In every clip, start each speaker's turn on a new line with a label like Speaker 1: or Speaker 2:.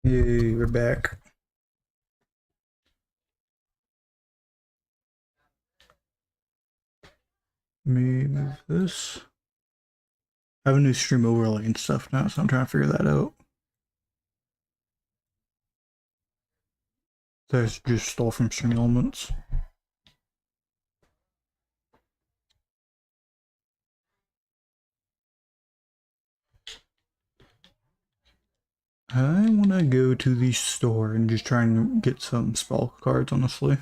Speaker 1: Hey, we're back. Let me move this. I have a new stream overlay and stuff now, so I'm trying to figure that out. That's just stole from Stream Elements. I want to go to the store and just try and get some spell cards, honestly.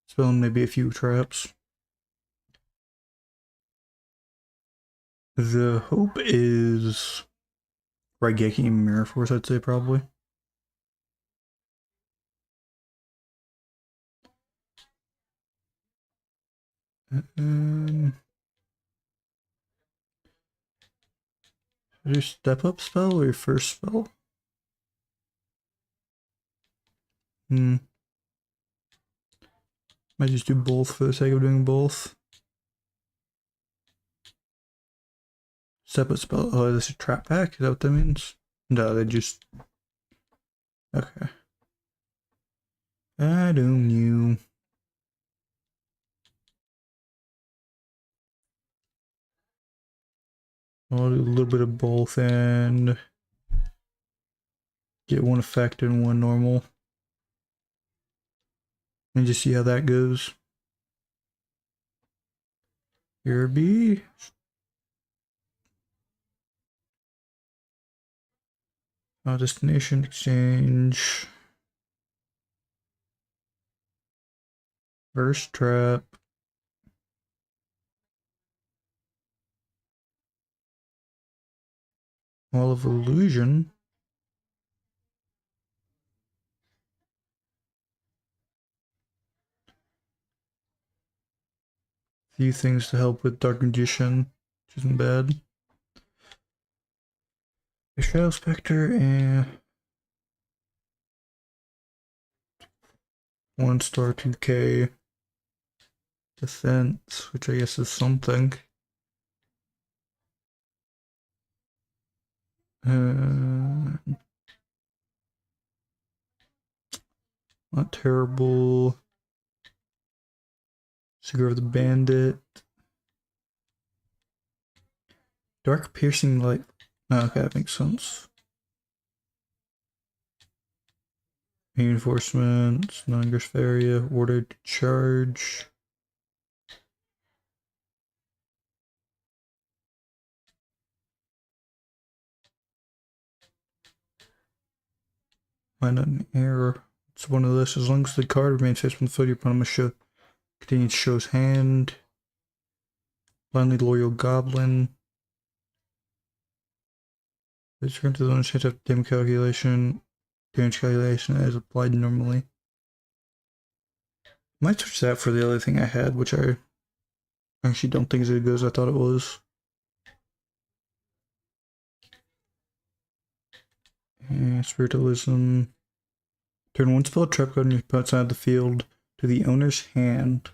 Speaker 1: Spell maybe a few traps. The hope is Raigeki and Mirror Force, I'd say, probably. Um, just step up spell or first spell? Might just do both for the sake of doing both. Separate spell. Oh, this is a trap pack? Is that what that means? No, they just. Okay. I don't know. I'll do a little bit of both and get one effect and one normal. And just see how that goes. Here be. Destination exchange. First trap. Wall of illusion. Few things to help with Dark Magician, which isn't bad. The Shadow Spectre and 1 star 2k defense, which I guess is something. Not terrible. Cigar of the Bandit. Dark Piercing Light. Oh, okay, that makes sense. Reinforcements, non-Grisfaria, order to charge. Find an error. It's one of this. As long as the card remains faced from the foot, your opponent must show continue to show his hand. Finally, Loyal Goblin. It's current to the owner's hit of damage calculation as applied normally. Might switch that for the other thing I had, which I actually don't think is as good as I thought it was. And Spiritualism. Turn one spell trap card on your opponent's side of the field to the owner's hand.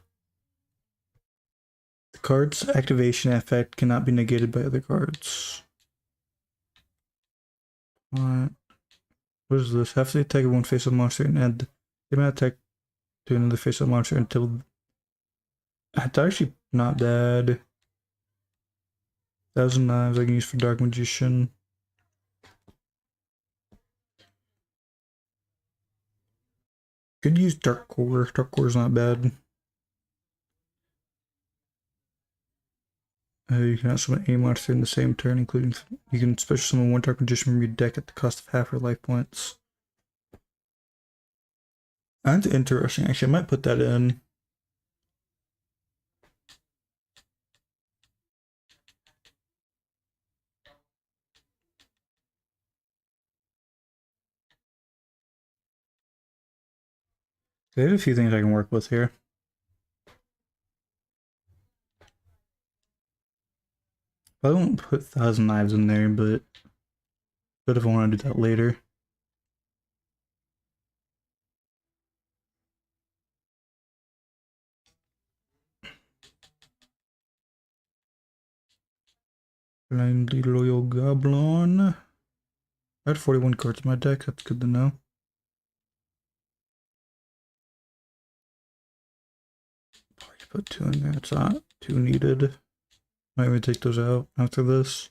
Speaker 1: The card's activation effect cannot be negated by other cards. What is this? Have the attack of one face-up monster and add the amount of attack to another face-up monster until. That's actually not bad. 1,000 knives I can use for Dark Magician. Could use Dark Core. Dark Core is not bad. You can summon any monster in the same turn, including you can special summon one Dark Magician from your deck at the cost of half her life points. That's interesting. Actually, I might put that in. There's a few things I can work with here. I won't put 1,000 knives in there, but if I want to do that later. Blindly Loyal Goblin. I had 41 cards in my deck, that's good to know. Probably put 2 in there, it's not 2 needed. Might even take those out after this.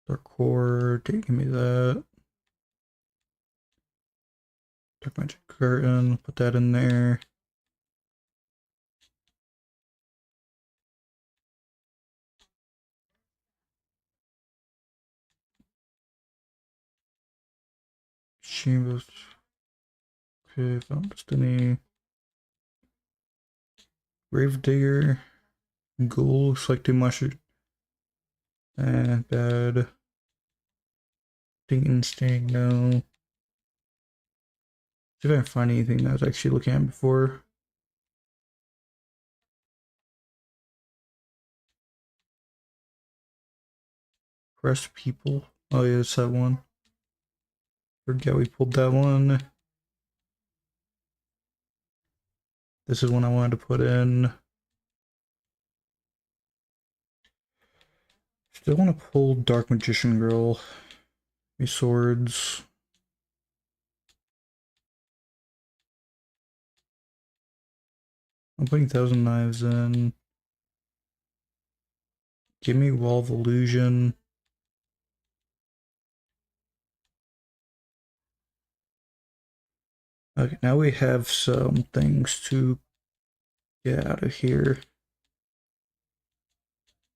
Speaker 1: Dark Core, give me that. Dark Magic Curtain, put that in there. Chambers. Okay, Found Destiny. Gravedigger. Ghoul, looks like too much. Bad. Sting Sting, no. See if I can find anything that I was actually looking at before. Press People. Oh yeah, it's that one. Forget we pulled that one. This is one I wanted to put in. Still want to pull Dark Magician Girl. Me swords. I'm putting Thousand Knives in. Give me Wall of Illusion. Okay, now we have some things to get out of here.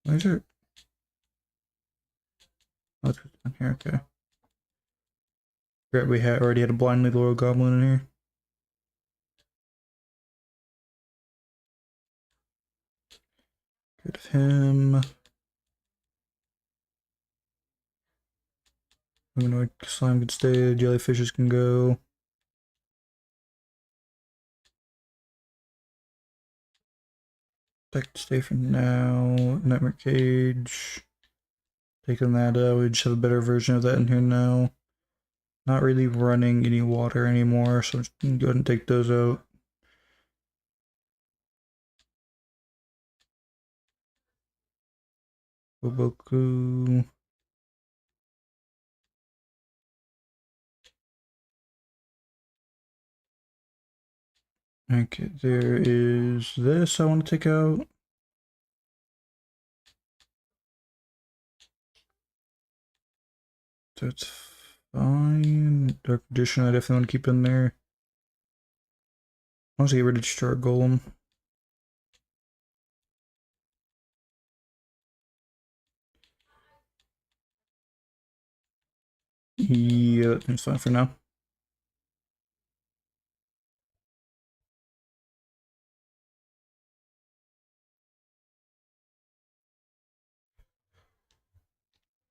Speaker 1: Where's it? Oh, it's down here, okay. Great, we already had a Blindly Loyal Goblin in here. Good of him. Humanoid Slime can stay, Jellyfishes can go. Deck to stay for now. Nightmare Cage. Taking that out, we just have a better version of that in here now. Not really running any water anymore, so I'm just gonna go ahead and take those out. Boboku. Okay, there is this I want to take out. That's fine. Dark Magician I definitely want to keep in there. I want to get rid of Destroy Golem. Yeah, that's fine for now.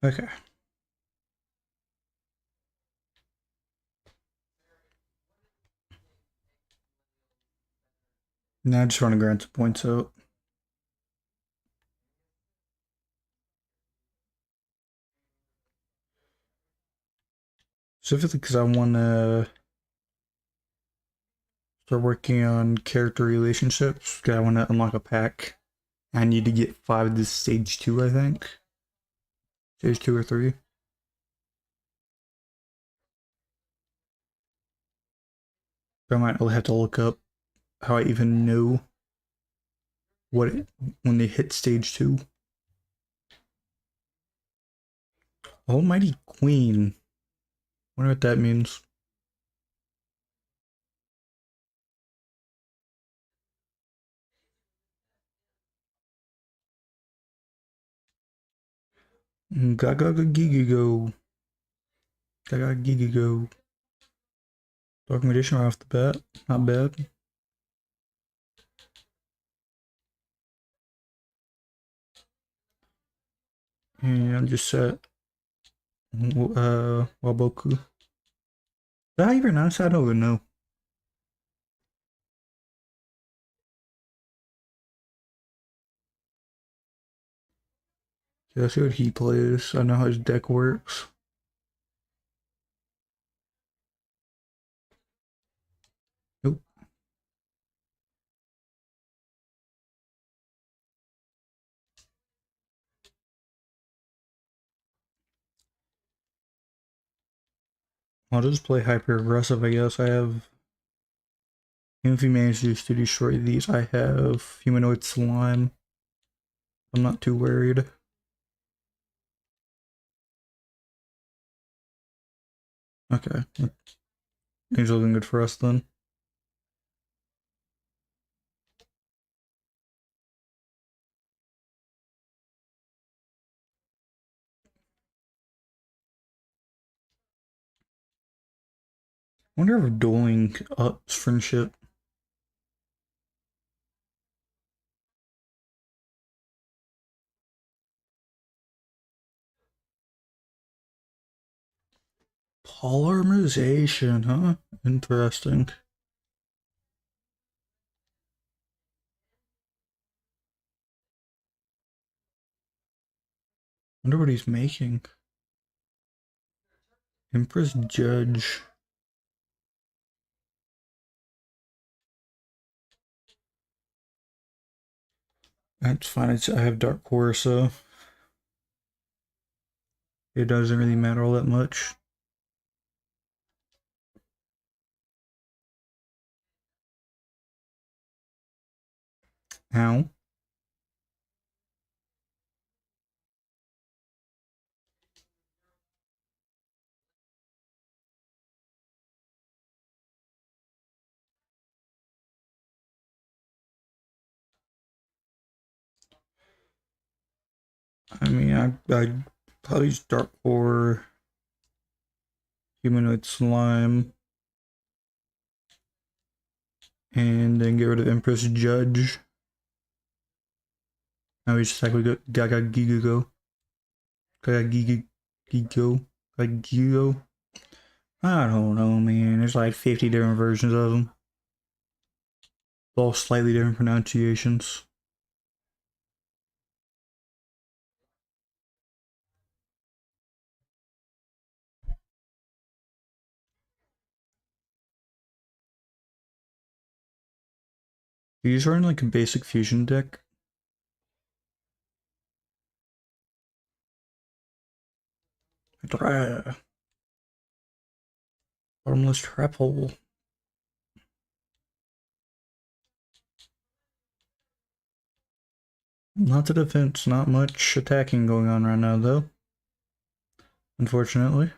Speaker 1: Okay. Now I just want to grant some points out. Specifically because I want to start working on character relationships. Because I want to unlock a pack. I need to get 5 of this stage 2, I think. Stage 2 or 3. I might have to look up how I even know when they hit stage 2. Almighty Queen. Wonder what that means. Gaga Gigigo. Gaga Gigigo. Dark Magician right off the bat. Not bad. And I'm just set. Waboku. Did I even pronounce that? I don't even know. Yeah, let's see what he plays. I know how his deck works. Nope. I'll just play hyper aggressive, I guess. I have. Even if he manages to destroy these, I have humanoid slime. I'm not too worried. Okay. Things are looking good for us then. I wonder if dueling ups friendship. Polymerization, huh? Interesting. Wonder what he's making. Empress Judge. That's fine. I have Dark Core, so it doesn't really matter all that much. Ow. I mean, I probably use Dark Core, Humanoid Slime, and then get rid of Empress Judge. Now we just actually go Gaga Gigo. Gaga Gigo. Gigo. I don't know, man. There's like 50 different versions of them. All slightly different pronunciations. These are in like a basic fusion deck. Bottomless trap hole. Lots of defense, not much attacking going on right now, though. Unfortunately.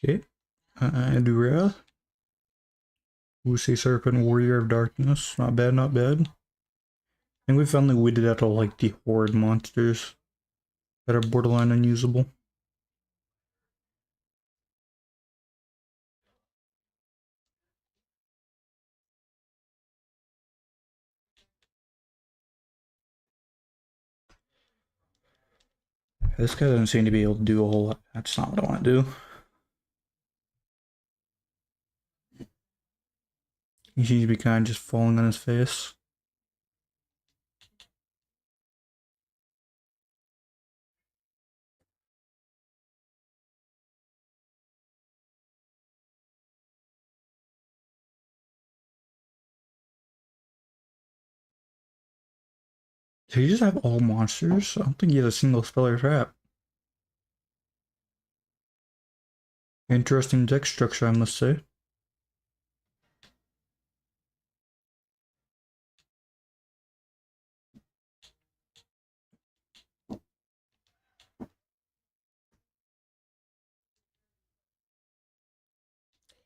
Speaker 1: Okay. Duel. Wuxi Serpent, Warrior of Darkness. Not bad, not bad. I think we finally weeded out all like the horde monsters that are borderline unusable. This guy doesn't seem to be able to do a whole lot. That's not what I want to do. He seems to be kind of just falling on his face. Did he just have all monsters? I don't think he has a single spell or trap. Interesting deck structure, I must say.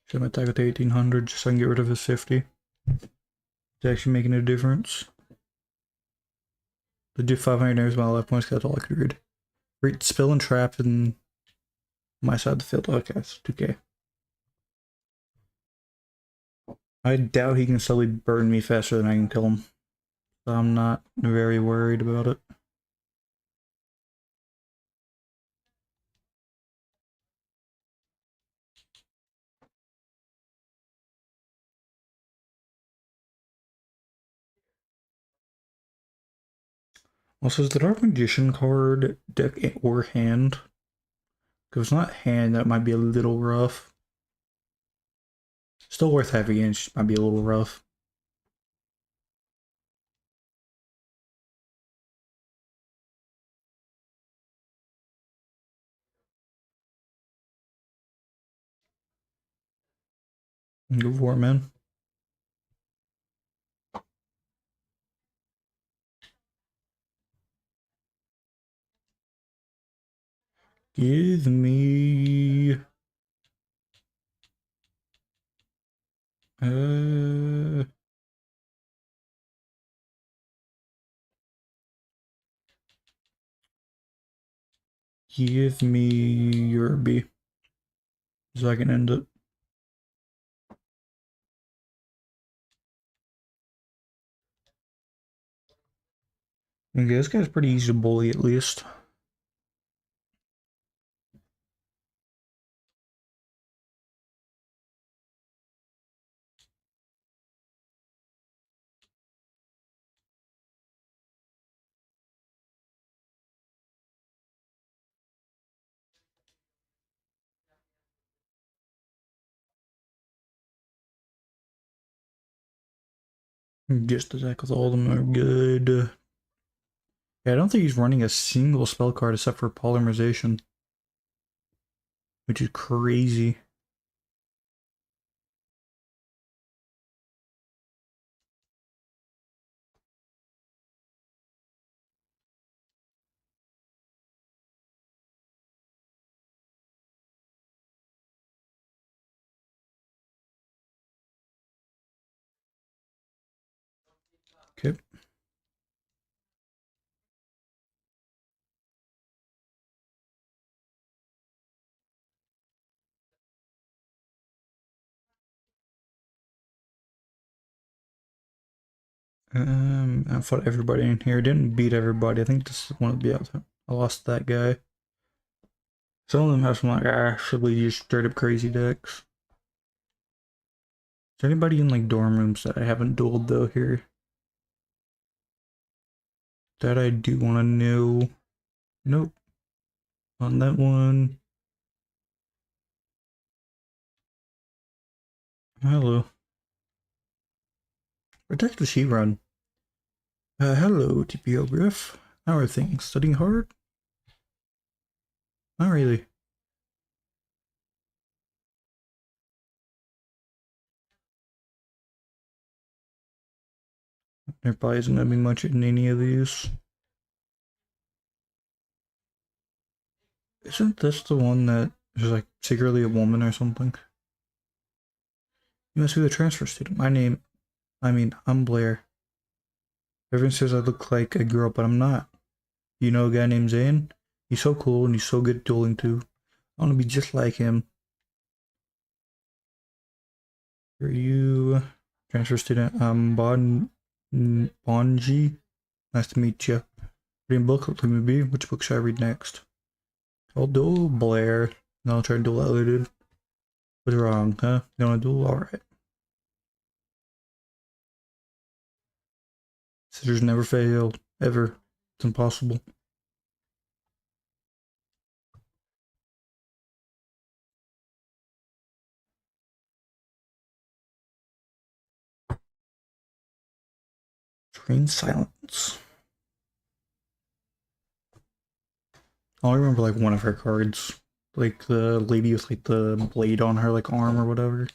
Speaker 1: Should I attack with the 1800 just so I can get rid of his 50? It's actually making a difference. The do 500 damage by life points, that's all I could read. Read spell and trap in my side of the field. Okay, it's 2k. I doubt he can slowly burn me faster than I can kill him. So I'm not very worried about it. Also, is the Dark Magician card deck or hand? If it's not hand, that might be a little rough. Still worth having in, just might be a little rough. Go for it, man. Give me... Uh... Give me Yerby. So I can end it. Okay, this guy's pretty easy to bully at least. Just attack with all of them are good. Yeah, I don't think he's running a single spell card except for Polymerization, which is crazy. Okay. I fought everybody in here. Didn't beat everybody. I think this is one of the I lost that guy. Some of them have some like actually just straight up crazy decks. Is there anybody in like dorm rooms that I haven't dueled though here? That I do want to know. Nope. On that one. Hello. What deck does he run? Hello, TPO Griff. How are things? Studying hard? Not really. There probably isn't gonna be much in any of these. Isn't this the one that is like secretly a woman or something? You must be the transfer student. I'm Blair. Everyone says I look like a girl, but I'm not. You know a guy named Zane? He's so cool and he's so good at dueling too. I want to be just like him. Are you transfer student? I'm Bonji. Nice to meet you. Reading book, let me be. Which book should I read next? I'll duel Blair. No, I'll try to duel that other dude. What's wrong, huh? You wanna duel? Alright. Scissors never fail. Ever. It's impossible. Train silence. I remember like one of her cards. Like the lady with like the blade on her like arm or whatever.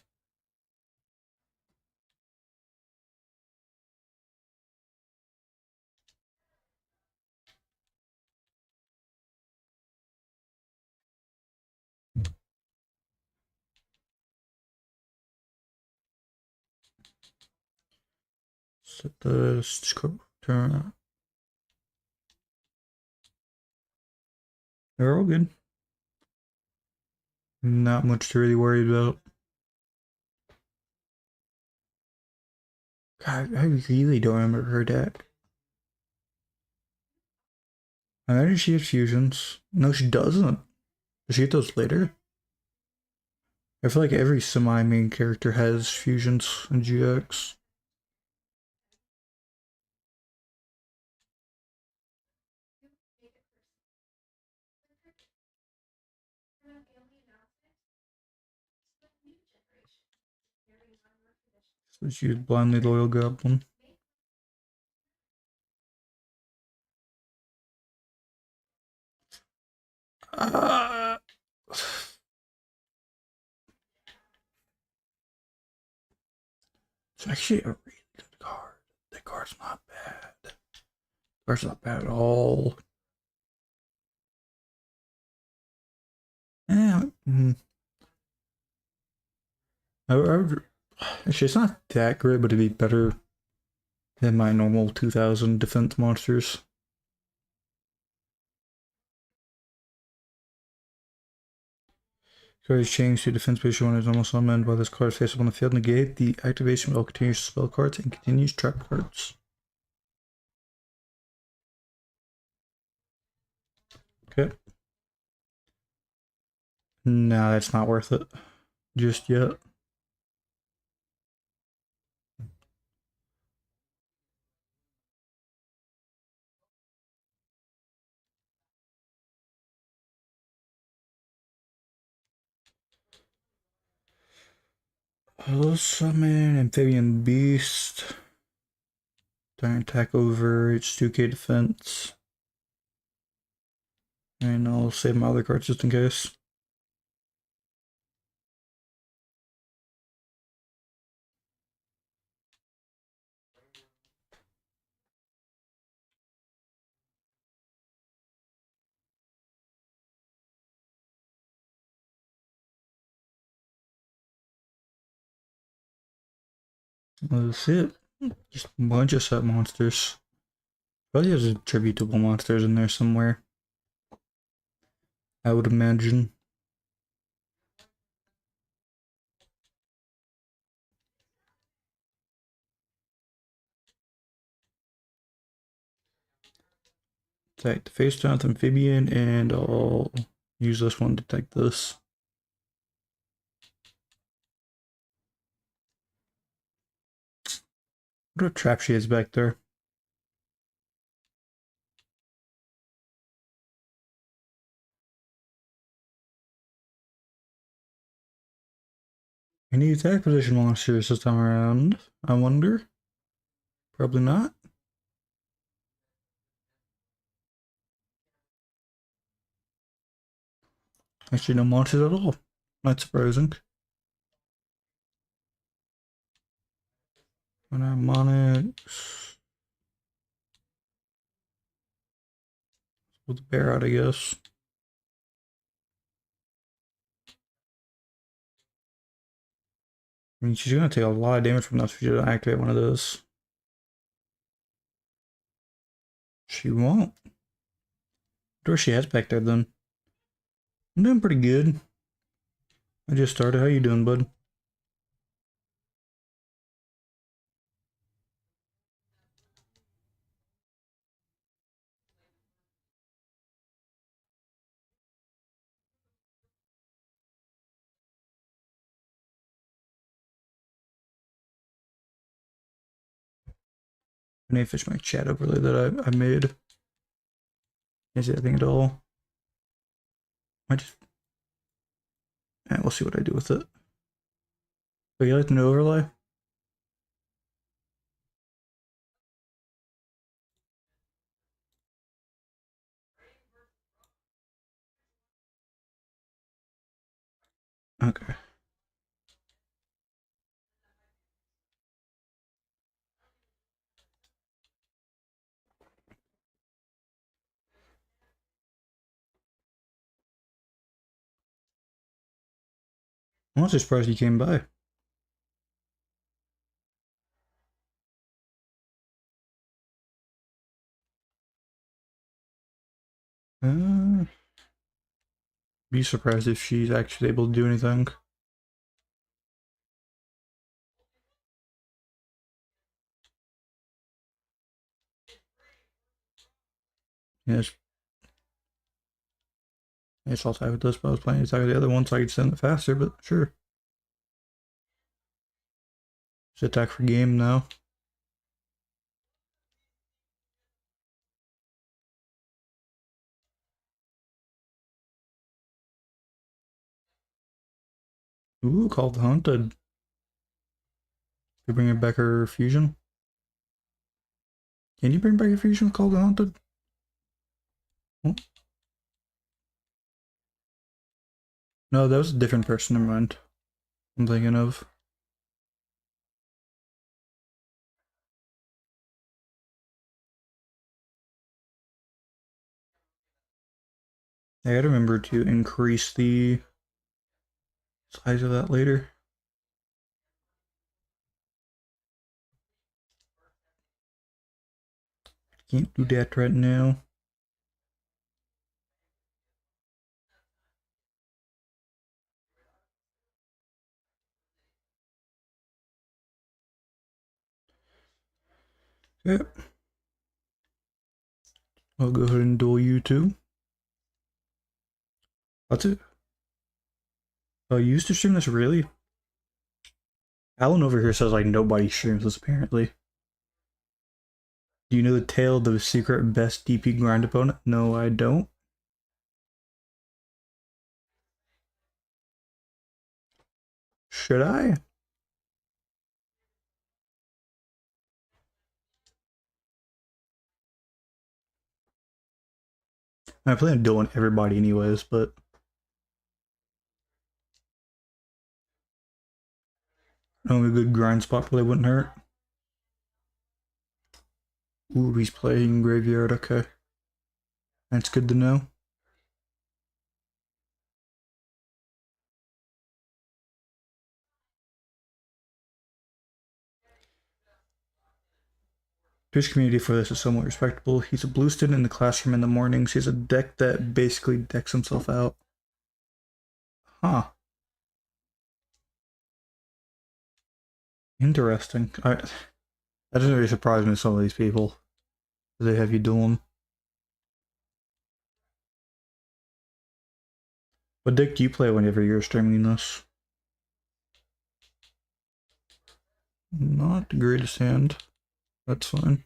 Speaker 1: Set the turn. They're all good. Not much to really worry about. God, I really don't remember her deck. I imagine she has fusions. No, she doesn't. Does she get those later? I feel like every semi-main character has fusions in GX. Let's use blindly loyal goblin. It's actually a really good card. That card's not bad. That card's not bad at all. Yeah. Actually, it's not that great, but it'd be better than my normal 2000 defense monsters. Card is changed to defense base when it's almost summoned while this card is face up on the field. Negate the activation of all continuous spell cards and continues trap cards. Okay. No, that's not worth it just yet. I'll summon Amphibian Beast. Don't attack over, it's 2k defense. And I'll save my other cards just in case. That's it. Just a bunch of set monsters. Probably has attributable monsters in there somewhere, I would imagine. Attack the face down with Amphibian, and I'll use this one to take this. What a trap she is back there. Any attack position monsters this time around? I wonder. Probably not. Actually, no monsters at all. Not surprising. When I Monix. With the bear out, I guess. I mean, she's gonna take a lot of damage from that if she doesn't activate one of those. She won't. What she has back there then? I'm doing pretty good. I just started. How you doing, bud? I need to fish my chat overlay that I made. Is it anything at all? I just. Yeah, we'll see what I do with it. But you like the new overlay? Okay. I'm also surprised you came by. Uh, be surprised if she's actually able to do anything. Yes. Yes, I'll attack with this, but I was planning to attack with the other one so I could send it faster, but sure. Just attack for game now. Ooh, Call of the Hunted. You bring it back her fusion? Can you bring back your fusion with Call the Haunted? Oh. No, that was a different person, never mind. I'm thinking of. I gotta remember to increase the size of that later. Can't do that right now. Yep. I'll go ahead and duel you too. That's it. Oh, you used to stream this really? Alan over here says like nobody streams this apparently. Do you know the tale of the secret best DP grind opponent? No, I don't. Should I? I plan on dueling everybody anyways, but a good grind spot probably wouldn't hurt. Ooh, he's playing Graveyard, okay. That's good to know. Twitch community for this is somewhat respectable. He's a blue student in the classroom in the mornings. He has a deck that basically decks himself out. Huh. Interesting. That doesn't really surprise me, some of these people. They have you dueling. What deck do you play whenever you're streaming this? Not the greatest hand. That's fine.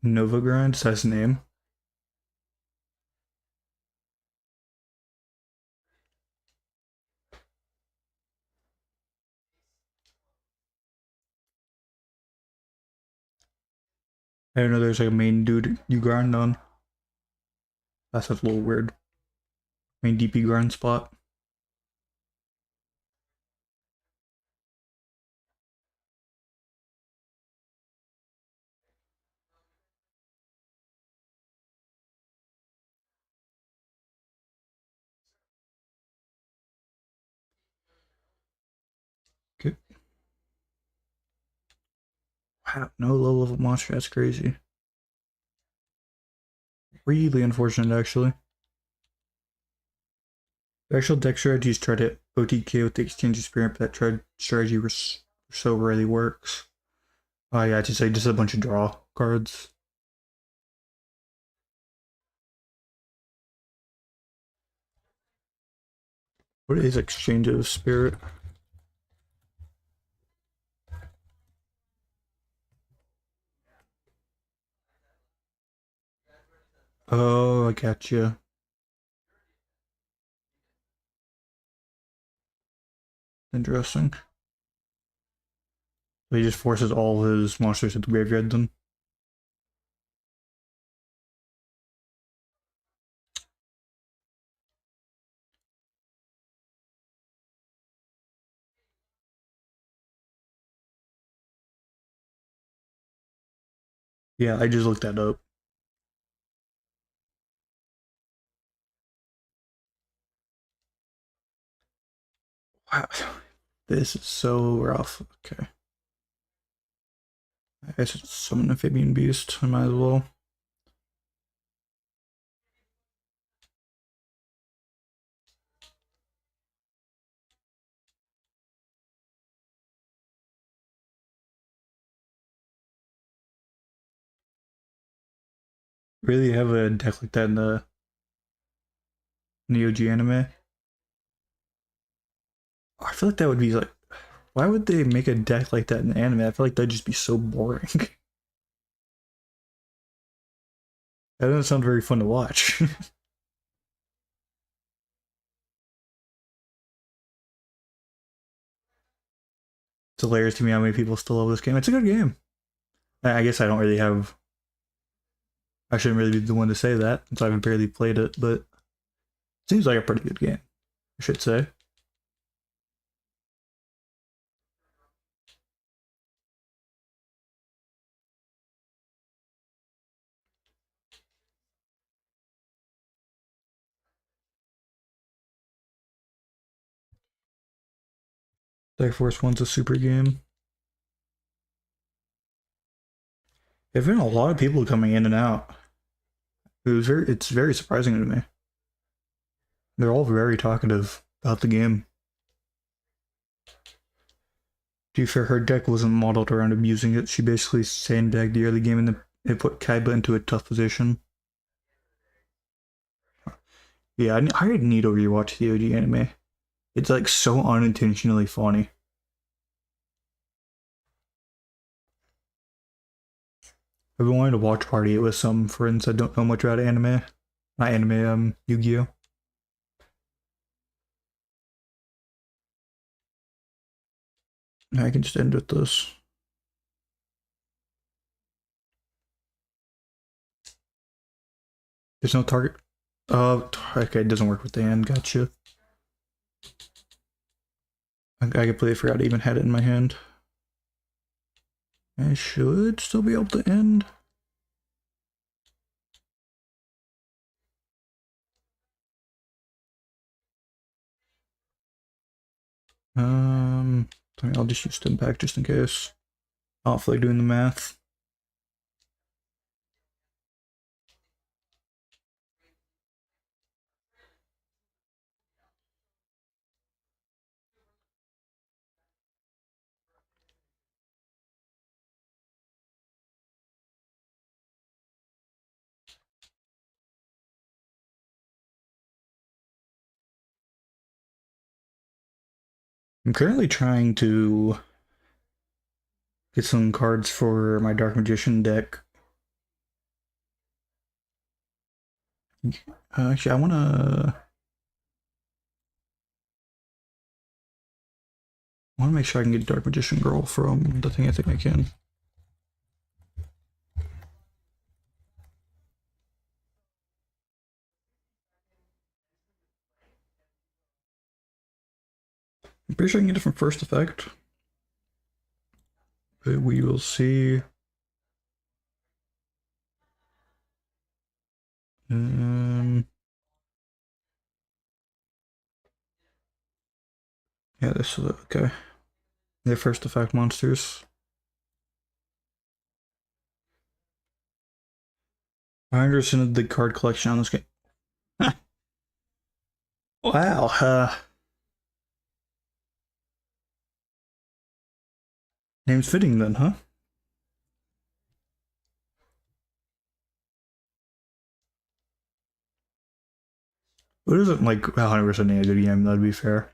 Speaker 1: Nova Grind, that's his name. I don't know there's like a main dude you grind on. That's a little weird. Main DP grind spot. Okay. Wow, no low level monster, that's crazy. Really unfortunate actually. The actual deck strategies try to OTK with the exchange experience, but that strategy so rarely works. Oh yeah, to say just a bunch of draw cards. What is Exchange of Spirit? Oh, I gotcha. Interesting. So he just forces all his monsters to the graveyard then. Yeah, I just looked that up. Wow, this is so rough. Okay. I guess it's summon Amphibian Beast. I might as well. Really have a deck like that in the Neo G anime? I feel like that would be like, why would they make a deck like that in the anime? I feel like that'd just be so boring. That doesn't sound very fun to watch. It's hilarious to me how many people still love this game. It's a good game. I guess I don't really have. I shouldn't really be the one to say that since I've barely played it, but it seems like a pretty good game, I should say. Dark Force 1's a super game. There've been a lot of people coming in and out. It's very surprising to me. They're all very talkative about the game. To be fair, her deck wasn't modeled around abusing it. She basically sandbagged the early game and then it put Kaiba into a tough position. Yeah, I need to rewatch the OG anime. It's like so unintentionally funny. I've been wanting to watch party it with some friends that don't know much about anime. Not anime, Yu-Gi-Oh! I can just end with this. There's no target. Okay, it doesn't work with the hand. Gotcha. I completely forgot I even had it in my hand. I should still be able to end. I'll just use stim pack just in case. I don't feel like doing the math. I'm currently trying to get some cards for my Dark Magician deck. Actually, I wanna make sure I can get Dark Magician Girl from the thing I think I can. I'm pretty sure I can get it from First Effect. But we will see. Yeah, this is okay. They're First Effect monsters. 100% of the card collection on this game. Wow. Name's fitting then, huh? It isn't like 100% a good game, that'd be fair.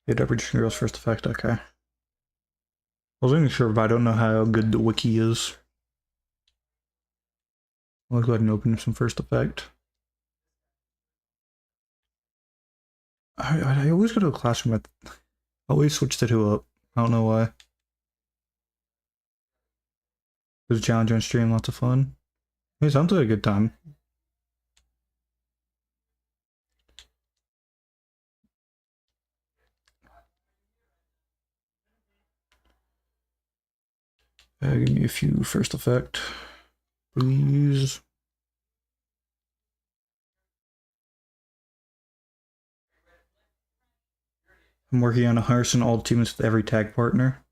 Speaker 1: Yeah, Average Girls First Effect, okay. I wasn't sure, but I don't know how good the wiki is. I'll go ahead and open some First Effect. I always go to a classroom. I always switch to 2-up. I don't know why. There's a challenge on stream, lots of fun. Hey, sounds like a good time. Give me a few First Effect, please. I'm working on a harnessing all teams with every tag partner.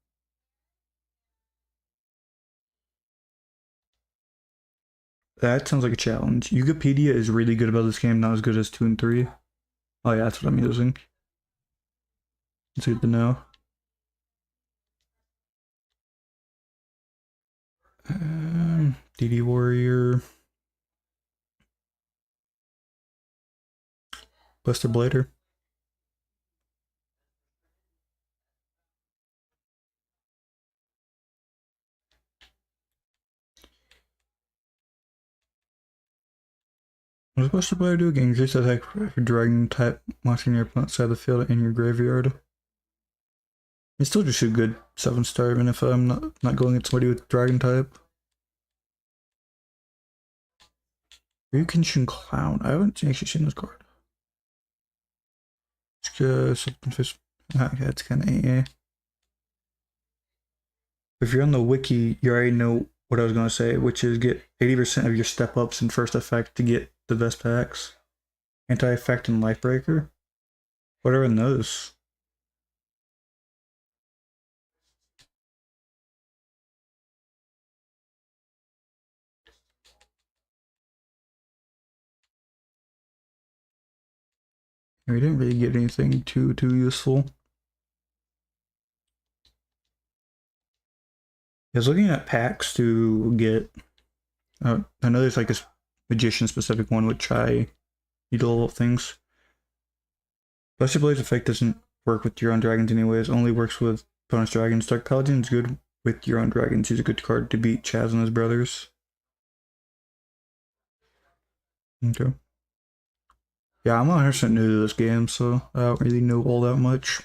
Speaker 1: That sounds like a challenge. Wikipedia is really good about this game, not as good as 2 and 3. Oh yeah, that's what I'm using. It's good to know. DD Warrior. Buster Blader. I'm supposed to play a duel game. Increase attack for dragon type monster on your opponent's side of the field in your graveyard. It's still just a good 7-star, even if I'm not going against somebody with dragon type. Ryukenshin Clown. I haven't actually seen this card. It's something fish. Okay, it's kind of AA. If you're on the wiki, you already know what I was going to say, which is get 80% of your step ups in first effect to get the best packs. Anti-effect and Lifebreaker. What are in those? We didn't really get anything too useful. I was looking at packs to get. I know there's like a magician specific one which I need a little things. Blessed Blaze effect doesn't work with your own dragons anyways. Only works with opponent's dragons. Dark Paladin is good with your own dragons. He's a good card to beat Chaz and his brothers. Okay. Yeah, I'm 100% new to this game, so I don't really know all that much.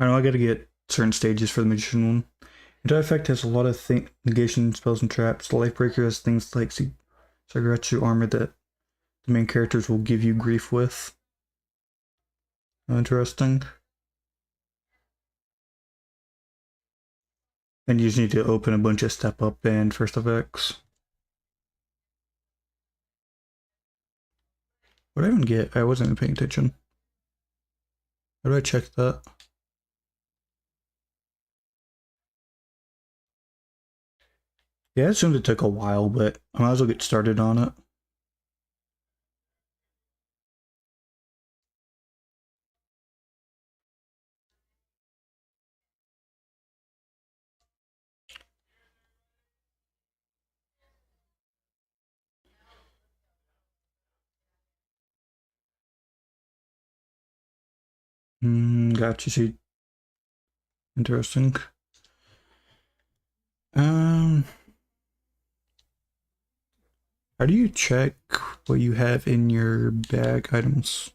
Speaker 1: I know I gotta get certain stages for the magician one. Anti-effect has a lot of negation spells and traps. The Lifebreaker has things like Sagaretsu armor that the main characters will give you grief with. Interesting. And you just need to open a bunch of step up and first effects. What did I even get? I wasn't even paying attention. How do I check that? Yeah, I assumed it took a while, but I might as well get started on it. Gotcha. See, interesting. Um, how do you check what you have in your bag items?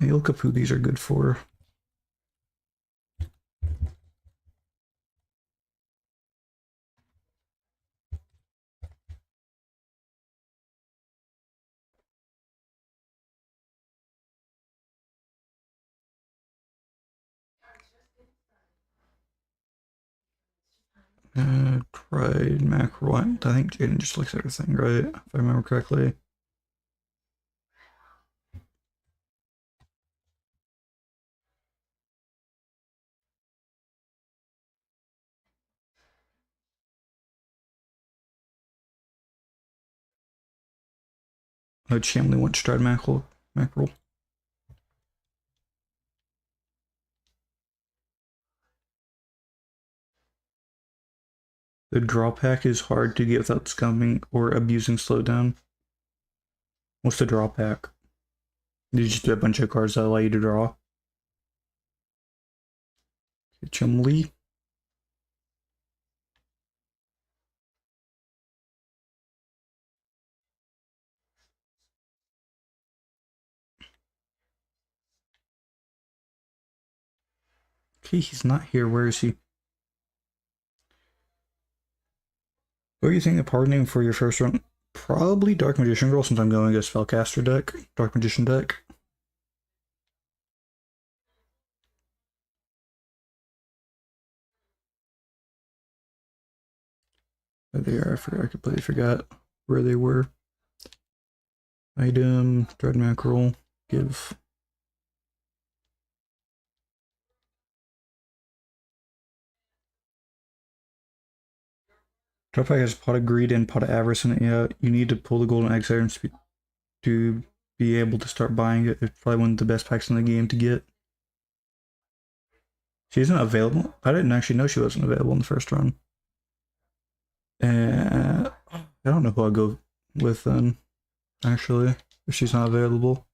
Speaker 1: I look up who these are good for. Pride, mackerel. I think Jaden just looks at everything, right? If I remember correctly. Oh, Chamley wants stride mackerel. The drawback is hard to get without scumming or abusing slowdown. What's the drawback? You just do a bunch of cards that allow you to draw. Chumley. Okay, he's not here. Where is he? What do you think of pardoning for your first run? Probably Dark Magician Girl, since I'm going against Spellcaster deck. Dark Magician deck. There they are. I completely forgot where they were. Item, Dread Mackerel, give. Drop pack has Pot of Greed and Pot of Avarice in it. Yeah, you need to pull the Golden Egg Sirens to be able to start buying it. It's probably one of the best packs in the game to get. She isn't available. I didn't actually know she wasn't available in the first run. I don't know who I'll go with then, actually, if she's not available.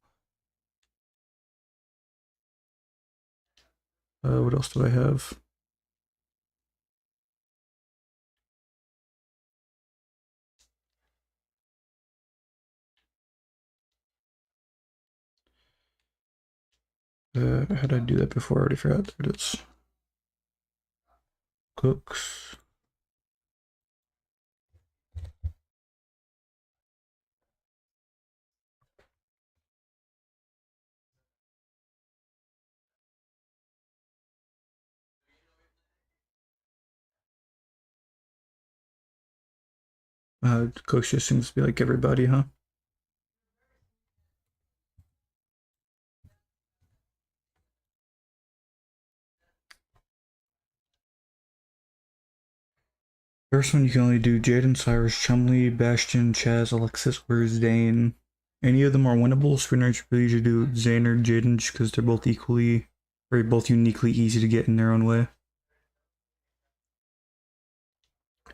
Speaker 1: What else do I have? How did I do that before? I already forgot. There it is. Cooks. Cooks just seems to be like everybody, huh? First one you can only do Jaden, Cyrus, Chumley, Bastion, Chaz, Alexis, or Zane. Any of them are winnable. Spinners really usually do Zane or Jaden just because they're both equally, or both uniquely easy to get in their own way.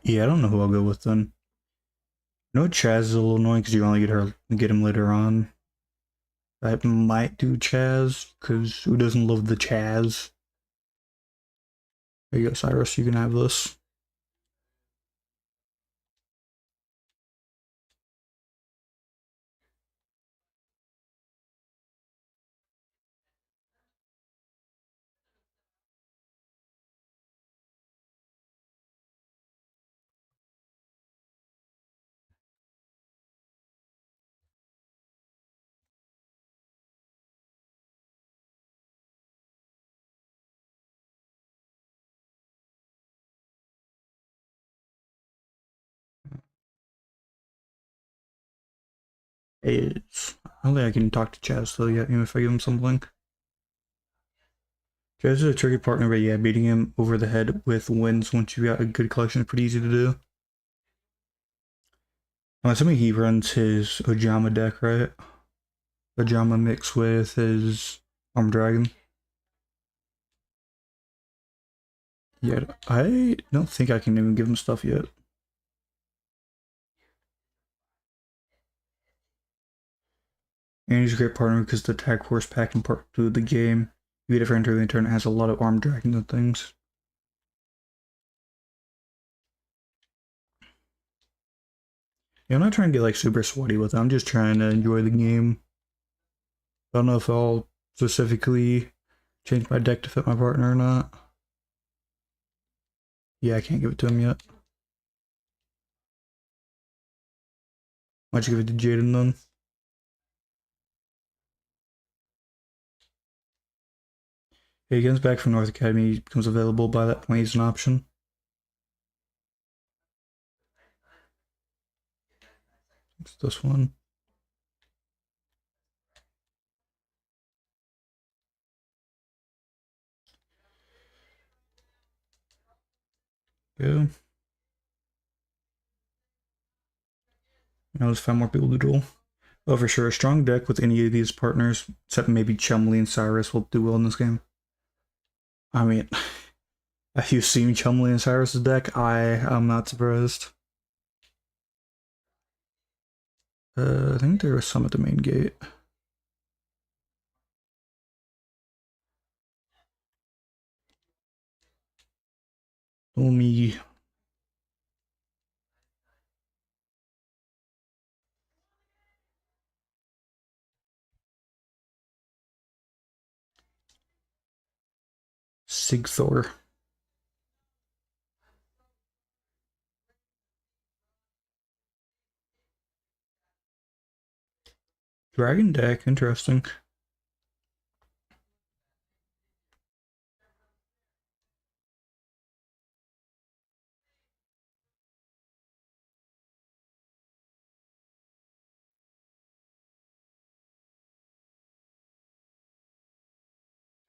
Speaker 1: Yeah, I don't know who I'll go with then. No, Chaz is a little annoying because you only get him later on. I might do Chaz because who doesn't love the Chaz? There you go, Cyrus. You can have this. It's, I don't think I can talk to Chaz though yet, even if I give him something. Chaz is a tricky partner, but yeah, beating him over the head with wins once you got a good collection is pretty easy to do. I'm assuming he runs his Ojama deck, right? Ojama mixed with his Arm Dragon. Yeah, I don't think I can even give him stuff yet. And he's a great partner because the Tag Force pack in part 2 of the game, you get it for entering the turn, it has a lot of Arm Dragons and things. Yeah, I'm not trying to get like super sweaty with it, I'm just trying to enjoy the game. I don't know if I'll specifically change my deck to fit my partner or not. Yeah, I can't give it to him yet. Why'd you give it to Jaden then? Yeah, he comes back from North Academy, he becomes available by that point, he's an option. It's this one. Yeah. Now let's find more people to duel. Oh, for sure, a strong deck with any of these partners, except maybe Chumley and Cyrus, will do well in this game. I mean, if you've seen Chumley and Cyrus's deck, I am not surprised. I think there was some at the main gate. Let me. Sigthor. Dragon deck, interesting.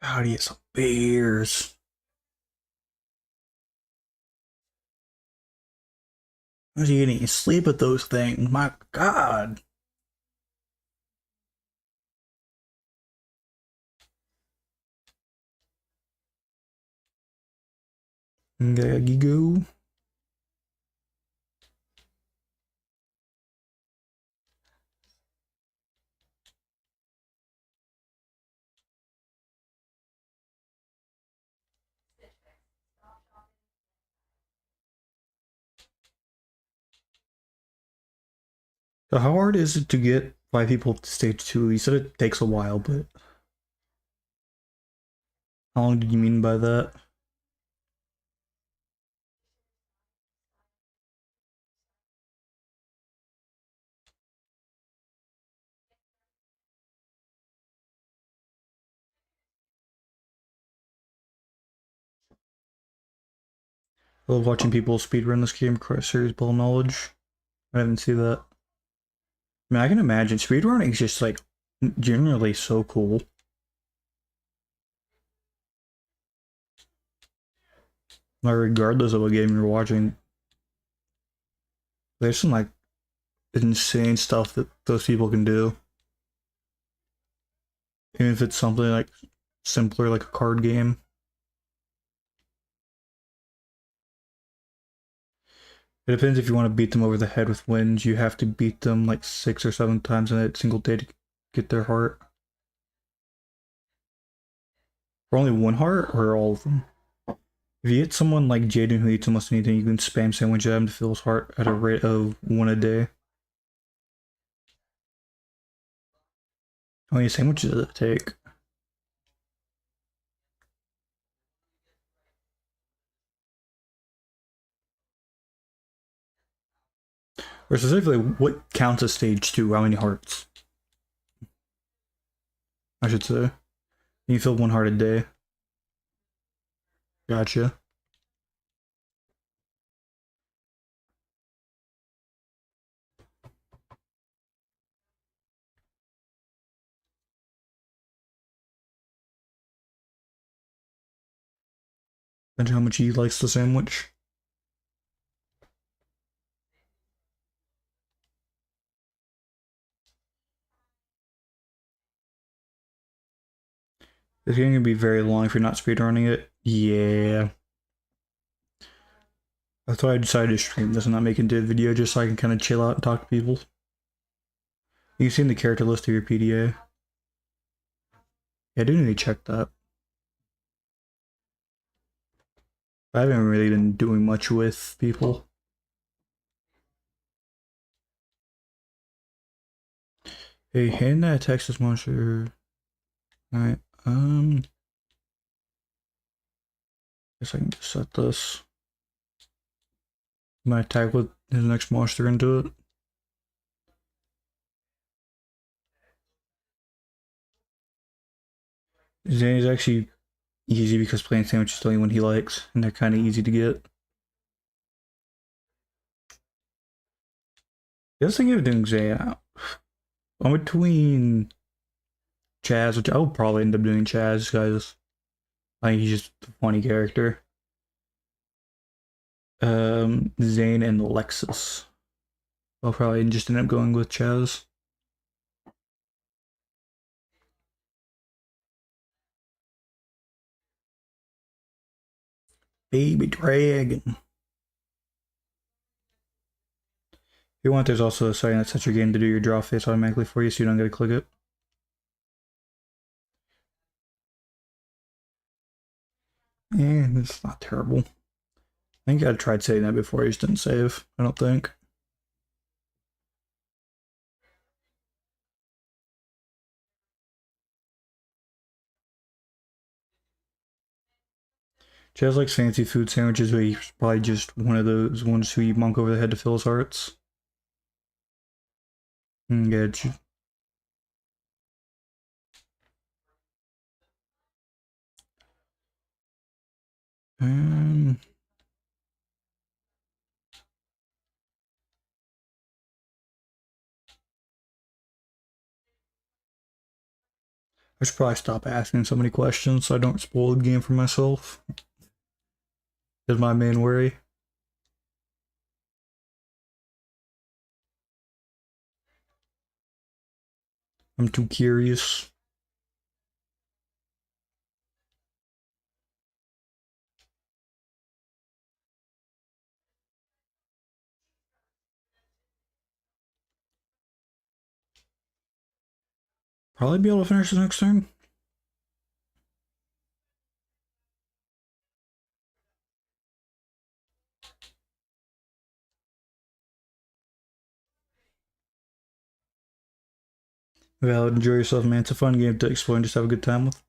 Speaker 1: How do you get some bears? How's you getting sleep with those things? My god. There you go. So how hard is it to get 5 people to stage 2? You said it takes a while, but How long did you mean by that? I love watching people speedrun this game across series ball knowledge. I didn't see that. I mean, I can imagine speedrunning is just like generally so cool. Like regardless of what game you're watching, there's some like insane stuff that those people can do. Even if it's something like simpler, like a card game. It depends if you want to beat them over the head with wins. You have to beat them like 6 or 7 times in a single day to get their heart. For only one heart, or all of them? If you get someone like Jaden who eats almost anything, you can spam sandwich at him to fill his heart at a rate of 1 a day. How many sandwiches does it take? Or specifically, what counts as stage 2? How many hearts? I should say. You fill 1 heart a day. Gotcha. Depends how much he likes the sandwich. This game can be very long if you're not speedrunning it. Yeah. That's why I decided to stream this and not make it into a video, just so I can kind of chill out and talk to people. You see in the character list of your PDA. Yeah, I do need to check that. I haven't really been doing much with people. Hey, hand that Texas monster. Alright, guess I can just set this. I'm gonna attack with his next monster into it. Zane is actually easy because plain sandwich is the only one he likes, and they're kind of easy to get. The other thing of doing Zane, I'm between Chaz, which I will probably end up doing Chaz, guys. I think he's just a funny character. Zane and Lexus. I'll probably just end up going with Chaz. Baby Dragon. If you want, there's also a setting that sets your game to do your draw face automatically for you, so you don't gotta click it. It's not terrible. I think I tried saying that before, I just didn't save, I don't think. Chaz likes fancy food sandwiches, but he's probably just one of those ones who you monk over the head to fill his hearts. Get you. Um, I should probably stop asking so many questions so I don't spoil the game for myself. Is my main worry. I'm too curious. Probably be able to finish the next turn. Well, enjoy yourself, man. It's a fun game to explore and just have a good time with.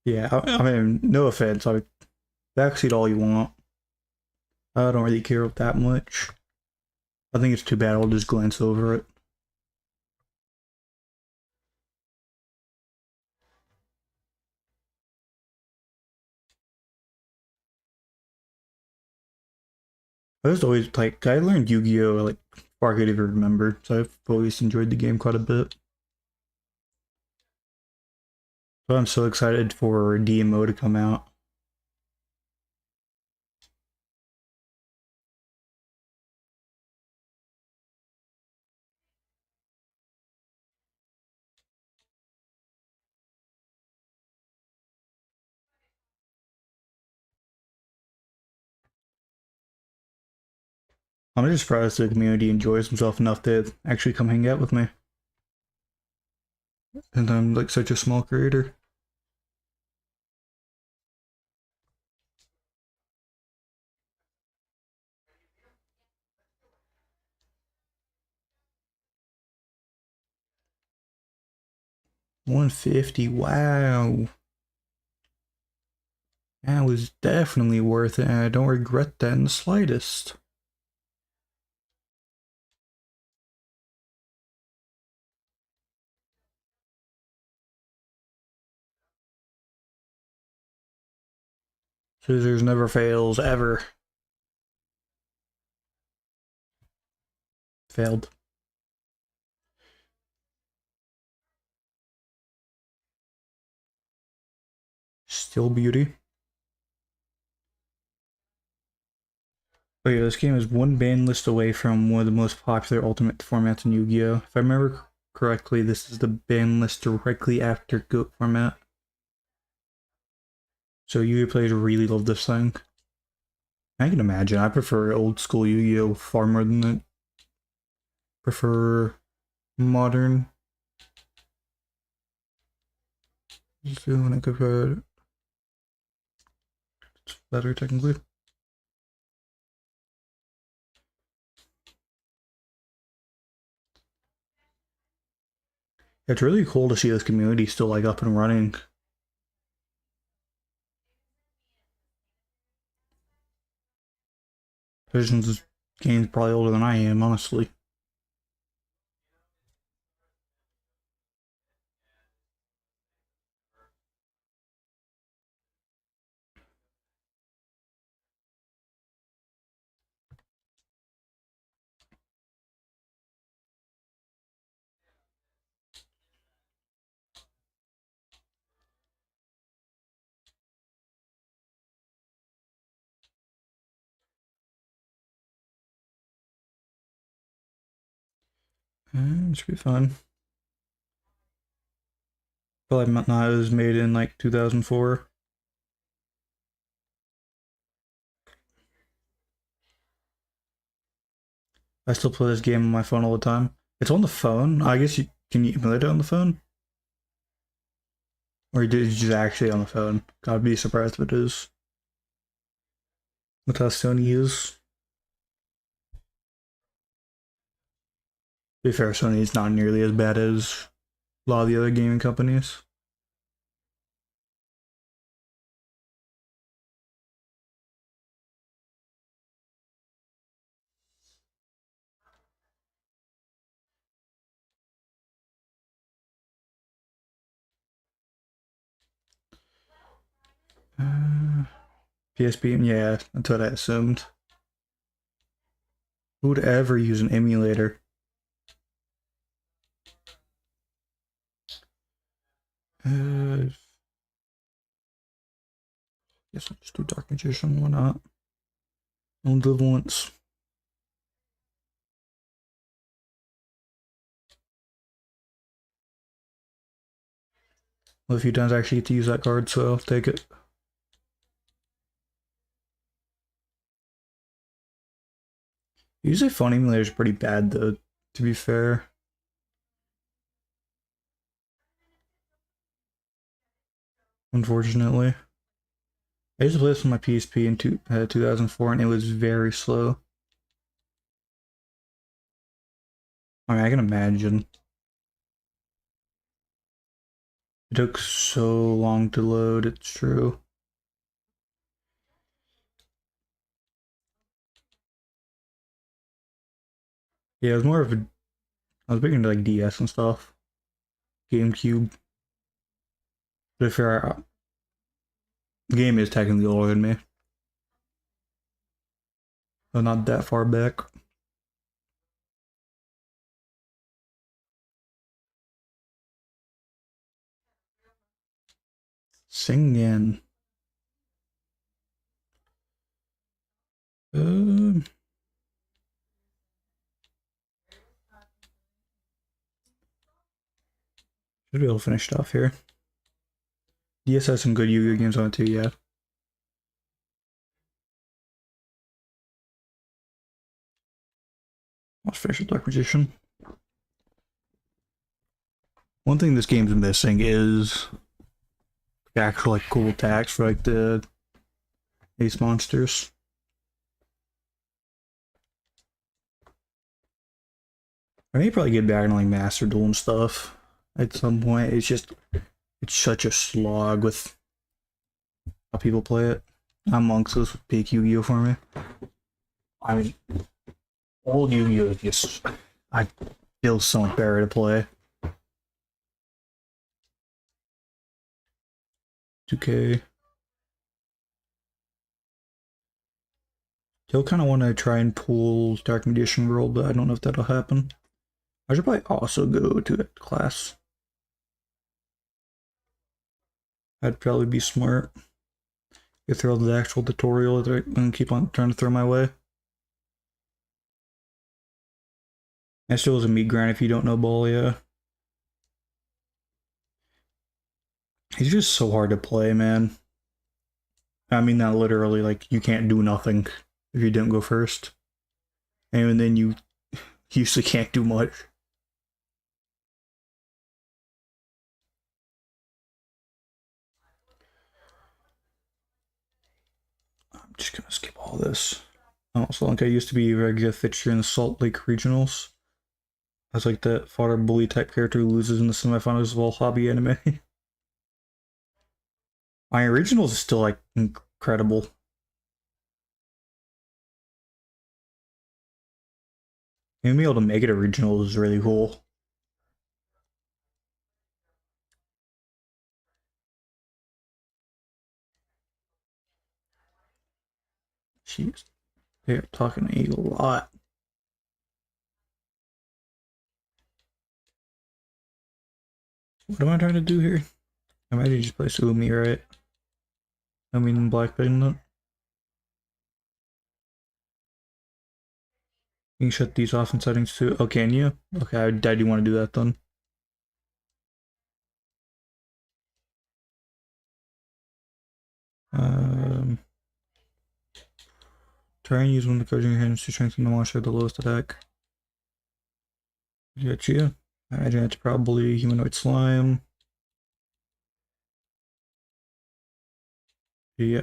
Speaker 1: Yeah, I mean, no offense. I backseat all you want. I don't really care that much. I think it's too bad. I'll just glance over it. I was always like, I learned Yu-Gi-Oh! Like far I could even remember, so I've always enjoyed the game quite a bit. So I'm so excited for DMO to come out. I'm just surprised the community enjoys himself enough to actually come hang out with me. And I'm like such a small creator. $150, wow. That was definitely worth it, and I don't regret that in the slightest. Scissors never fails, ever. Failed. Still beauty. But yeah, this game is one ban list away from one of the most popular ultimate formats in Yu-Gi-Oh! If I remember correctly, this is the ban list directly after GOAT format. So Yu-Gi-Oh! Players really love this thing. I can imagine. I prefer old school Yu-Gi-Oh! Far more than I prefer modern. So when I compare it, it's better technically. It's really cool to see this community still like up and running. Since this game's probably older than I am, honestly. It should be fun. Probably not. It was made in like 2004. I still play this game on my phone all the time. It's on the phone. I guess you can you emulate it on the phone, or is it just actually on the phone? I'd be surprised if it is. With how Sony is. To be fair, Sony is not nearly as bad as a lot of the other gaming companies. PSP, yeah, that's what I assumed. Who would ever use an emulator? Uh, guess I'll just do Dark Magician. Why not? Only live once. Well, a few times I actually get to use that card, so I'll take it. Usually, phone emulators are pretty bad, though. To be fair, unfortunately. I used to play this on my PSP in 2004, and it was very slow. I mean, I can imagine. It took so long to load, it's true. Yeah, it was more of a. I was big into like DS and stuff. GameCube. But if you're. The game is technically older than me. But not that far back. Singing. Uh, should be able to finish stuff here. DS has some good Yu-Gi-Oh games on it too, yeah. Let's finish with Dark Magician. One thing this game's missing is actual like cool attacks for like the ace monsters. I may probably get back into like Master Duel and stuff at some point. It's such a slog with how people play it. I'm Monks was big Yu-Gi-Oh for me. I mean, old Yu-Gi-Oh is just I feel so much better to play. 2K. Still kind of want to try and pull Dark Magician World, but I don't know if that'll happen. I should probably also go to that class. That'd probably be smart. Get through the actual tutorial and keep on trying to throw my way. That still is a meat grind if you don't know Ball, yeah. He's just so hard to play, man. I mean that literally, like, you can't do nothing if you didn't go first. And then you usually can't do much. I'm just gonna skip all this. I also think I used to be a regular fixture in the Salt Lake Regionals. I was like that fodder bully type character who loses in the semifinals of all hobby anime. My originals is still like incredible. Being able to make it original is really cool. Jeez, they're talking a lot. What am I trying to do here? I might just play Sumi, right? I mean, Black Pendant. You can shut these off in settings too. Oh, can you? Okay, I do want to do that then. Um, Try and use one of the cards in your hands to strengthen the monster at the lowest attack. Gotcha. I imagine it's probably humanoid slime. Yeah.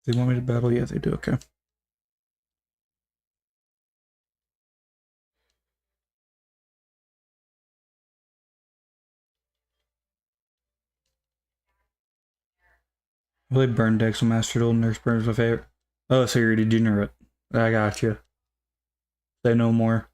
Speaker 1: They want me to battle? Yeah, they do. Okay. I play Burn decks on Master Duel. Nurse Burn is my favorite. Oh, so you're a degenerate. I got you. Say no more.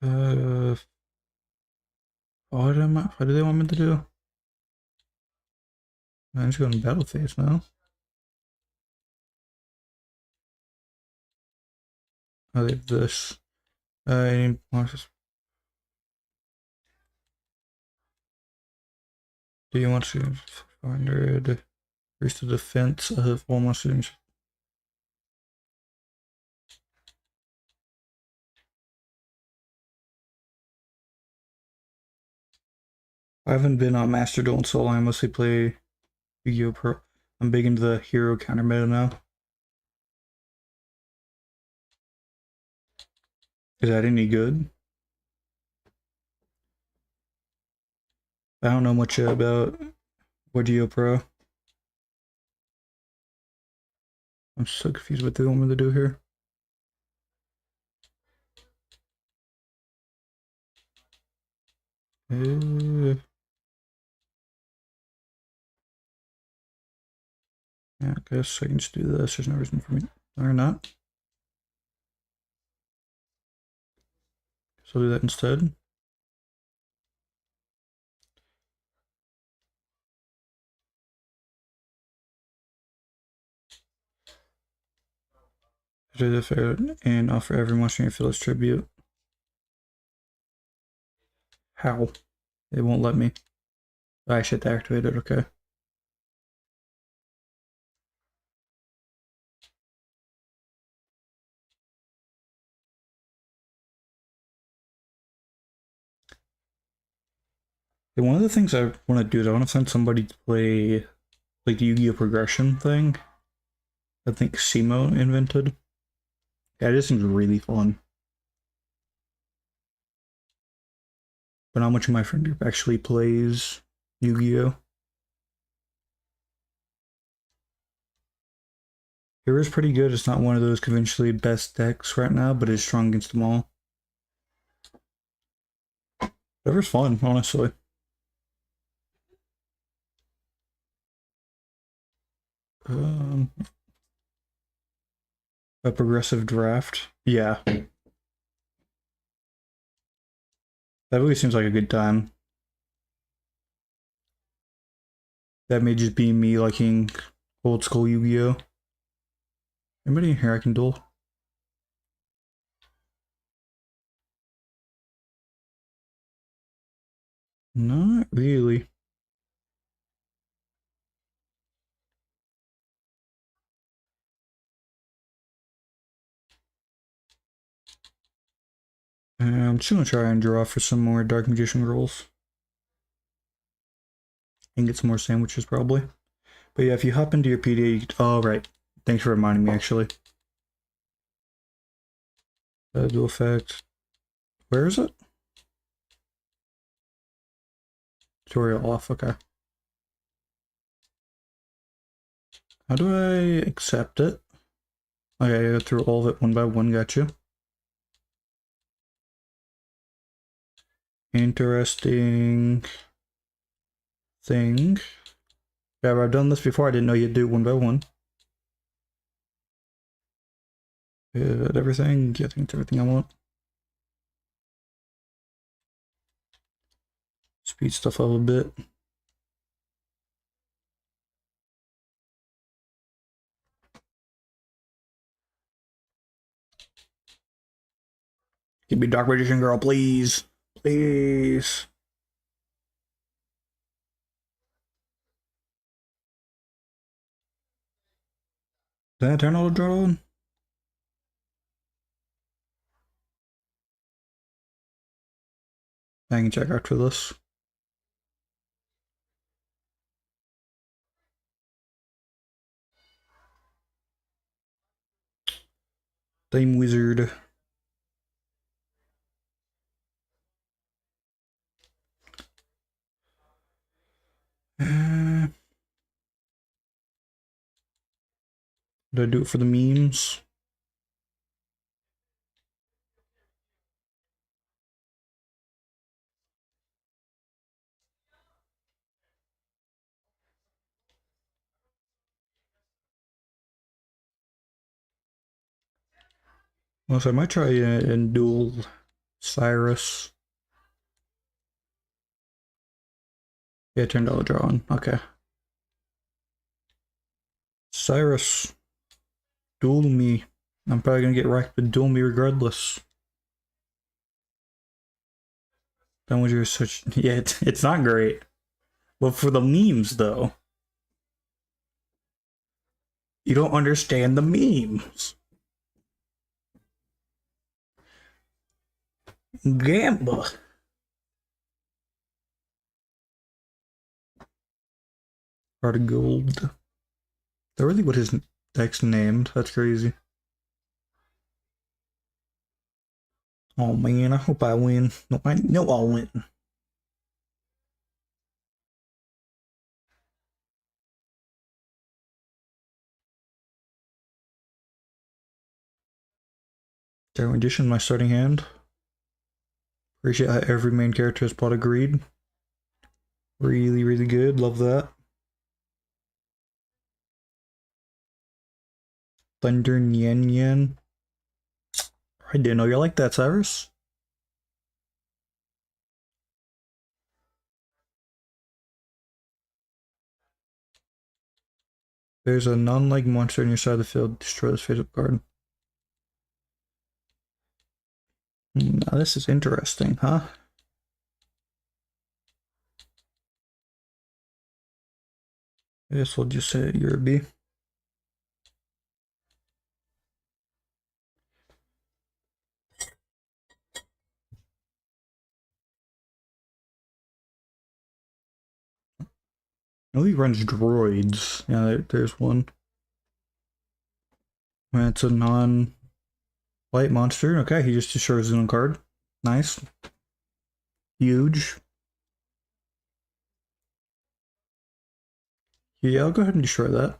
Speaker 1: Uh, what do they want me to do? I'm just going to battle phase now. Oh, they have this. I need monsters. Do you want to 400? Increase the defense of all monsters. I haven't been on Master Duel in so long. I mostly play Yu-Gi-Oh! Pro. I'm big into the hero counter meta now. Is that any good? I don't know much about Yugioh Pro. I'm so confused what they want me to do here. Yeah, I guess I can just do this. There's no reason for me. Or not. So I'll do that instead. Do the fair and offer every monster in your field as tribute. How? It won't let me. I should activate it, okay. And one of the things I want to do is I want to find somebody to play like the Yu-Gi-Oh! Progression thing. I think Simo invented. Yeah, this seems really fun. But not much of my friend group actually plays Yu-Gi-Oh! It is pretty good. It's not one of those conventionally best decks right now, but it's strong against them all. Whatever's fun, honestly. A progressive draft. Yeah. That really seems like a good time. That may just be me liking old school Yu-Gi-Oh! Anybody in here I can duel? Not really. I'm just gonna try and draw for some more Dark Magician rolls. And get some more sandwiches probably. But yeah, if you hop into your PDA, you can... Oh, right. Thanks for reminding me, actually. Dual effect. Where is it? Tutorial off, okay. How do I accept it? Okay, I go through all of it one by one, gotcha. Interesting thing. Yeah, I've done this before, I didn't know you'd do it one by one. Everything, yeah, I think it's everything I want. Speed stuff up a bit. Give me Dark Magician Girl, please. Please. Did I turn all the draw on? I can check after this. Dame Wizard. Did I do it for the memes? Well, so I might try and duel Cyrus. Yeah, $10 draw on. Okay. Cyrus, duel me. I'm probably gonna get wrecked, but duel me regardless. That was your such. Yeah, it's not great. But for the memes, though, you don't understand the memes. Gamba. Heart of Gold. That really what his deck's named. That's crazy. Oh man, I hope I win. No, I know I'll win. Darwin Edition, my starting hand. Appreciate how every main character has plot agreed. Really, really good. Love that. Thunder Nyan Nyan. I didn't know you like that, Cyrus. There's a non-like monster on your side of the field. Destroy this face-up card. Now this is interesting, huh? I guess we'll just say you're a B. I know he runs droids. Yeah, there's one. It's a non-light monster. Okay, he just destroys his own card. Nice. Huge. Yeah, I'll go ahead and destroy that.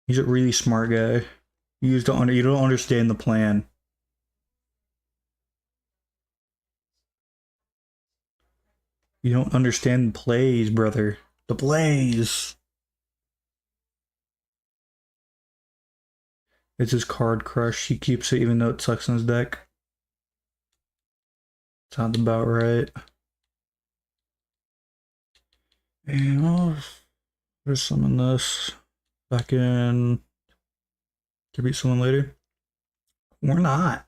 Speaker 1: He's a really smart guy. You don't understand the plan. You don't understand the plays, brother. The plays. It's his card crush. He keeps it even though it sucks in his deck. Sounds about right. And I'll just summon this back in to beat someone later. Or not.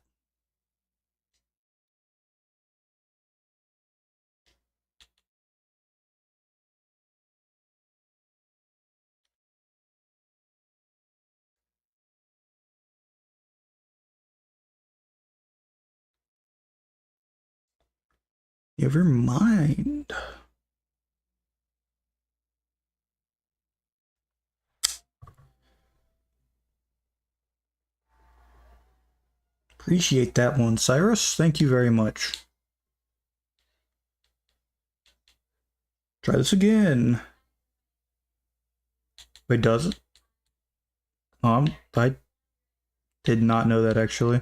Speaker 1: Never mind. Appreciate that one, Cyrus. Thank you very much. Try this again. Wait, does it? I did not know that actually.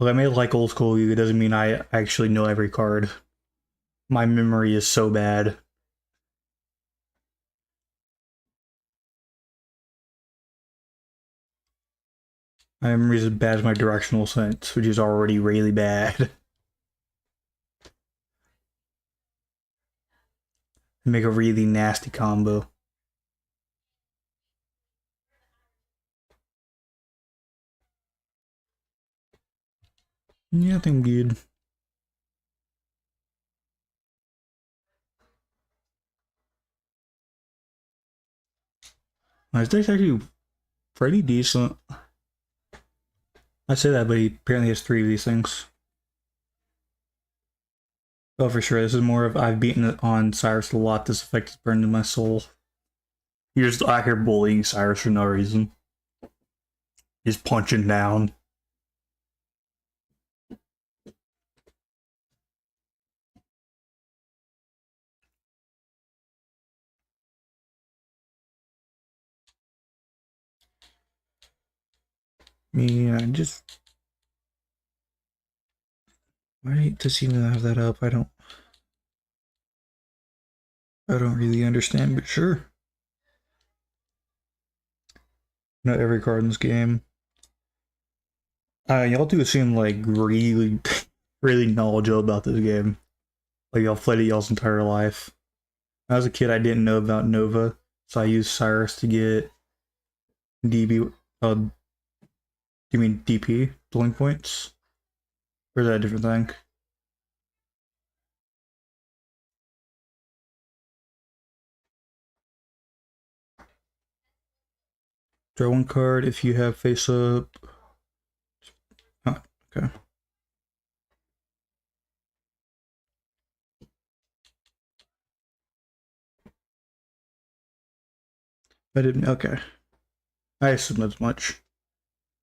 Speaker 1: Well, I may like old school Yu. It doesn't mean I actually know every card. My memory is so bad. My memory is as bad as my directional sense, which is already really bad. Make a really nasty combo. Yeah, I think I'm good. His deck's actually pretty decent. I say that, but he apparently has 3 of these things. Oh, for sure. This is more of I've beaten it on Cyrus a lot. This effect is burned in my soul. You're just out here bullying Cyrus for no reason. He's punching down. I just. Why does he even have that up? I don't really understand, but sure. Not every card in this game. Y'all do seem like really, really knowledgeable about this game. Like y'all played it y'all's entire life. When I was a kid, I didn't know about Nova, so I used Cyrus to get DB. You mean DP? Dueling points? Or is that a different thing? Draw 1 card if you have face up. Oh, okay. I didn't. Okay. I assumed as much.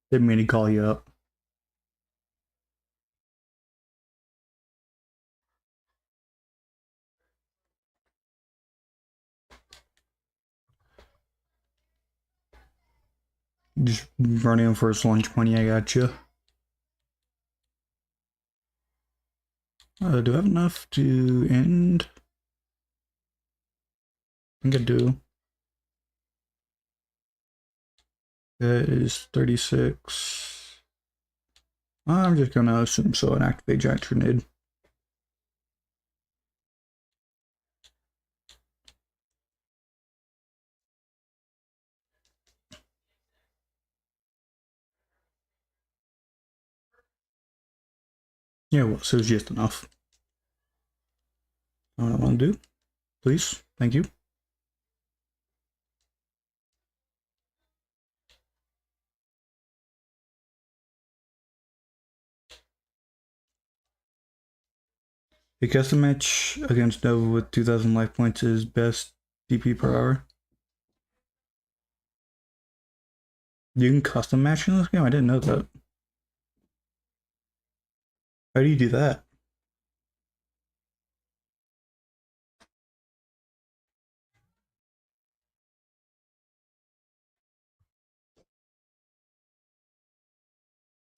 Speaker 1: Didn't mean to call you up. Just running on first lunch money, I got you. Do I have enough to end? I think I do. That is 36. I'm just gonna assume so and activate Giant Grenade. Yeah, well, so it's just enough. What I want to do, please. Thank you. A custom match against Nova with 2,000 life points is best DP per hour. You can custom match in this game? I didn't know that. How do you do that?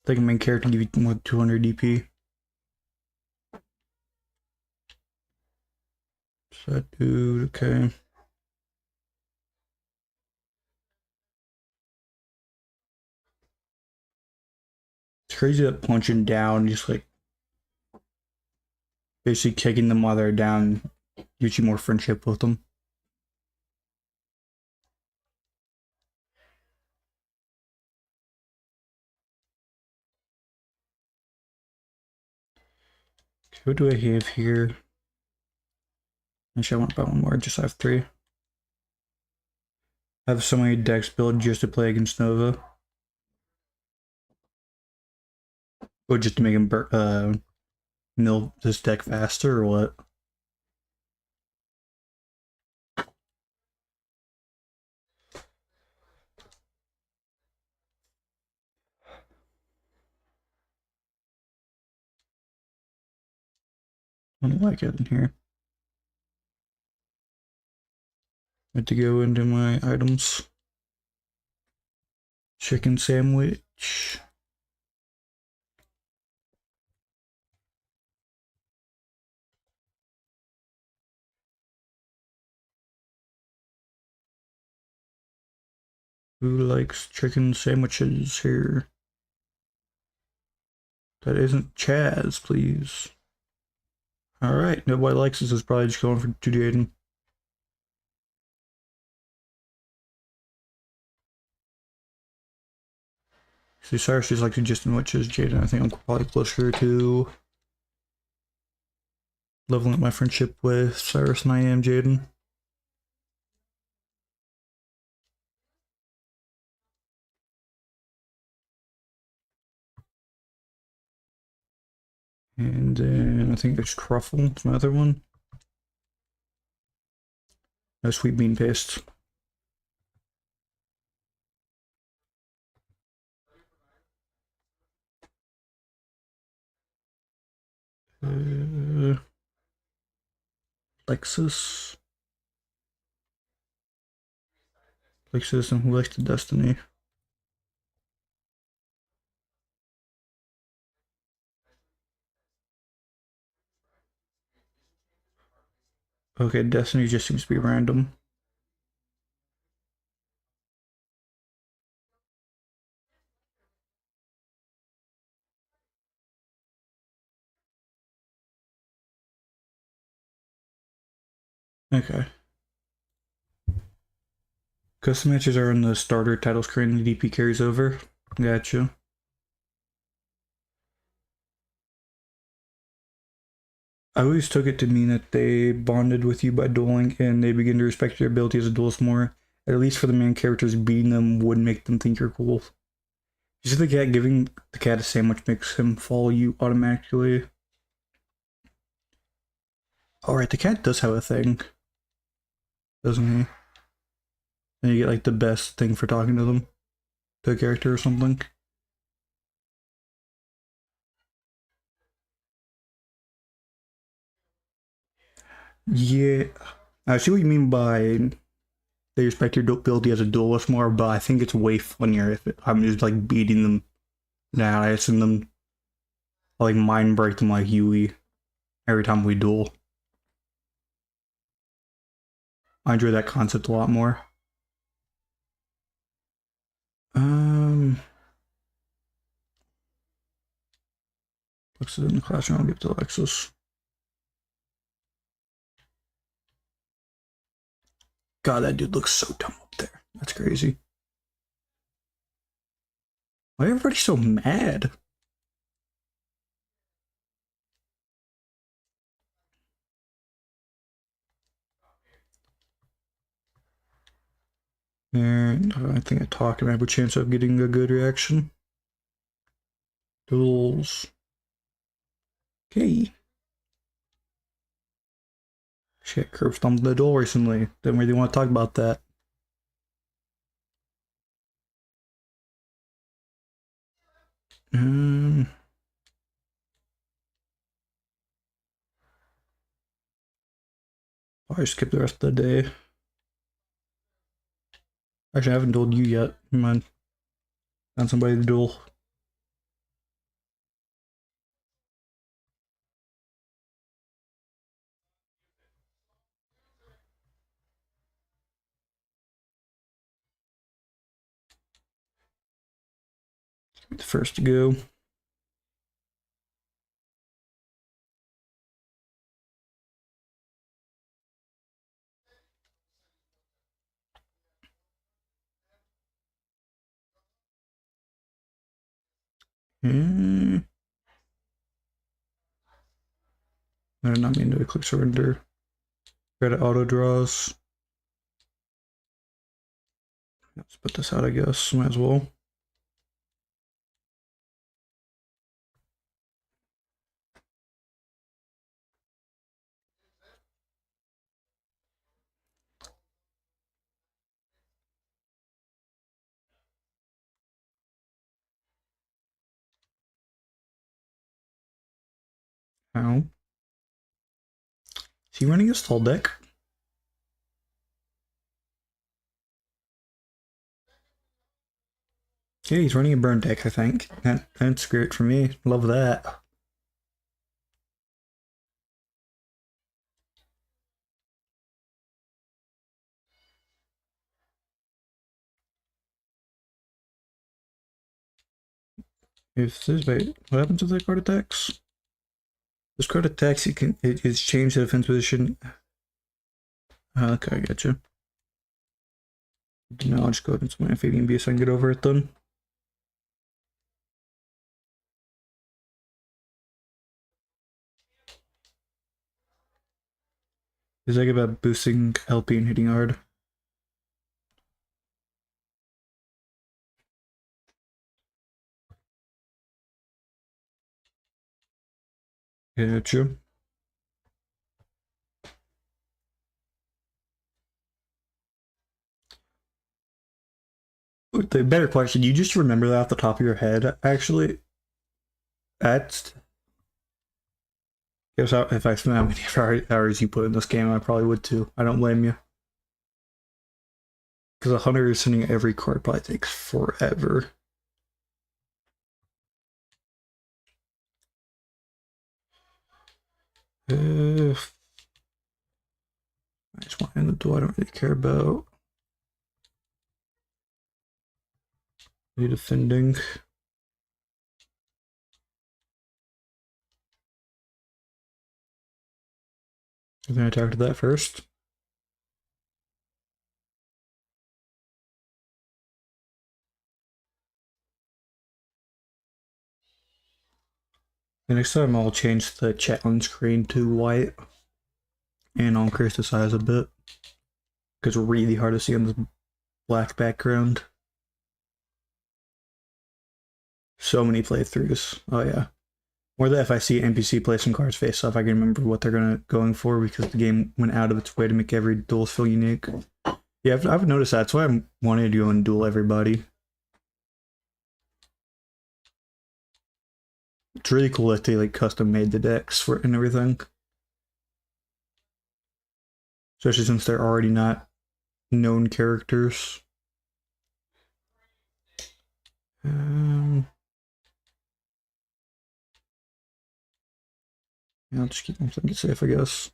Speaker 1: Like a main character give you more 200 DP. So dude, okay. It's crazy that punching down, just like basically kicking them while they're down, gives you more friendship with them. Okay, what do I have here? Actually, I want to buy one more, just have 3. I have so many decks built just to play against Nova. Or just to make him mill this deck faster, or what? I don't like it in here. I have to go into my items. Chicken sandwich. Who likes chicken sandwiches here? That isn't Chaz, please. Alright, nobody likes this. Is probably just going for 2 Jaden. See, Cyrus just likes just as much as Jaden. I think I'm probably closer to leveling up my friendship with Cyrus than I am Jaden. And then I think there's Truffle, it's my other one. No sweet bean paste. Lexus. Lexus and who likes the Destiny? Okay, Destiny just seems to be random. Okay. Custom matches are in the starter title screen, the DP carries over. Gotcha. I always took it to mean that they bonded with you by dueling and they begin to respect your ability as a duelist more. At least for the main characters, beating them would make them think you're cool. You see the cat giving the cat a sandwich makes him follow you automatically. Alright, the cat does have a thing, doesn't he? And you get like the best thing for talking to them, to a character or something. Yeah, I see what you mean by they respect your ability as a duelist more, but I think it's way funnier if I'm just like beating them down. I assume them like mind break them like Yui every time we duel. I enjoy that concept a lot more. Um, looks in the classroom. I'll give it to Alexis. God, that dude looks so dumb up there. That's crazy. Why is everybody so mad? And I think I talk and I have a chance of getting a good reaction. Duels. Okay. Shit, Curve stumbled the duel recently. Didn't really want to talk about that. Um, I'll skip the rest of the day. Actually, I haven't told you yet. Come on. Found somebody to duel. The first to go. I did not mean to click surrender. Credit auto draws. Let's put this out, I guess. Might as well. How? Is he running a stall deck? Yeah, he's running a burn deck, I think. That's great for me. Love that. If this wait, what happens if the card attacks? This card attacks, it's changed the defense position. Okay, I gotcha. Now I'll just go ahead and swing a Fading Beast so I can get over it then. Is that about boosting LP and hitting hard? Gotcha. The better question, you just remember that off the top of your head, actually? That's... If I spent how many hours you put in this game, I probably would too. I don't blame you. Because 100 sending every card probably takes forever. I just want to end the duel I don't really care about. Need defending. I'm gonna attack to that first. The next time I'll change the chat on screen to white. And I'll increase the size a bit. Because it's really hard to see on this black background. So many playthroughs. Oh yeah. Or that if I see NPC play some cards face off, I can remember what they're going for because the game went out of its way to make every duel feel unique. Yeah, I've noticed that. That's why I'm wanting to go and duel everybody. It's really cool that they like custom made the decks for it and everything. Especially since they're already not known characters. Um, yeah, I'll just keep them thinking safe, I guess.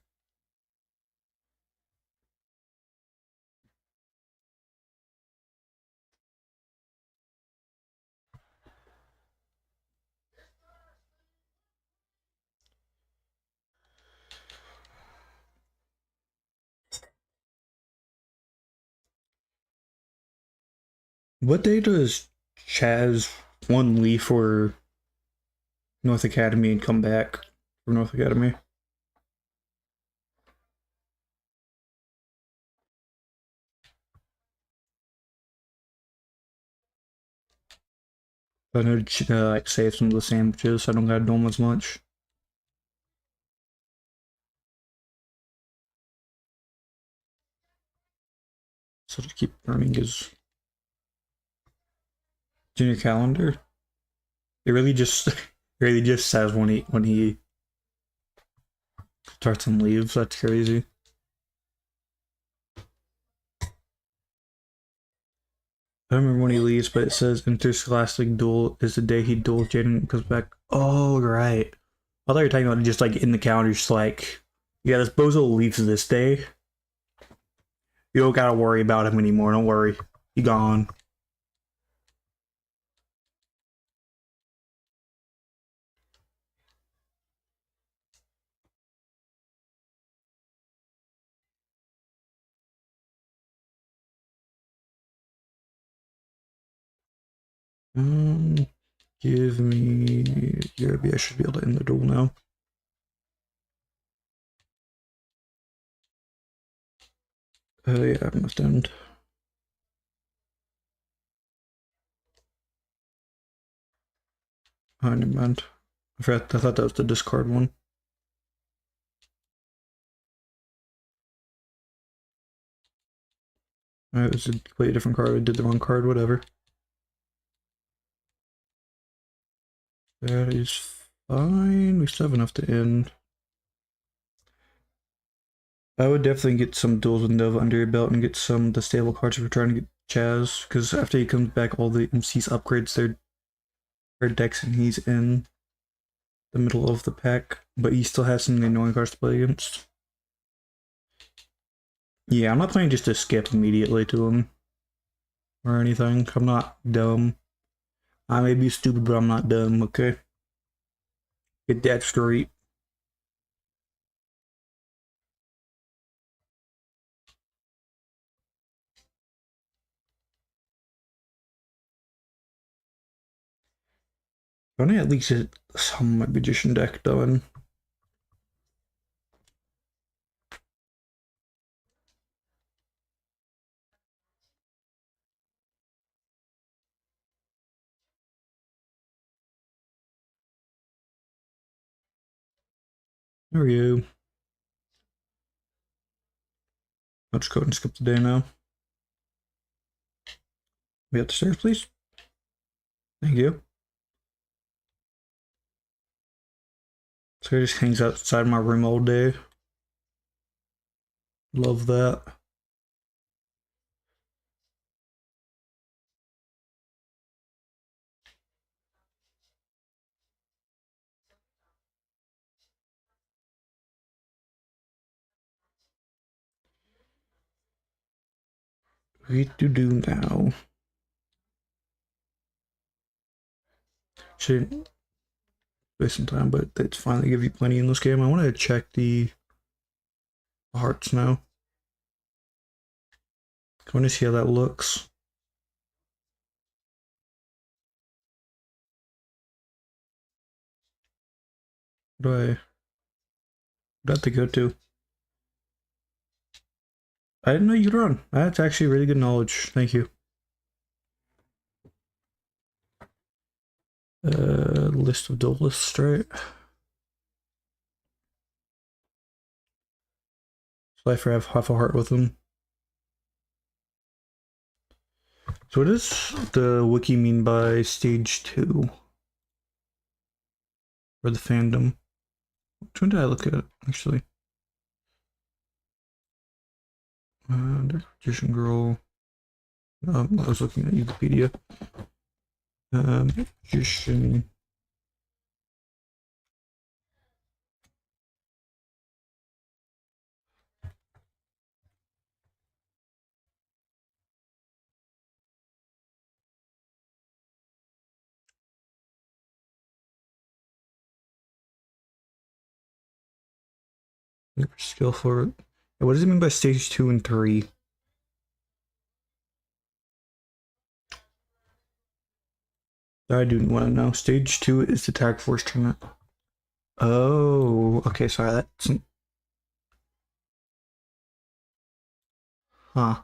Speaker 1: What day does Chaz one leave for North Academy and come back for North Academy? I know to like save some of the sandwiches, so I don't gotta do them as much. So to keep earning his junior calendar. It really just really just says when he starts and leaves. That's crazy. I don't remember when he leaves, but it says interscholastic duel is the day he duels Jaden and comes back. Oh, right. I thought you were talking about just like in the calendar, just like, yeah, this bozo leaves this day. You don't gotta worry about him anymore. Don't worry. He gone. Um, give me. Yeah, I should be able to end the duel now. Yeah, I must end. Oh, never mind. I forgot. I thought that was the discard one. It was a completely different card. I did the wrong card. Whatever. That is fine. We still have enough to end. I would definitely get some duels with Nova under your belt and get some of the stable cards if we're trying to get Chaz, because after he comes back, all the MCs upgrades their decks and he's in the middle of the pack, but he still has some annoying cards to play against. Yeah, I'm not planning just to skip immediately to him or anything. I'm not dumb. I may be stupid, but I'm not dumb, okay? Get that straight. I want to at least get some of my magician deck done. There we go. Let's go and skip the day now. We up the stairs, please. Thank you. So he just hangs outside my room all day. Love that. What to do now? Shouldn't waste some time, but it's fine. They give you plenty in this game. I want to check the hearts now. I want to see how that looks. What do I have to go to? I didn't know you could run. That's actually really good knowledge. Thank you. List of duelists, right? So I have half a heart with them. So what does the wiki mean by stage 2? Or the fandom? Which one did I look at, actually? Magician Girl. I was looking at Wikipedia. Magician. Skill for it. What does it mean by stage 2 and 3? I do want to know. Stage 2 is the Tag Force tournament. Oh, okay, sorry, that's... Huh.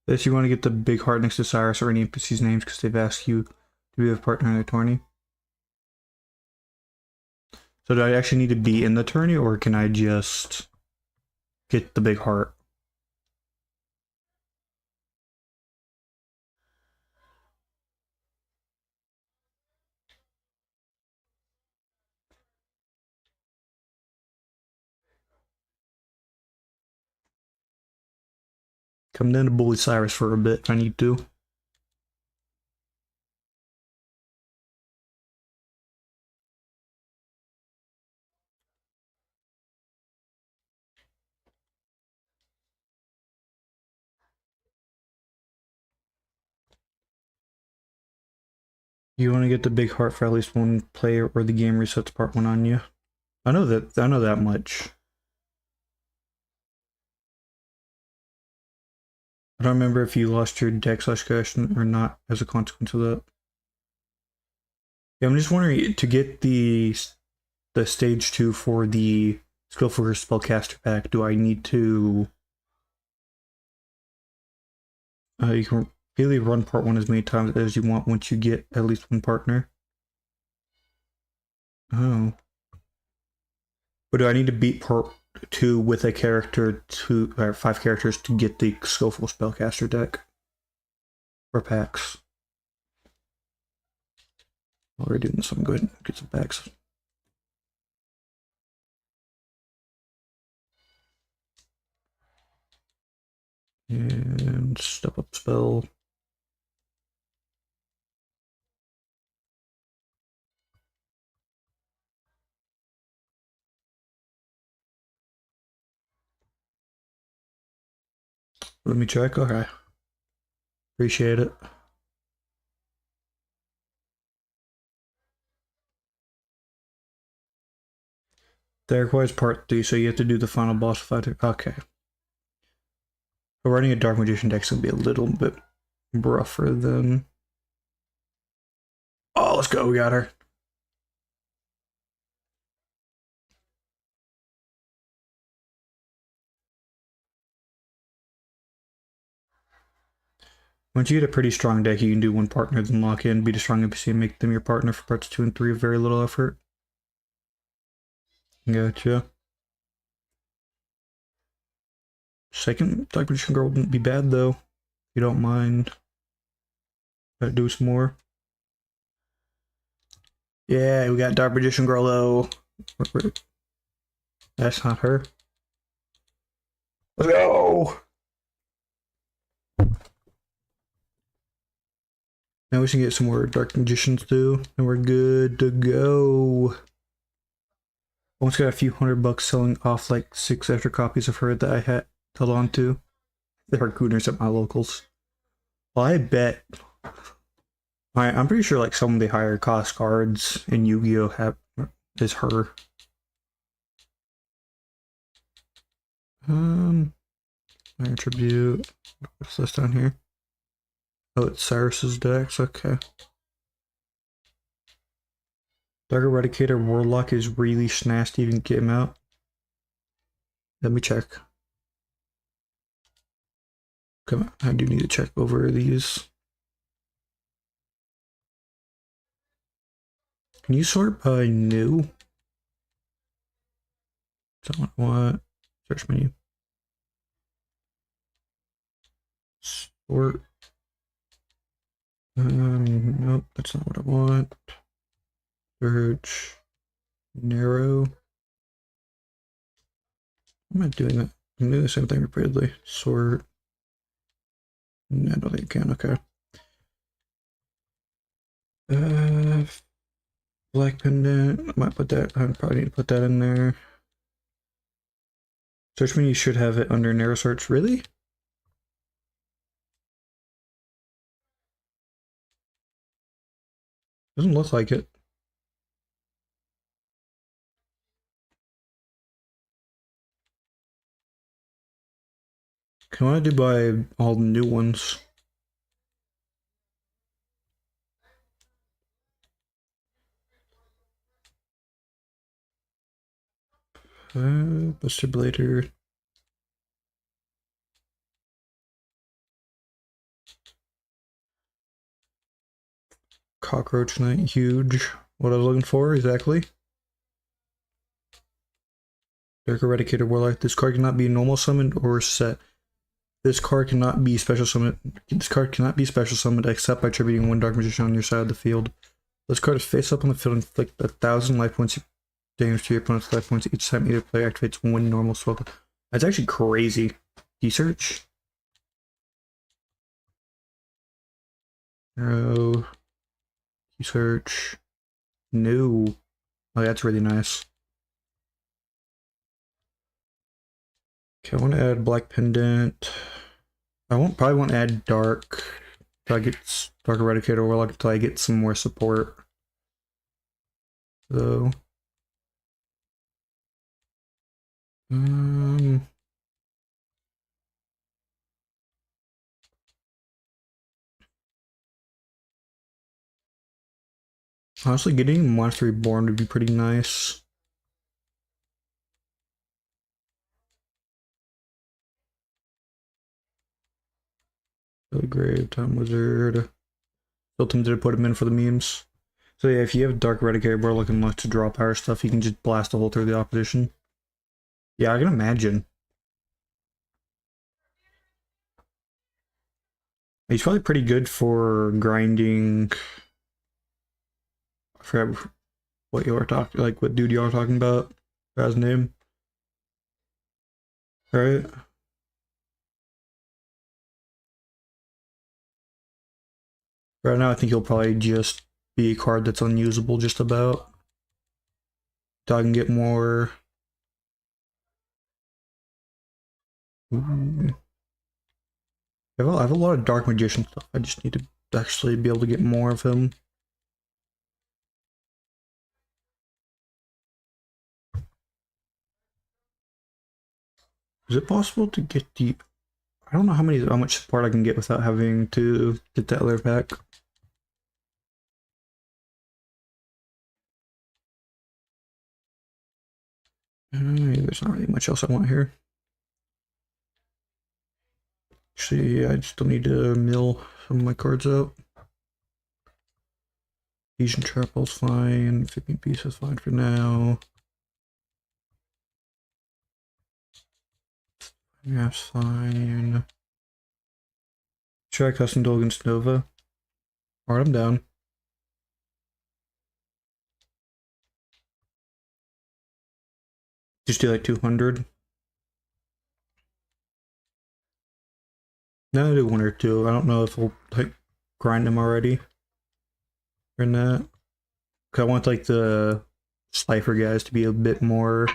Speaker 1: If you want to get the big heart next to Cyrus or any NPC's names because they've asked you to be a partner in the tourney. So do I actually need to be in the tourney or can I just get the big heart? Come down to bully Cyrus for a bit if I need to. You want to get the big heart for at least one player or the game resets part 1 on you. I know that much. I don't remember if you lost your deck slash cash or not as a consequence of that. Yeah, I'm just wondering to get the stage 2 for the Skillful Spellcaster pack, do I need to... you can really run part 1 as many times as you want once you get at least one partner. Oh. But do I need to beat part 2 with a character, 5 characters to get the Skillful Spellcaster deck? Or packs? While we're doing this, I'm going to go ahead and get some packs. And step up spell. Let me check. Okay. Appreciate it. That requires part 3, so you have to do the final boss fight. Okay. But running a Dark Magician deck is going to be a little bit rougher than... Oh, let's go. We got her. Once you get a pretty strong deck, you can do one partner, then lock in, beat a strong NPC, and make them your partner for parts 2 and 3 with very little effort. Gotcha. Second Dark Magician Girl wouldn't be bad, though. If you don't mind. Gotta do some more. Yeah, we got Dark Magician Girl, though. That's not her. Let's go! Now we can get some more Dark Magicians, too, and we're good to go. Almost got a few $100 selling off like 6 extra copies of her that I had held on to. There are gooners at my locals. Well, I bet... I'm pretty sure like some of the higher cost cards in Yu-Gi-Oh! Is her. Iron Tribute. What's this down here? Oh, it's Cyrus's decks. Okay. Dark Eradicator Warlock is really snasty. You can get him out. Let me check. Come on, I do need to check over these. Can you sort by new? Someone what? Search menu. Sort. Nope, that's not what I want. Search. Narrow. I'm not doing that. I'm doing the same thing repeatedly. Sort. No, I don't think you can. Okay. Uh, Black pendant. I might put that. I probably need to put that in there. Search menu should have it under narrow search. Really? Doesn't look like it. Can I do by all the new ones? Buster Blader. Cockroach Knight, huge. What I was looking for, exactly. Dark Eradicator Warlock. This card cannot be normal summoned or set. This card cannot be special summoned. This card cannot be special summoned except by attributing one Dark Magician on your side of the field. This card is face up on the field and inflict 1,000 life points damage to your opponent's life points each time either player activates one normal spell. That's actually crazy. Research. Arrow. Research. No. Oh, that's really nice. Okay, I want to add Black Pendant. Probably won't add Dark until I get Dark Eradicator Warlock until I get some more support. So, honestly, getting Monster Reborn would be pretty nice. The Grave, Time Wizard. Still tempted to put him in for the memes. So yeah, if you have Dark Eradicator Warlock and like to draw power stuff, you can just blast a hole through the opposition. Yeah, I can imagine. He's probably pretty good for grinding. I forgot what you were talking, like what dude you are talking about. His name, right? Right now, I think he'll probably just be a card that's unusable just about. So I can get more. I have a lot of Dark Magician stuff. I just need to actually be able to get more of him. Is it possible to get the... I don't know how much support I can get without having to get that other pack. There's not really much else I want here. Actually, I still need to mill some of my cards out. Asian Chapel's fine. 15 pieces fine for now. Yeah, fine. Try custom duel against Nova. Alright, I'm down. Just do like 200. No, I'll do one or two. I don't know if we'll like grind them already. Or not. Cause I want like the Slifer guys to be a bit more.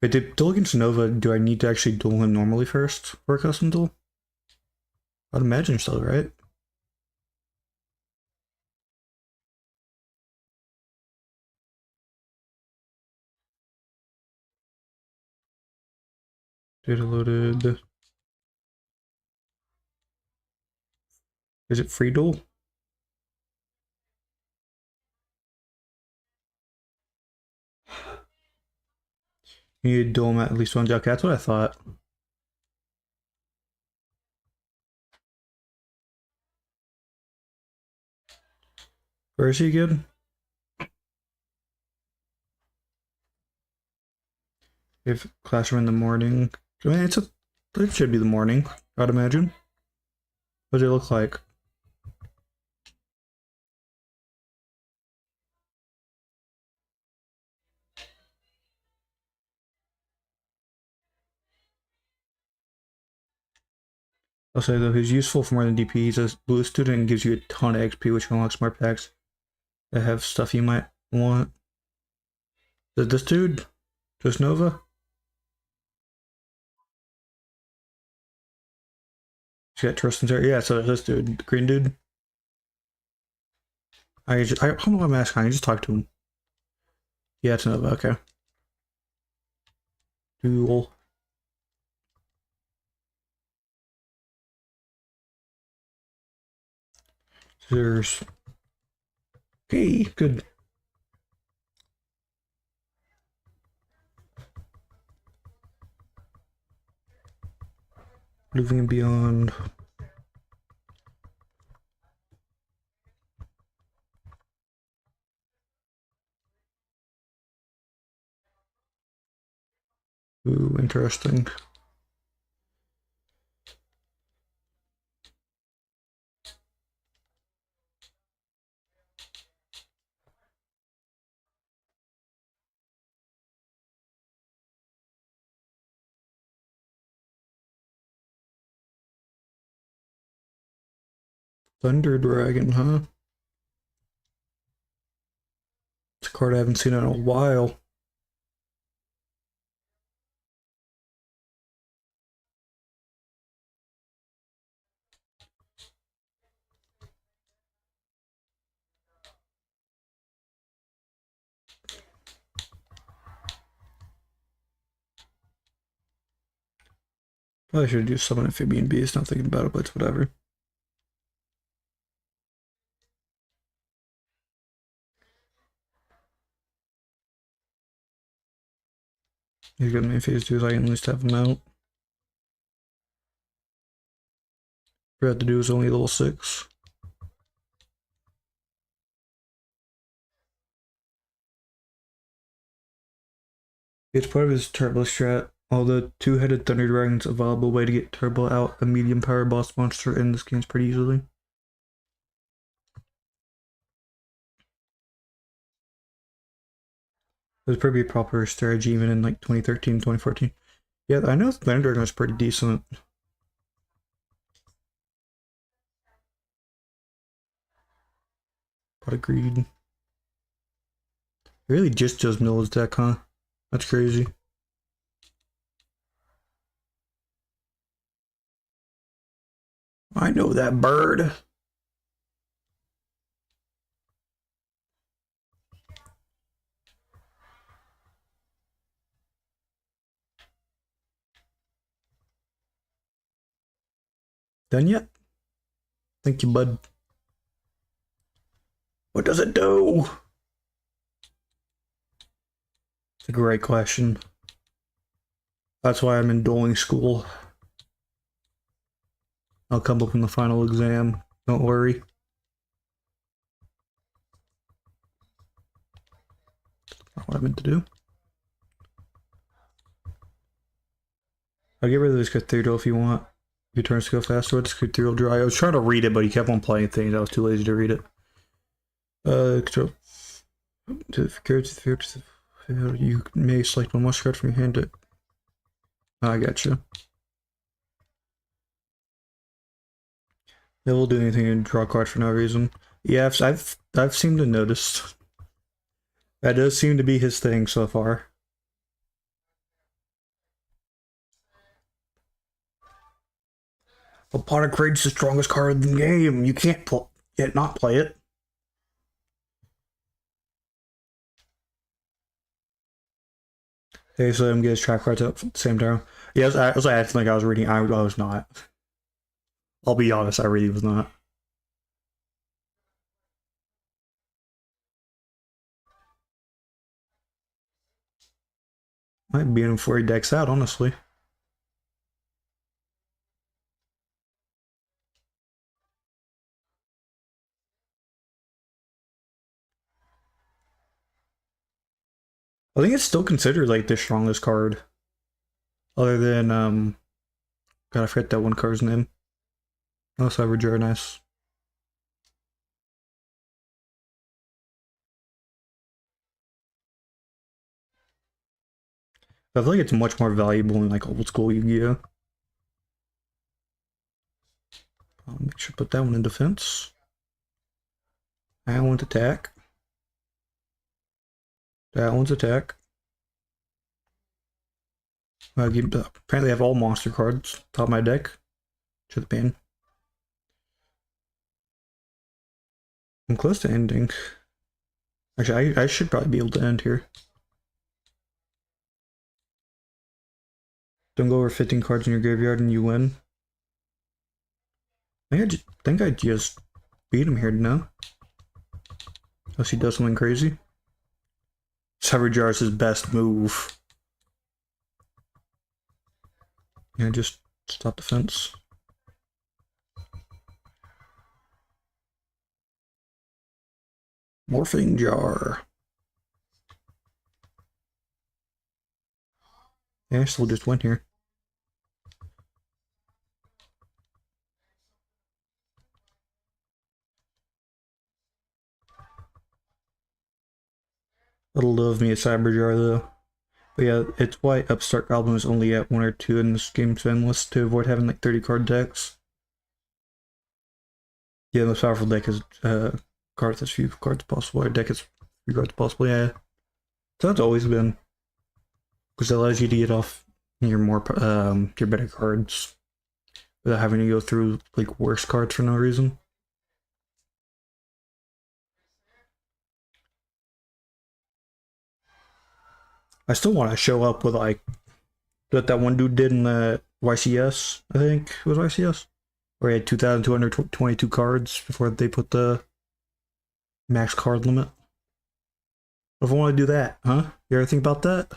Speaker 1: Wait, to duel against Nova, do I need to actually duel him normally first for a custom duel? I'd imagine so, right? Data loaded. Is it free duel? You need to duel him at least once. Okay, that's what I thought. Where is he again? If classroom in the morning. I mean, it should be the morning, I'd imagine. What does it look like? I'll say though, he's useful for more than DP. He's a blue student and gives you a ton of XP, which unlocks more packs that have stuff you might want. Is it this dude? Just Nova? She's got Tristan's hair. Yeah, so this dude, the green dude. I don't know what I'm asking. I just talk to him. Yeah, it's Nova. Okay. Duel. Scissors. Okay, good. Moving and beyond. Ooh, interesting. Thunder Dragon, huh? It's a card I haven't seen in a while. Probably should do summon Amphibian Beast, not thinking about it, but it's whatever. He's got me phase 2, so I can at least have him out. Forgot to do is only level 6. It's part of his turbo strat. All the two-headed thunder dragons, a viable way to get turbo out a medium power boss monster in this game pretty easily. It was pretty proper strategy even in like 2013, 2014. Yeah, I know Thunder Dragon was pretty decent. But agreed. It really just does Mill's deck, huh? That's crazy. I know that bird. Done yet? Thank you, bud. What does it do? It's a great question. That's why I'm in dueling school. I'll come up in the final exam. Don't worry. Not what I meant to do. I'll get rid of this cathedral if you want. Your turns to go faster. What's cathedral dry? I was trying to read it, but he kept on playing things. I was too lazy to read it. Control. You may select one monster card from your hand. I gotcha. They will do anything and draw a card for no reason. Yeah, I've seemed to notice. That does seem to be his thing so far. Opponent creates the strongest card in the game. You can't not play it. Okay, so I'm getting his track cards up at the same time. Yeah, I was acting like I was reading. I was not. I'll be honest, I really was not. Might be in before he decks out, honestly. I think it's still considered like the strongest card. Other than, God, I forget that one card's name. Oh, Cyber Journus. I feel like it's much more valuable in like old school Yu-Gi-Oh! I'll make sure to put that one in defense. That one's attack. That one's attack. Apparently I have all monster cards top of my deck. To the pain. I'm close to ending. Actually, I should probably be able to end here. Don't go over 15 cards in your graveyard and you win. I think I just beat him here now. Unless he does something crazy. Cyber Jar is his best move. Yeah, just stop defense. Morphing Jar. Yeah, I still just went here. It'll love me a Cyber Jar though. But yeah, it's why Upstart Goblin is only at 1 or 2 in this game's fan list to avoid having like 30 card decks. Yeah, the most powerful deck is card with as few cards possible, or deck as few cards possible, yeah. So that's always been. Because it allows you to get off your your better cards without having to go through like worse cards for no reason. I still want to show up with like what that one dude did in the YCS, I think it was YCS, where he had 2,222 cards before they put the max card limit. If I want to do that, huh? You ever think about that?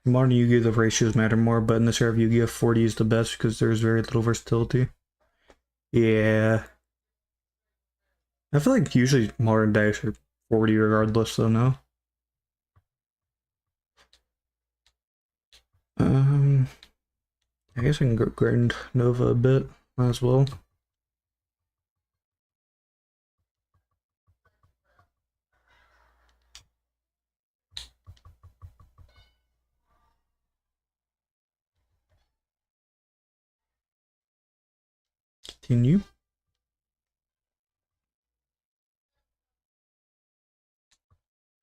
Speaker 1: In modern Yu-Gi-Oh! The ratios matter more, but in this era of Yu-Gi-Oh! 40 is the best because there's very little versatility. Yeah. I feel like usually modern decks are 40 regardless, though, no? I guess I can go grind Nova a bit, might as well. Continue.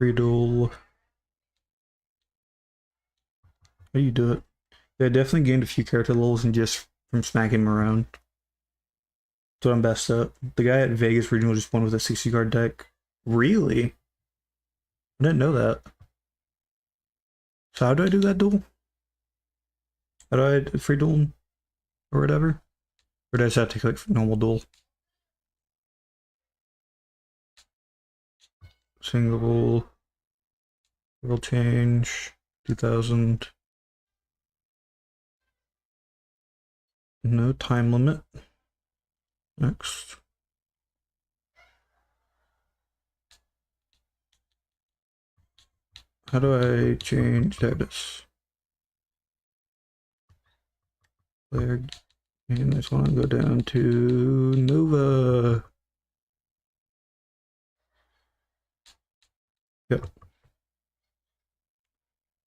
Speaker 1: Riddle. How do you do it? Yeah, I definitely gained a few character levels and just from smacking him around. That's what I'm best at. The guy at Vegas Regional just won with a 60 card deck. Really? I didn't know that. So how do I do that duel? How do I free duel him? Or whatever? Or do I just have to click normal duel? Single. World change. 2000. No time limit. Next. How do I change status? Player, and I just want to go down to Nova. Yep.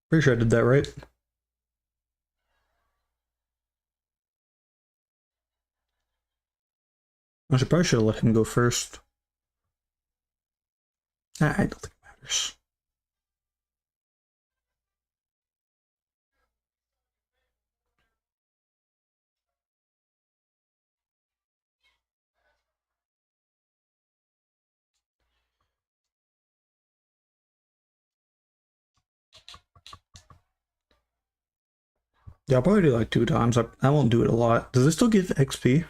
Speaker 1: Pretty sure I did that right. Probably should have let him go first. I don't think it matters. Yeah, I'll probably do like 2 times. I won't do it a lot. Does it still give XP?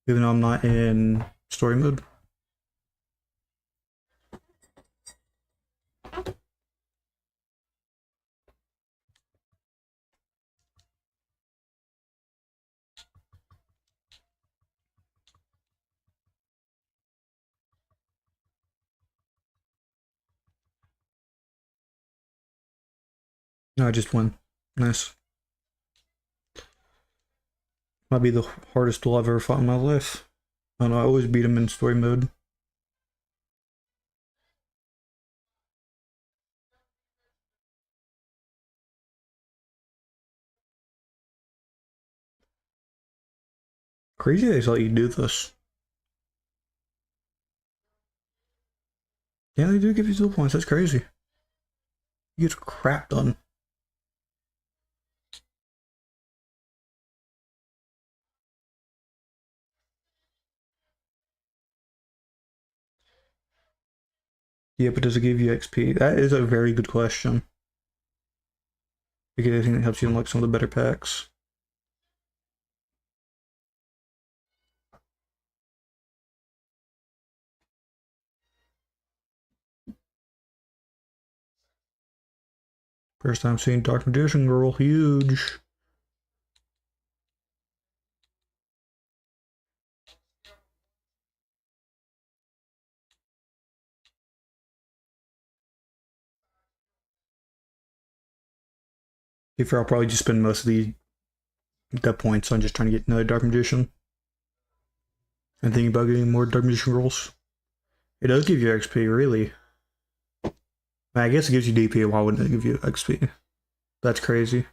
Speaker 1: Even though I'm not in story mode? No, I just won. Nice. Might be the hardest duel I've ever fought in my life. I don't know, I always beat him in story mode. Crazy they let you do this. Yeah, they do give you duel points. That's crazy. You get crap done. Yeah, but does it give you XP? That is a very good question. Because I think it helps you unlock some of the better packs. First time seeing Dark Magician Girl, huge. If I'll probably just spend most of the points on just trying to get another Dark Magician. And thinking about getting more Dark Magician Girls. It does give you XP, really. I guess it gives you DP, why wouldn't it give you XP? That's crazy.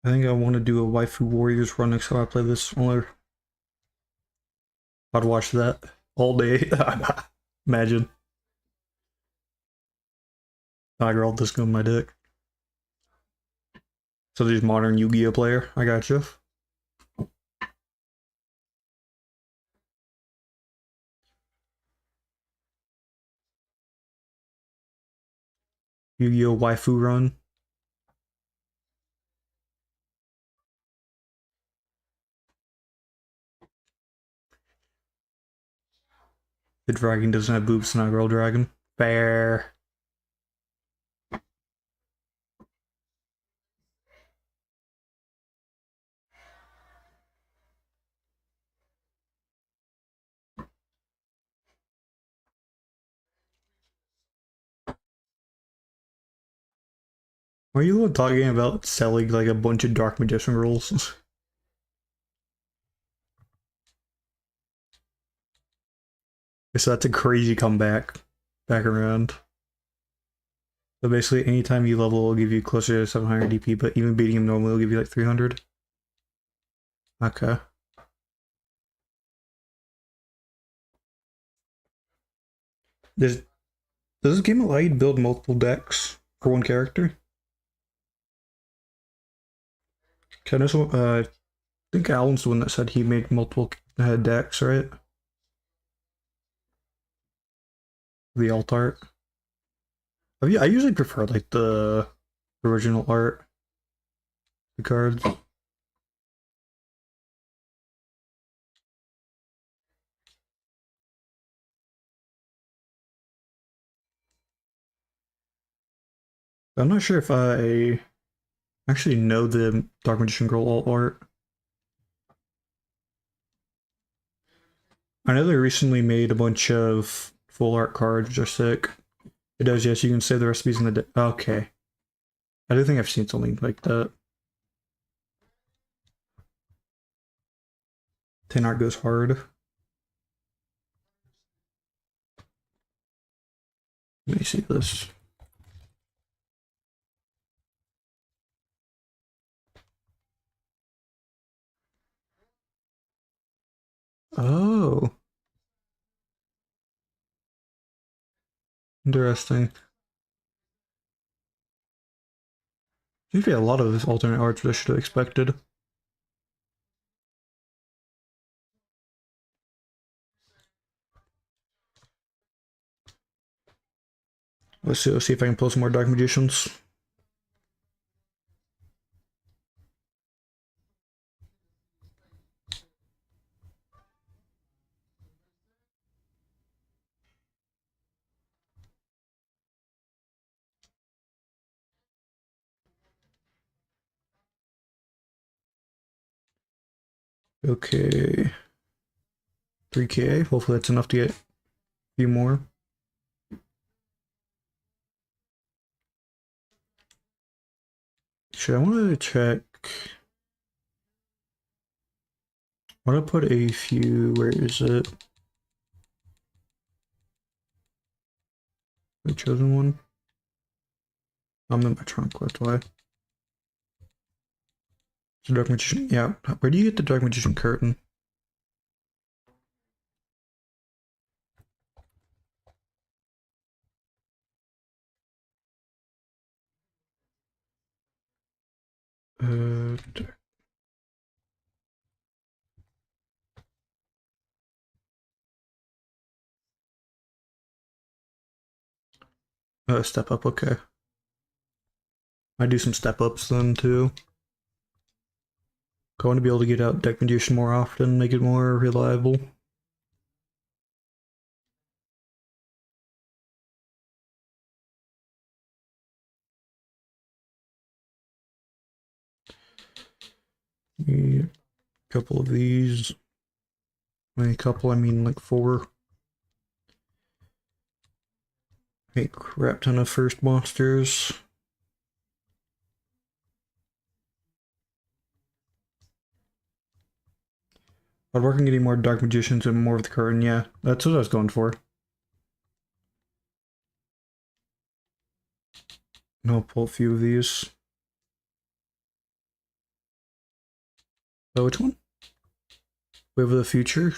Speaker 1: I think I want to do a Waifu Warriors run next time I play this. I'd watch that all day. Imagine. I rolled this gun on my dick. So there's modern Yu-Gi-Oh player. I got you. Yu-Gi-Oh Waifu run. The dragon doesn't have boobs, not a girl dragon. Fair. Are you talking about selling like a bunch of Dark Magician rolls? So that's a crazy comeback. Back around. So basically, anytime you level, it'll give you closer to 700 DP, but even beating him normally will give you like 300. Okay. Does this game allow you to build multiple decks for one character? Can I know I think Alan's the one that said he made multiple decks, right? The alt art. I usually prefer like the original art, the cards. I'm not sure if I actually know the Dark Magician Girl alt art. I know they recently made a bunch of full art cards, which are sick. It does, yes, you can save the recipes in the deck. Okay. I do think I've seen something like that. 10 art goes hard. Let me see this. Oh. Interesting. Seems to be a lot of alternate arts that I should have expected. Let's see if I can pull some more Dark Magicians. Okay. 3K. Hopefully that's enough to get a few more. Should I want to check? I want to put a few. Where is it? The chosen one. I'm in my trunk. That's why. The Dark Magician. Yeah. Where do you get the Dark Magician curtain? Uh. Step up. Okay. I do some step ups then too. I want to be able to get out Deck Magician more often, make it more reliable. A couple of these. A couple, I mean like 4. A crap ton of first monsters. I'd work on getting more Dark Magicians and more of the curtain, yeah. That's what I was going for. And I'll pull a few of these. Oh, which one? Wave of the Future?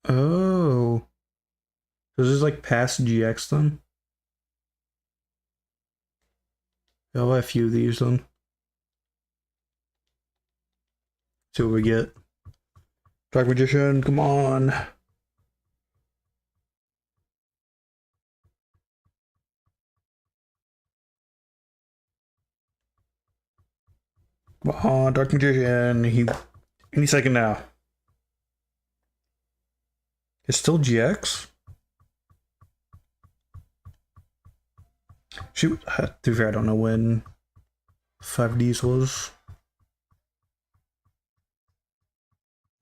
Speaker 1: Oh. This is like past GX then? I'll have a few of these then. See what we get. Dark Magician, come on. Come on, Dark Magician. Any second now. It's still GX? Shoot, to be fair, I don't know when 5Ds was.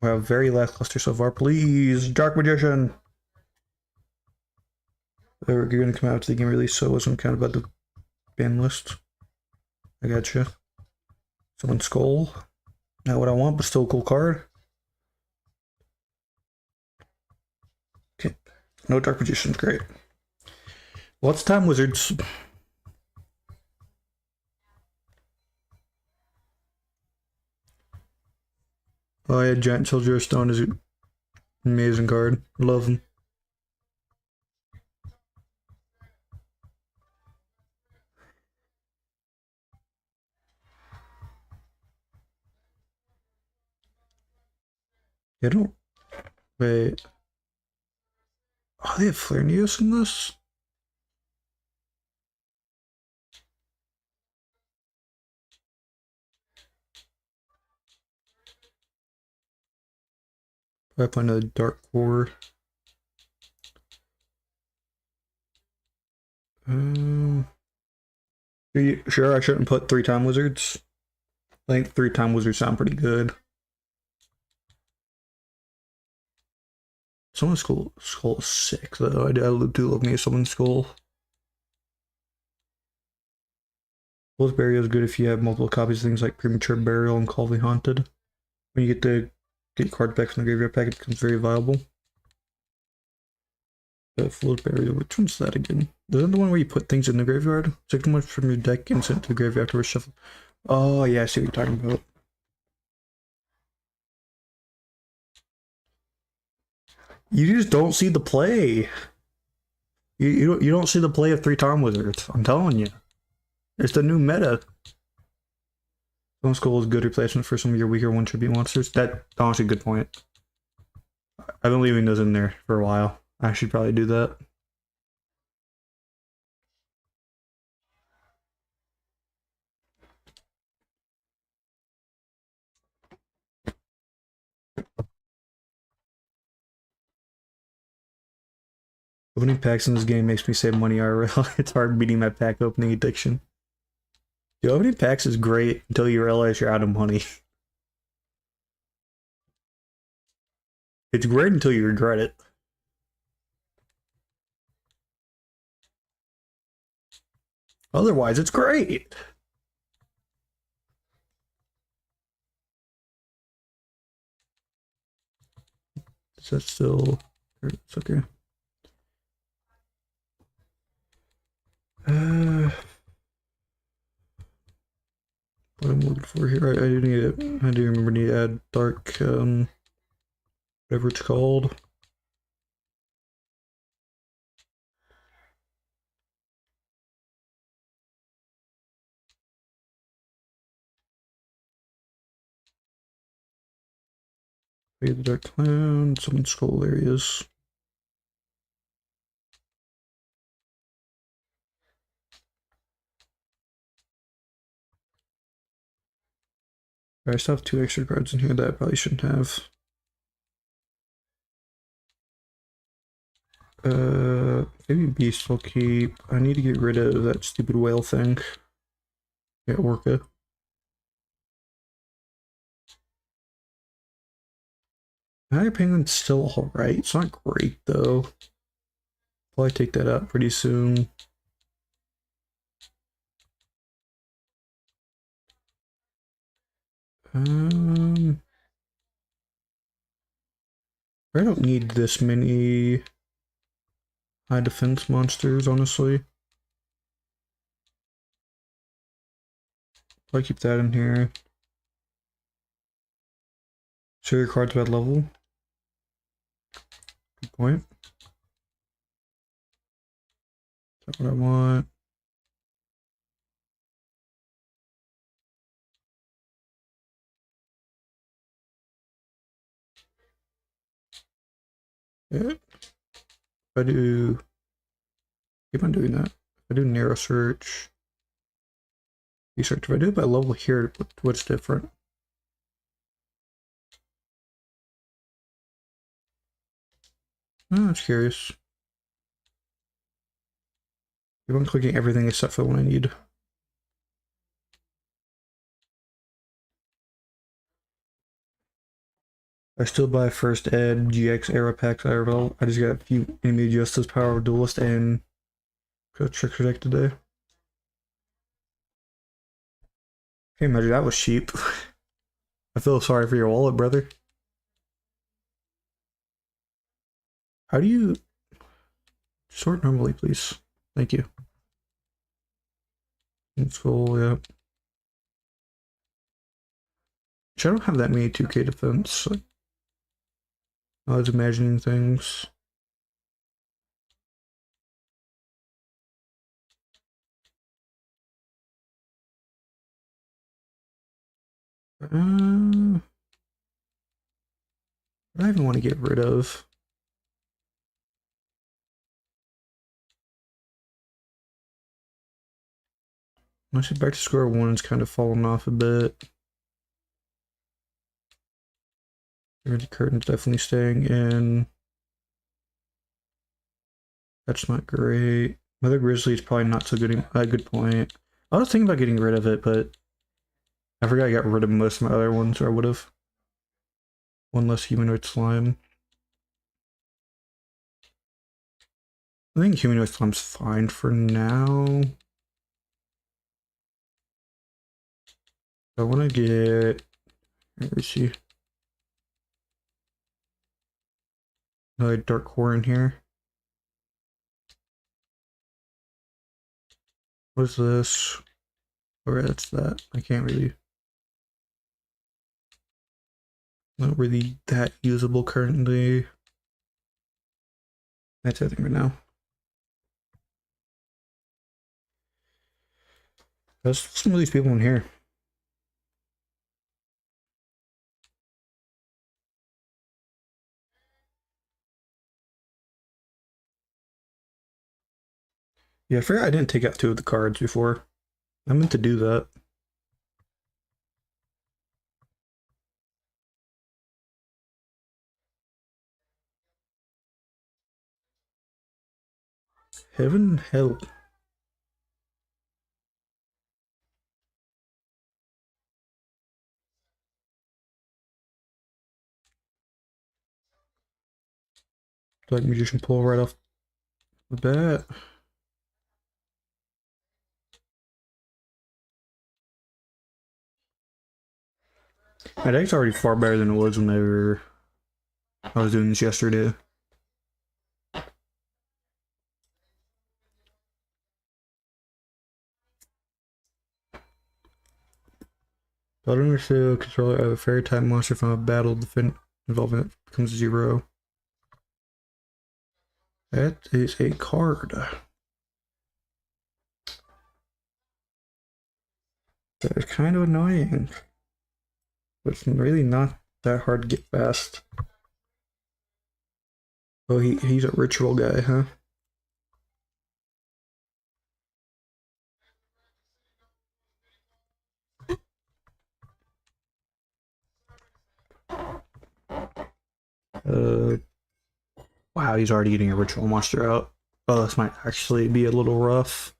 Speaker 1: Wow, very lackluster so far. Please, Dark Magician. They're going to come out to the game release, so it wasn't kind of about the ban list. I gotcha. Someone's Skull. Not what I want, but still a cool card. Okay. No Dark Magician, great. What's Time Wizards? Oh yeah, Giant Soldier of Stone is an amazing card. Love him. I don't. Wait. Oh, they have Flare Neos in this? I find a Dark Core. Are you sure I shouldn't put 3-time Wizards? I think 3-time Wizards sound pretty good. Someone's Skull is sick, though. I do love me Someone's Skull. Both Burial is good if you have multiple copies of things like Premature Burial and Call of the Haunted. When you get to get card back from the graveyard pack, it becomes very viable. Fool's Burial, which one's that again? Is that the one where you put things in the graveyard? Take them from your deck and send it to the graveyard afterwards shuffle. Oh yeah, I see what you're talking about. You just don't see the play. You don't see the play of 3-time Wizards. I'm telling you. It's the new meta. Stone Skull is a good replacement for some of your weaker one tribute monsters. That's honestly a good point. I've been leaving those in there for a while. I should probably do that. Opening packs in this game makes me save money IRL. It's hard beating my pack opening addiction. Dude, opening packs is great until you realize you're out of money. It's great until you regret it. Otherwise, it's great. Is that still? It's okay. What I'm looking for here, I do need it. I do remember need to add dark, whatever it's called. The dark clown, some skull areas. I still have 2 extra cards in here that I probably shouldn't have. Maybe Beast will keep. I need to get rid of that stupid whale thing. Yeah, Orca. My penguin's still alright. It's not great though. Probably take that out pretty soon. Um, I don't need this many high defense monsters, honestly. Probably keep that in here. Show your cards about level. Good point. That's what I want. Yeah. If I do, keep on doing that. If I do narrow search, research. If I do it by level here, what's different? Oh, I'm curious. Keep on clicking everything except for the one I need. I still buy first ed, GX, Aero Packs, IRL. I just got a few enemy justice, power of duelist, and trickster deck today. Hey, imagine that was cheap. I feel sorry for your wallet, brother. How do you sort normally, please? Thank you. Let's go, yeah. I don't have that many 2K defense. I was imagining things. What do I even want to get rid of? Honestly, back to square one is kind of fallen off a bit. The curtain's definitely staying in. That's not great. Mother Grizzly is probably not so good. A good point. I was thinking about getting rid of it, but I forgot I got rid of most of my other ones, or I would have. One less humanoid slime. I think humanoid slime's fine for now. I want to get. Let me see. Another dark core in here. What's this? Or that's that. I can't really. Not really that usable currently. That's everything right now. There's some of these people in here. Yeah, I forgot I didn't take out 2 of the cards before. I meant to do that. Heaven help. Like magician pull right off the bat. My deck's already far better than it was whenever I was doing this yesterday. Building or controller of a fairy type monster from a battle defend involving it becomes 0. That is a card. That is kind of annoying. But it's really not that hard to get fast. Oh, he's a ritual guy, huh? Wow, he's already getting a ritual monster out. Oh, this might actually be a little rough.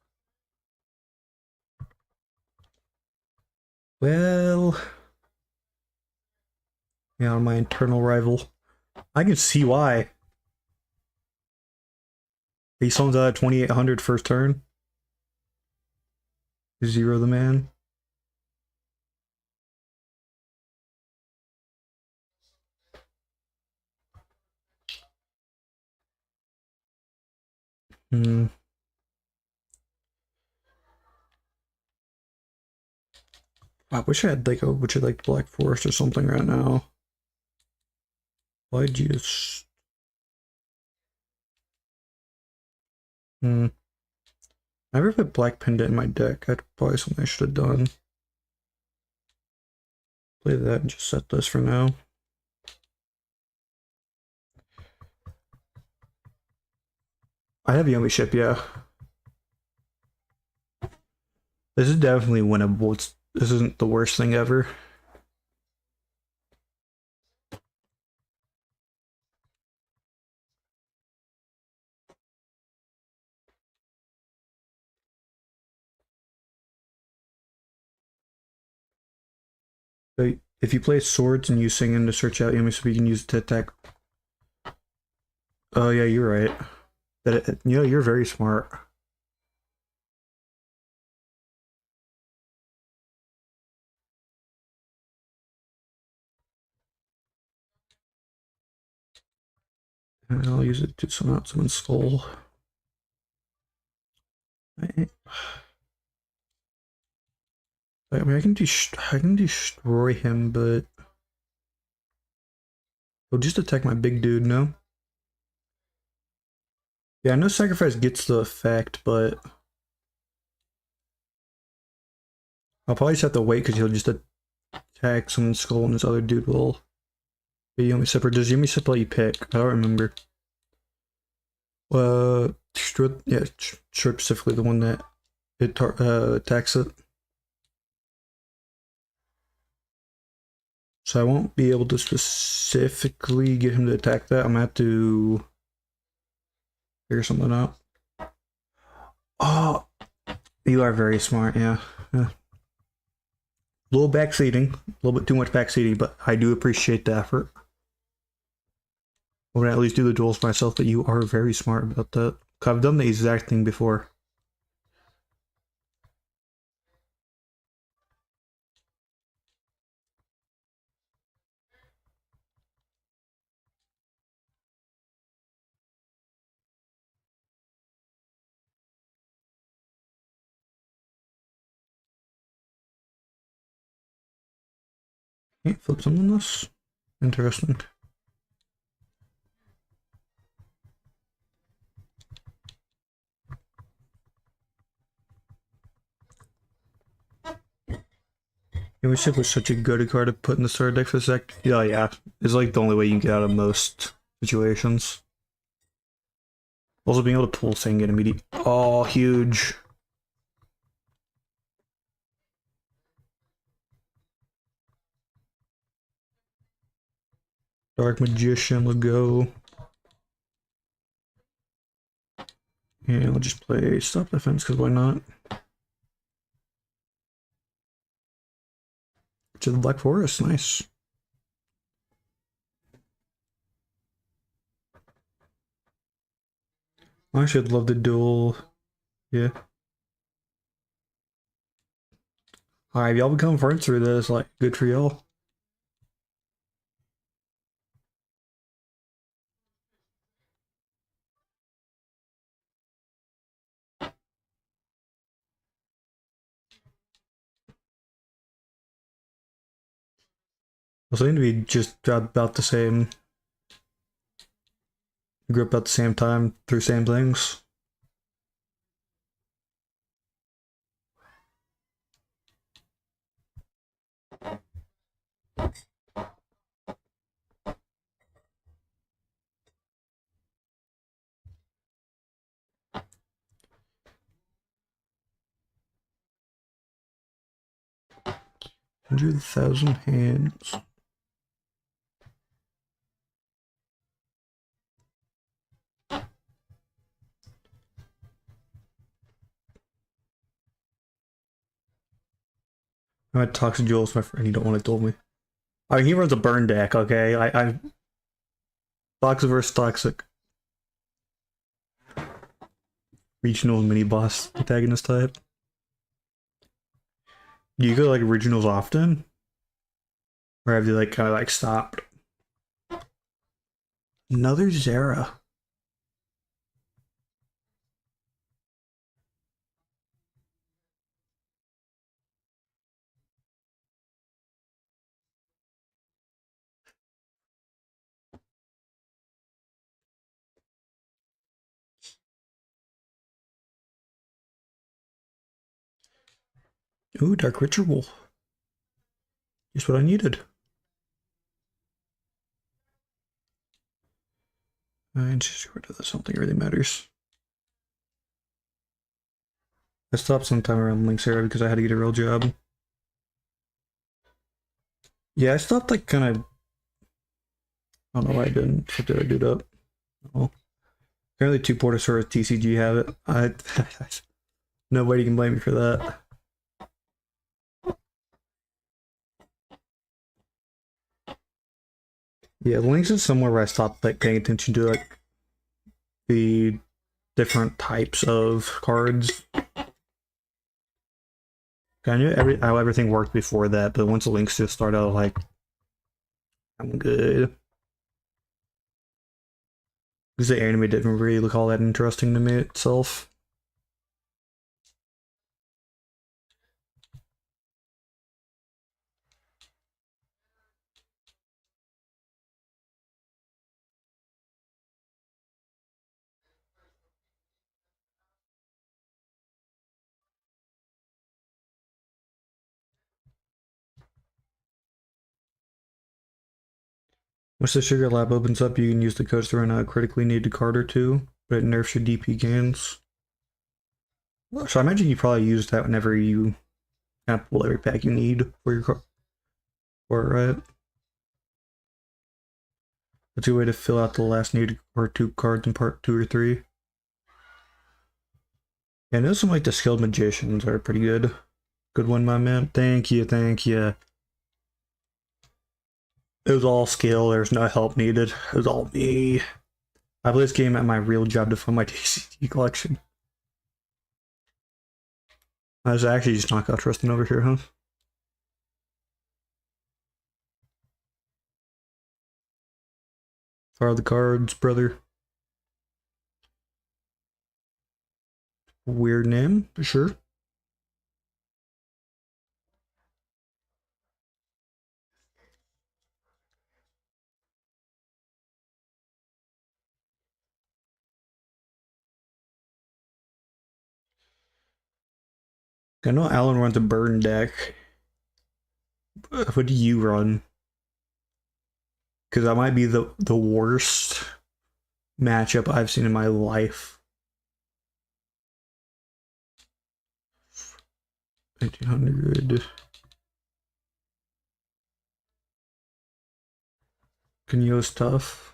Speaker 1: Well, yeah, my internal rival. I can see why. He summons out at 2800 first turn. 0 the man. Hmm. I wish I had like Black Forest or something right now. Why'd you just... I never put Black Pendant in my deck. That's probably something I should have done. Play that and just set this for now. I have Yomi Ship, yeah. This is definitely winnable. This isn't the worst thing ever. So if you play swords and you sing in to search out Yomi Ship, you can use it to attack. Oh yeah, you're right. You're very smart. And I'll use it to summon out someone's skull. I mean, I can destroy him, but he'll just attack my big dude. No. Yeah, I know sacrifice gets the effect, but I'll probably just have to wait because he'll just attack someone's skull and this other dude will be Yomi Sipper. Does Yomi Sipper let you pick? I don't remember. Yeah, specifically the one that it attacks it. So I won't be able to specifically get him to attack that. I'm gonna have to figure something out. Oh, you are very smart, yeah. A little backseating, a little bit too much backseating, but I do appreciate the effort. I'm gonna at least do the duels myself, but you are very smart about that. I've done the exact thing before. Can't flip some on this? Interesting. Yeah, we said was such a good card to put in the starter deck for this deck. Yeah. It's like the only way you can get out of most situations. Also being able to pull thing and immediate. Oh, huge. Dark Magician, let's go. And I'll just play Stop Defense, because why not? To the Black Forest, nice. I should love the duel. Yeah. Alright, y'all become friends through this, like, good for y'all. Well, seem to be just about the same. Grew up about the same time through same things. Hundred thousand hands. I had Toxic Duel's my friend. He don't want to told me. I mean, he runs a burn deck. Okay, I Toxic versus Toxic. Regional mini boss antagonist type. Do you go like regionals often, or have you like kind of like stopped? Another Zera. Ooh, Dark Ritual. Just what I needed. And just get rid of this. I don't think it really matters. I stopped sometime around Link's era because I had to get a real job. Yeah, I stopped like kind of. I don't know why I didn't. What did I do that? Oh, apparently two Portosaurus TCG have it. Nobody can blame me for that. Yeah, Links is somewhere where I stopped like paying attention to like the different types of cards. I knew how everything worked before that, but once the Links just started out, like, I'm good. Because the anime didn't really look all that interesting to me itself. Once the Sugar Lab opens up, you can use the codes to run out a critically needed card or two, but it nerfs your DP gains. So I imagine you probably use that whenever you pull every pack you need for your card. Right? That's a way to fill out the last needed or two cards in part 2 or 3. Yeah, I know some like the skilled magicians are pretty good. Good one, my man. Thank you, thank you. It was all skill, there's no help needed. It was all me. I play this game at my real job to fund my TCG collection. I was actually just knockout Tristan over here, huh? Fire the cards, brother. Weird name, for sure. I know Alan runs a burn deck. What do you run? Because that might be the worst matchup I've seen in my life. 1800. Yugioh's tough.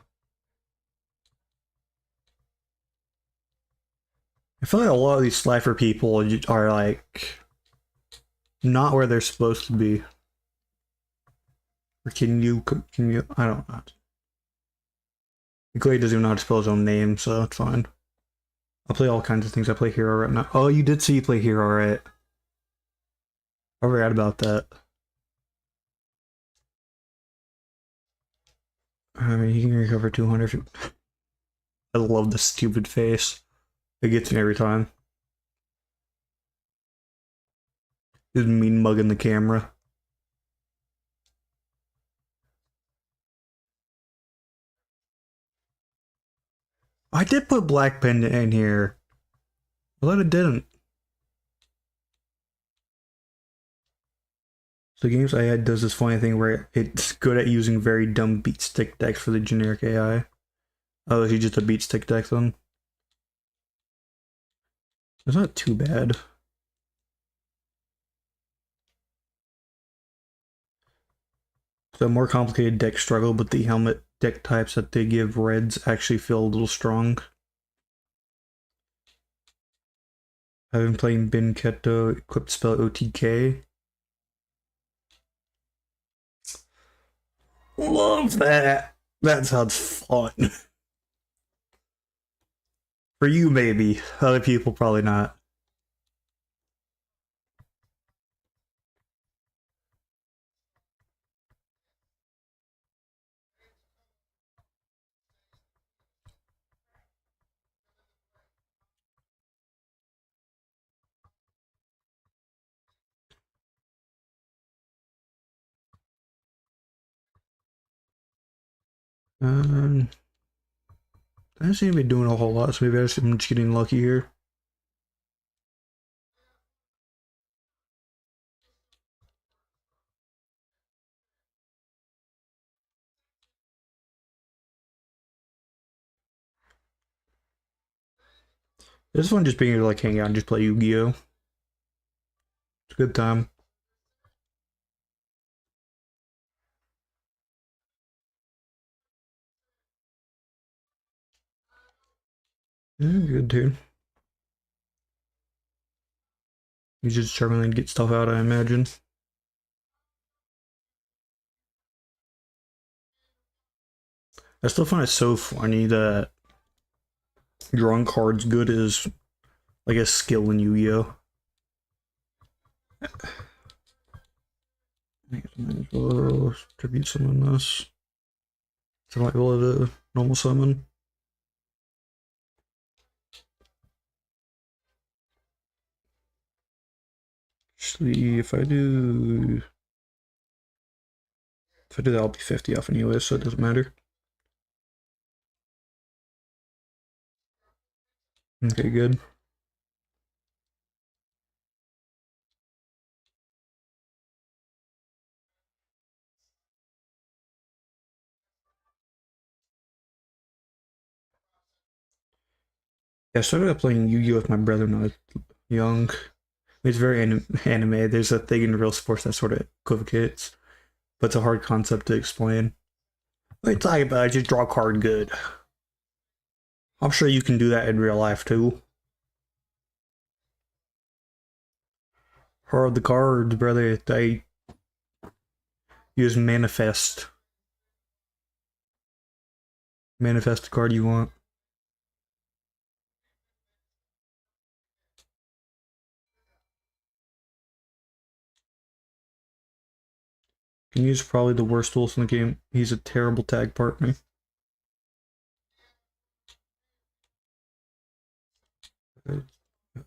Speaker 1: I feel like a lot of these Slifer people are like not where they're supposed to be. Or can you? I don't know. Clay doesn't even know how to spell his own name, so it's fine. I'll play all kinds of things. I play Hero right now. Oh, you did say you play Hero, right? I forgot about that. I mean, he can recover 200. I love the stupid face. It gets me every time. Just mean mugging the camera. I did put Black Pendant in here. I thought it didn't. So Games I had does this funny thing where it's good at using very dumb beat stick decks for the generic AI. Oh, is he just a beat stick deck then? It's not too bad. The more complicated decks struggle, but the helmet deck types that they give reds actually feel a little strong. I've been playing Bin Keto, equipped spell OTK. Love that! That sounds fun. For you, maybe. Other people, probably not. Um, I don't seem to be doing a whole lot, so maybe I'm just getting lucky here. It's fun just being able to like hang out and just play Yu-Gi-Oh! It's a good time. Yeah, good dude. You just struggling to get stuff out, I imagine. I still find it so funny that drawing cards good is like a skill in Yu-Gi-Oh! I guess I might as well tribute summon this. So I might roll it a normal summon. Actually, if I do that, I'll be 50 off anyway, so it doesn't matter. Okay, good. Yeah, I started out playing Yu-Gi-Oh! With my brother when I was young. It's very anime. There's a thing in real sports that sort of equivocates, but it's a hard concept to explain. What are you talking about? I just draw a card good. I'm sure you can do that in real life too. Or the cards, brother. They use manifest. Manifest the card you want. Can use probably the worst tools in the game. He's a terrible tag partner.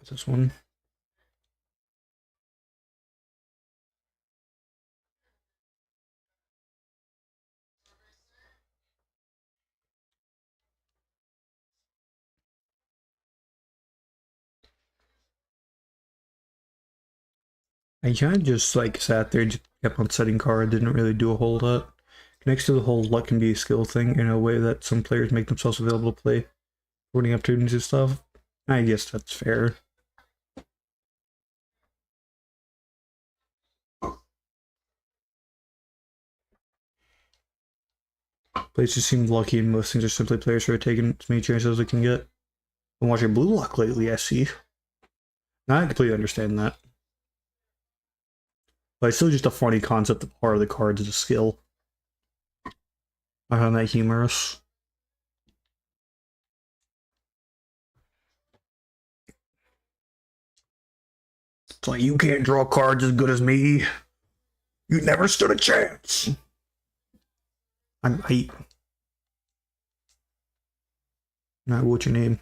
Speaker 1: This one. I kind of just like sat there, just kept on setting cards, didn't really do a whole lot. Next to the whole luck can be a skill thing in a way that some players make themselves available to play, winning opportunities and stuff. I guess that's fair. Players just seem lucky, and most things are simply players who are taking as many chances as they can get. I'm watching Blue Lock lately, I see. Now I completely understand that. But it's still just a funny concept that part of the cards is a skill. I find that humorous. It's like, you can't draw cards as good as me. You never stood a chance. I'm right. Now, what's your name?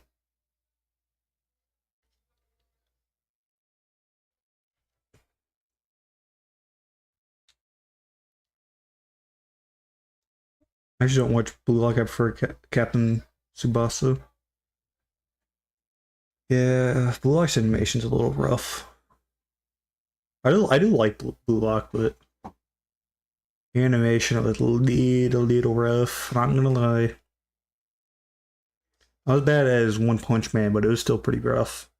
Speaker 1: I just don't watch Blue Lock. I prefer Captain Tsubasa. Yeah, Blue Lock's animation's a little rough. I do like Blue Lock, but the animation a little rough. Not gonna lie. Not as bad as One Punch Man, but it was still pretty rough.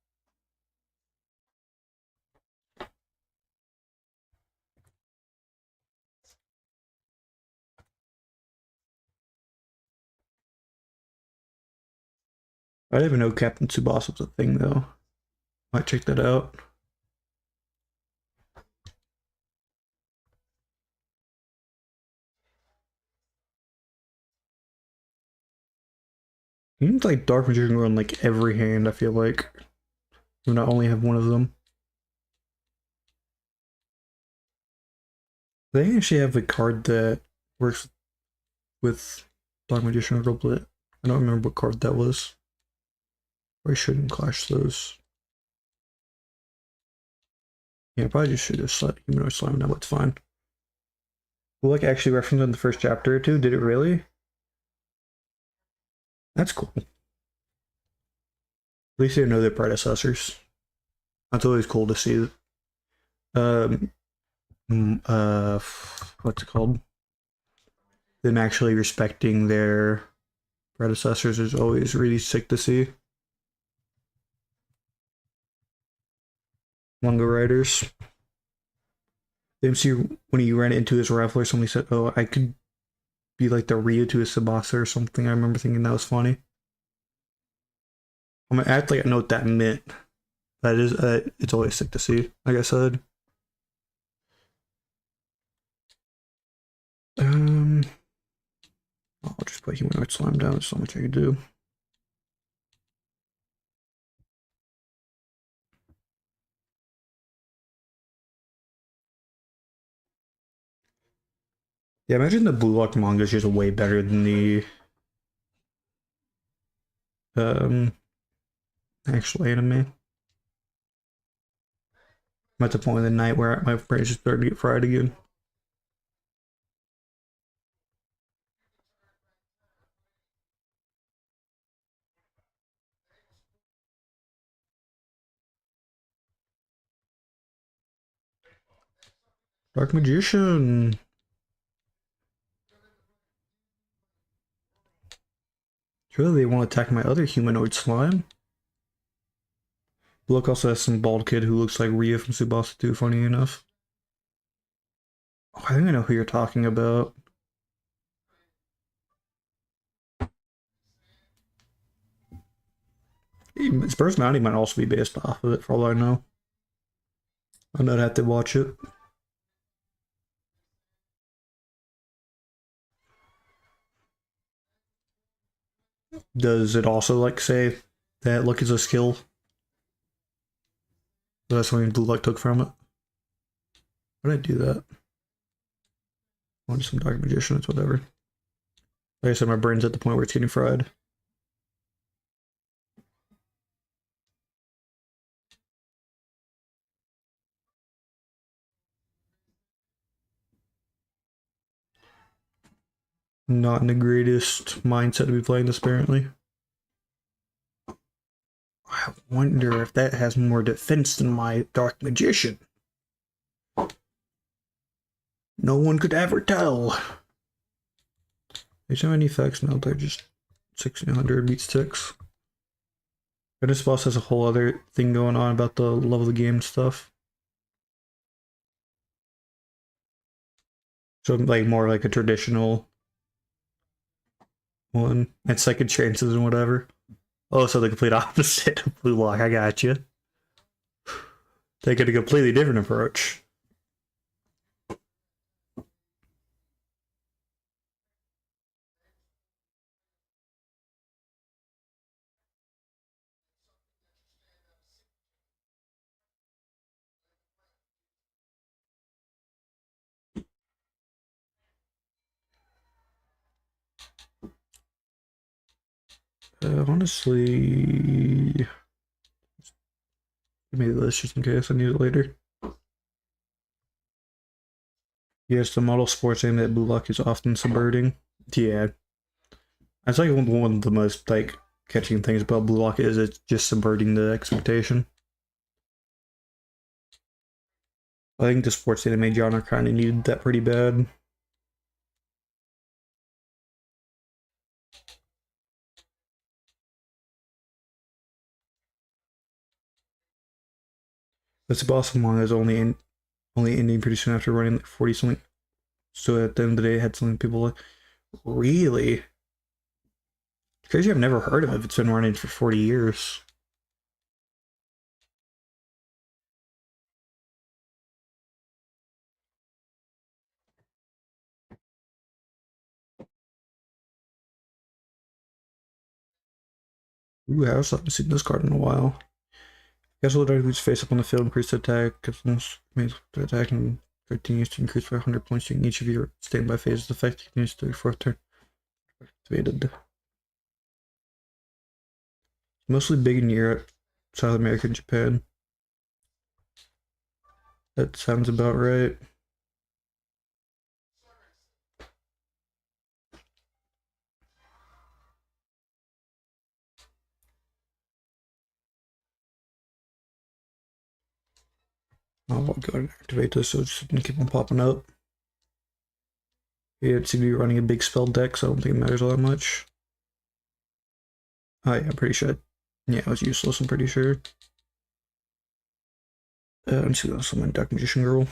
Speaker 1: I didn't even know Captain Tsubasa was a thing though. Might check that out. Seems like Dark Magician on like every hand, I feel like. Do not only have one of them. They actually have a card that works with Dark Magician a little bit. I don't remember what card that was. Or I shouldn't clash those. Yeah, probably just should have let Humanoid Slime now, it's fine. Well, like actually referenced in the first chapter or two, did it really? That's cool. At least they know their predecessors. That's always cool to see. Um, what's it called? Them actually respecting their predecessors is always really sick to see. Manga writers. Then see when he ran into his rival or somebody said, "Oh, I could be like the Ryu to his Tsubasa or something." I remember thinking that was funny. I mean, act like I know what that meant. That is, it's always sick to see. Like I said. Um, I'll just put Humanoid Slime down. There's so much I can do. Yeah, imagine the Blue Lock manga is just way better than the um actual anime. I'm at the point of the night where my brain's just starting to get fried again. Dark Magician. Surely they won't attack my other humanoid slime. Blue Lock also has some bald kid who looks like Ryu from Tsubasa 2, funny enough. Oh, I think I know who you're talking about. His personality might also be based off of it, for all I know. I might have to watch it. Does it also like say that look is a skill? That's something Blue Lock took from it. Why did I do that? I want some Dark Magician, it's whatever. Like I said, my brain's at the point where it's getting fried. Not in the greatest mindset to be playing this, apparently. I wonder if that has more defense than my Dark Magician. No one could ever tell. There's so many effects now, they're just 1600 beats ticks. And this boss has a whole other thing going on about the love of the game stuff. So like more like a traditional one. And second chances and whatever. Oh, so the complete opposite of Blue Lock. I got you. Taking a completely different approach. Honestly, give me this just in case I need it later. Yes, the model sports game that Blue Lock is often subverting. Yeah, it's like one of the most like catching things about Blue Lock is it's just subverting the expectation. I think the sports anime genre kind of needed that pretty bad. This Boston manga is only ending pretty soon after running like 40 something. So at the end of the day, it had something people like, really? It's crazy. I've never heard of it. It's been running for 40 years. Ooh, I also haven't seen this card in a while. Guess what who's face up on the field, increase the attack, made the attack and continues to increase by 100 points during each of your standby phases. The effect continues to the fourth turn. Activated. Mostly big in Europe, South America, and Japan. That sounds about right. I'll go ahead and activate this so it just didn't keep on popping up. Yeah, it seems to be running a big spell deck, so I don't think it matters all that much. Oh yeah, I'm pretty sure. Yeah, it was useless, I'm pretty sure. I'm just gonna summon Dark Magician Girl.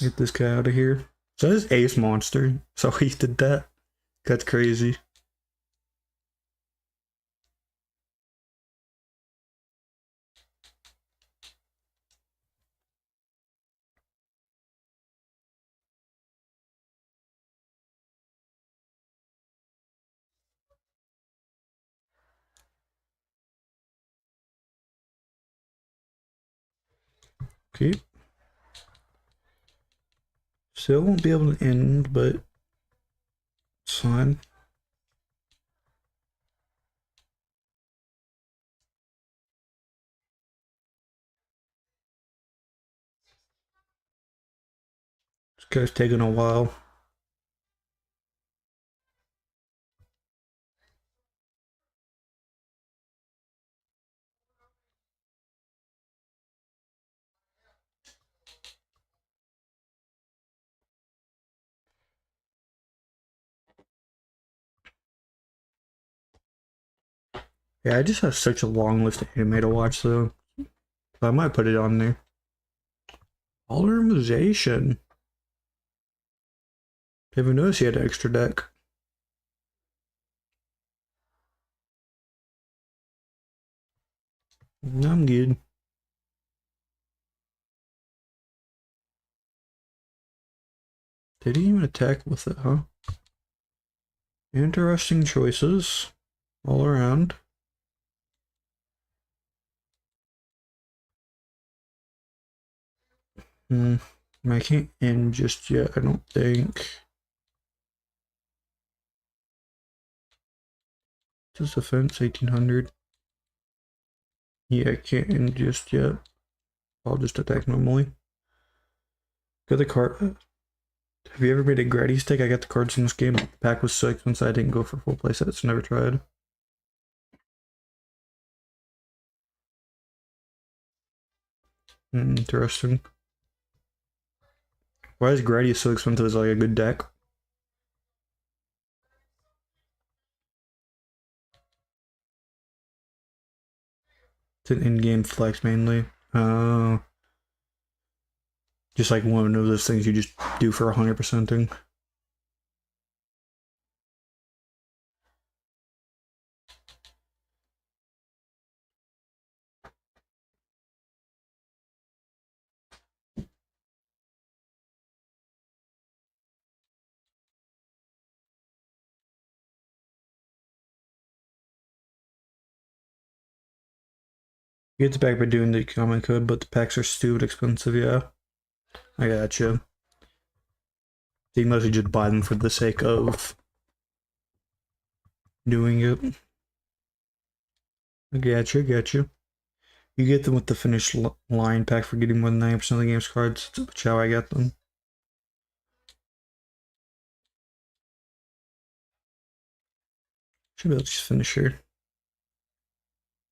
Speaker 1: Get this guy out of here. So this Ace Monster. So he did that. That's crazy. Okay. Still won't be able to end, but it's fine. This guy's taking a while. Yeah, I just have such a long list of anime to watch, though. I might put it on there. Polymerization. Didn't even notice he had an extra deck. I'm good. Did he even attack with it, huh? Interesting choices all around. I can't end just yet, I don't think. Just defense 1800. Yeah, I can't end just yet. I'll just attack normally. Got the card. Have you ever made a Grady stick? I got the cards in this game. The pack was so expensive I didn't go for full playsets. Never tried. Interesting. Why is Grady so expensive as like a good deck? It's an in-game flex mainly. Just like one of those things you just do for 100%ing. You get the back by doing the common code, but the packs are stupid expensive, yeah. I gotcha. So you mostly just buy them for the sake of doing it. I get you, get you. You get them with the finish line pack for getting more than 90% of the game's cards. That's how I get them. Should be able to just finish here.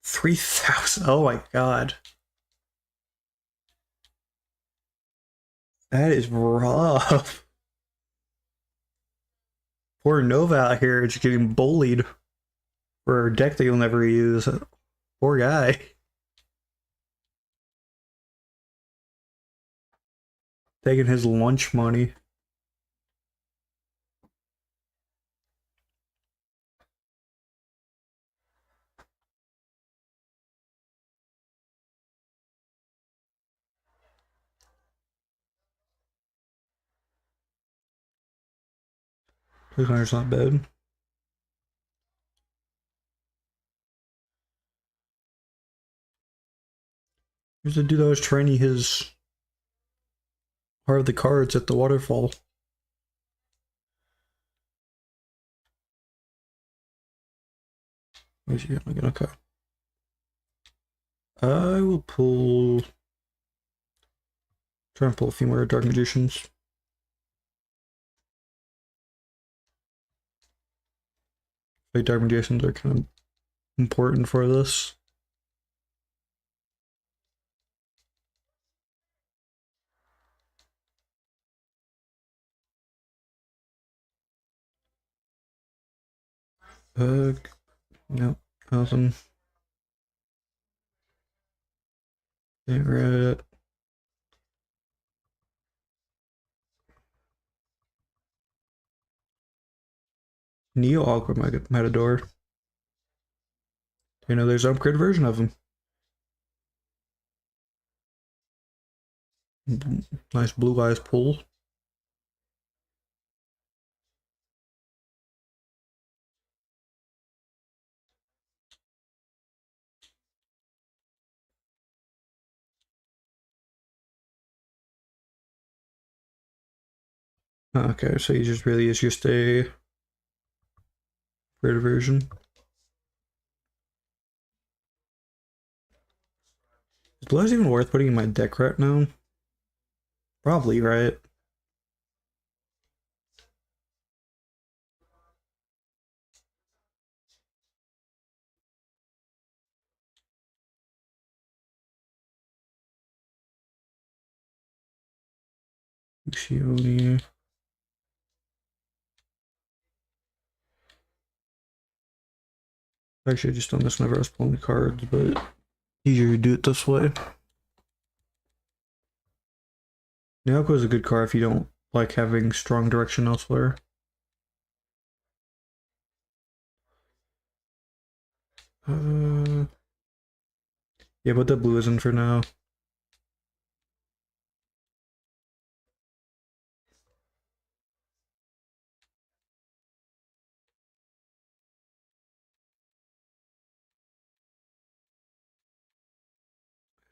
Speaker 1: 3,000. Oh my god. That is rough. Poor Nova out here is getting bullied for a deck that you'll never use. Poor guy. Taking his lunch money. $600's not bad. Here's the dude that was training his part of the cards at the waterfall. Where's he going? Okay. I will pull. Try and pull a few more Dark Magicians. Like Dark Magicians are kind of important for this. No, awesome. Ain't right. Neo Aqua Matador. You know, there's an upgraded version of him. Nice blue eyes pull. Okay, so he just really is just a upgraded version. Is Bloods even worth putting in my deck right now? Probably, right? Yugioh. I should have just done this whenever I was pulling the cards, but easier to do it this way. Naoko is a good card if you don't like having strong direction elsewhere. Yeah, but the blue isn't for now.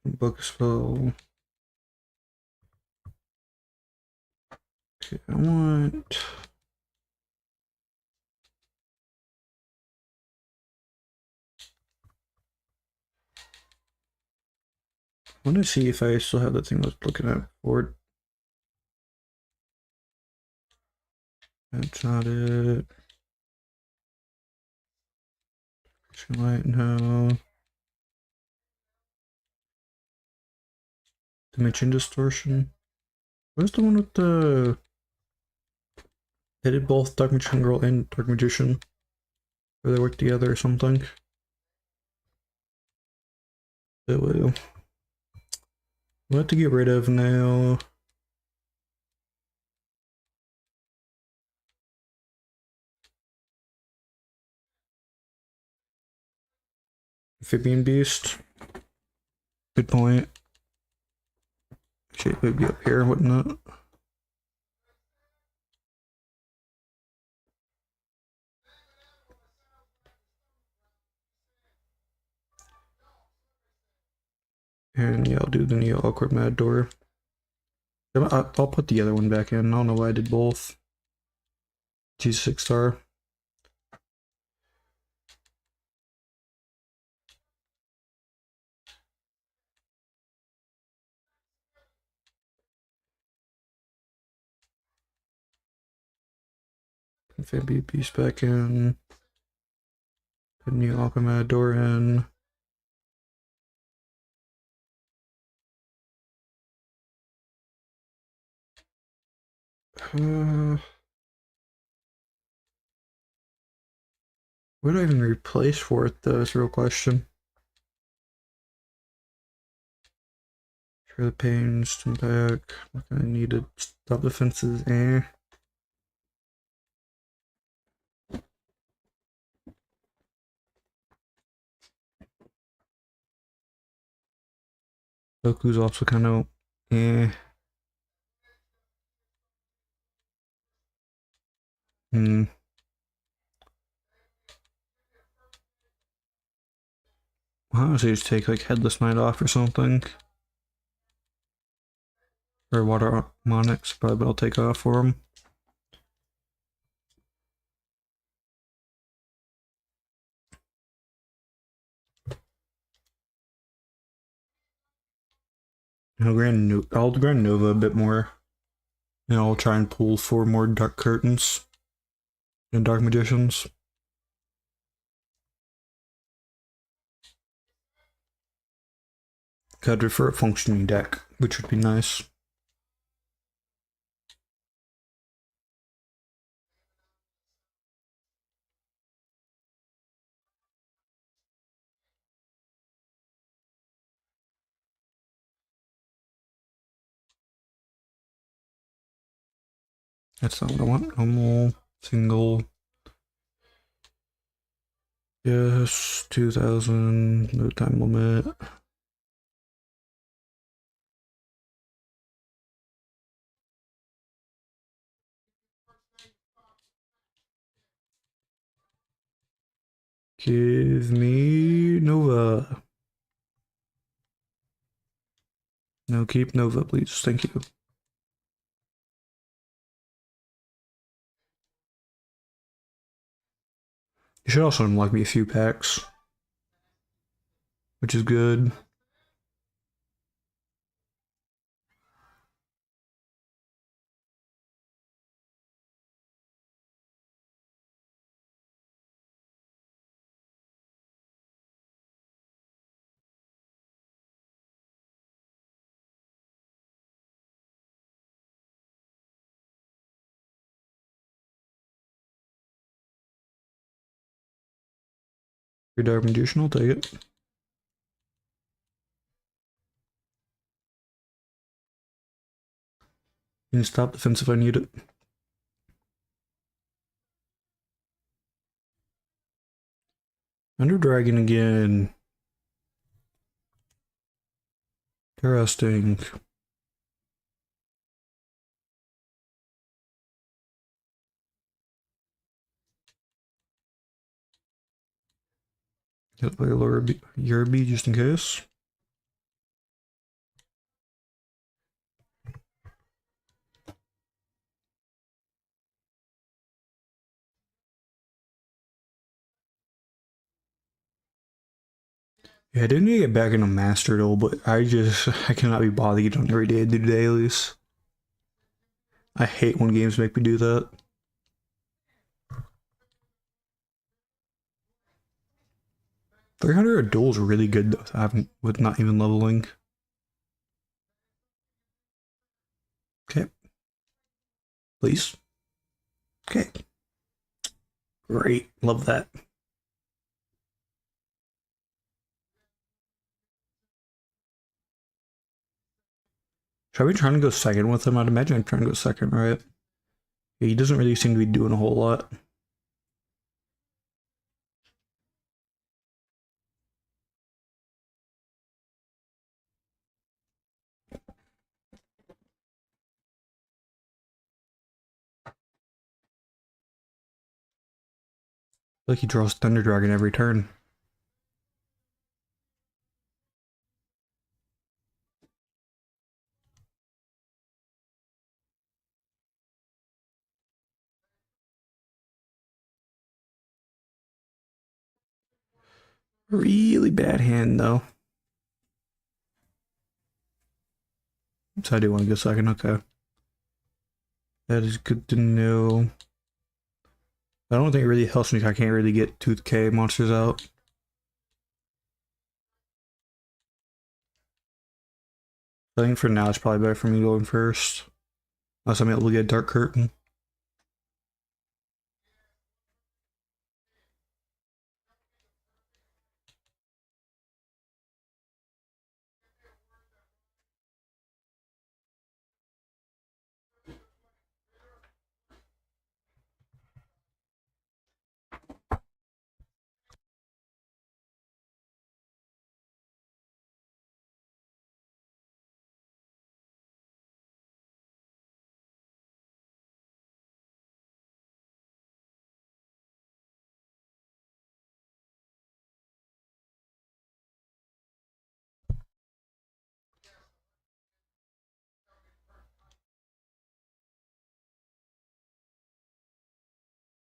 Speaker 1: Book spell. Okay, I want. I want to see if I still have that thing I was looking at before. That's not it. Light, no. Dimension distortion. Where's the one with the? They did both Dark Magician Girl and Dark Magician, or they work together or something. That will. We'll have to get rid of now. Amphibian Beast. Good point. Shit, maybe up here, whatnot. And yeah, I'll do the Neo Awkward Mad Door. I'll put the other one back in. I don't know why I did both. G6 star. Amphibian beast back in. Put a new Alchemador in. What do I even replace for it though? Is a real question. For the pain, stim pack. Not gonna need it. Stop defenses, eh? Goku's also kind of eh. Hmm. Honestly, just take like Headless Knight off or something. Or Water Monix, probably I'll take off for him. I'll Grand Nova a bit more. And I'll try and pull 4 more Dark Curtains and Dark Magicians. Could for a functioning deck, which would be nice. That's not what I want. Normal, single. Yes, 2000, no time limit. Give me Nova. No, keep Nova, please. Thank you. You should also unlock me a few packs, which is good. Your Dark Magician, I'll take it. You can stop defense if I need it. Under Dragon again. Interesting. Get play a lower Yerby just in case. Yeah, I didn't need to get back into Master Duel, but I cannot be bothered on every day to do dailies. I hate when games make me do that. 300 duel is really good though, with not even leveling. Okay. Please. Okay. Great. Love that. Should I be trying to go second with him? I'd imagine I'm trying to go second, right? Yeah, he doesn't really seem to be doing a whole lot. Like he draws Thunder Dragon every turn. Really bad hand though. So I do want to go second, okay. That is good to know. I don't think it really helps me. I can't really get Tooth K monsters out. I think for now it's probably better for me going first. Unless I'm able to get Dark Curtain.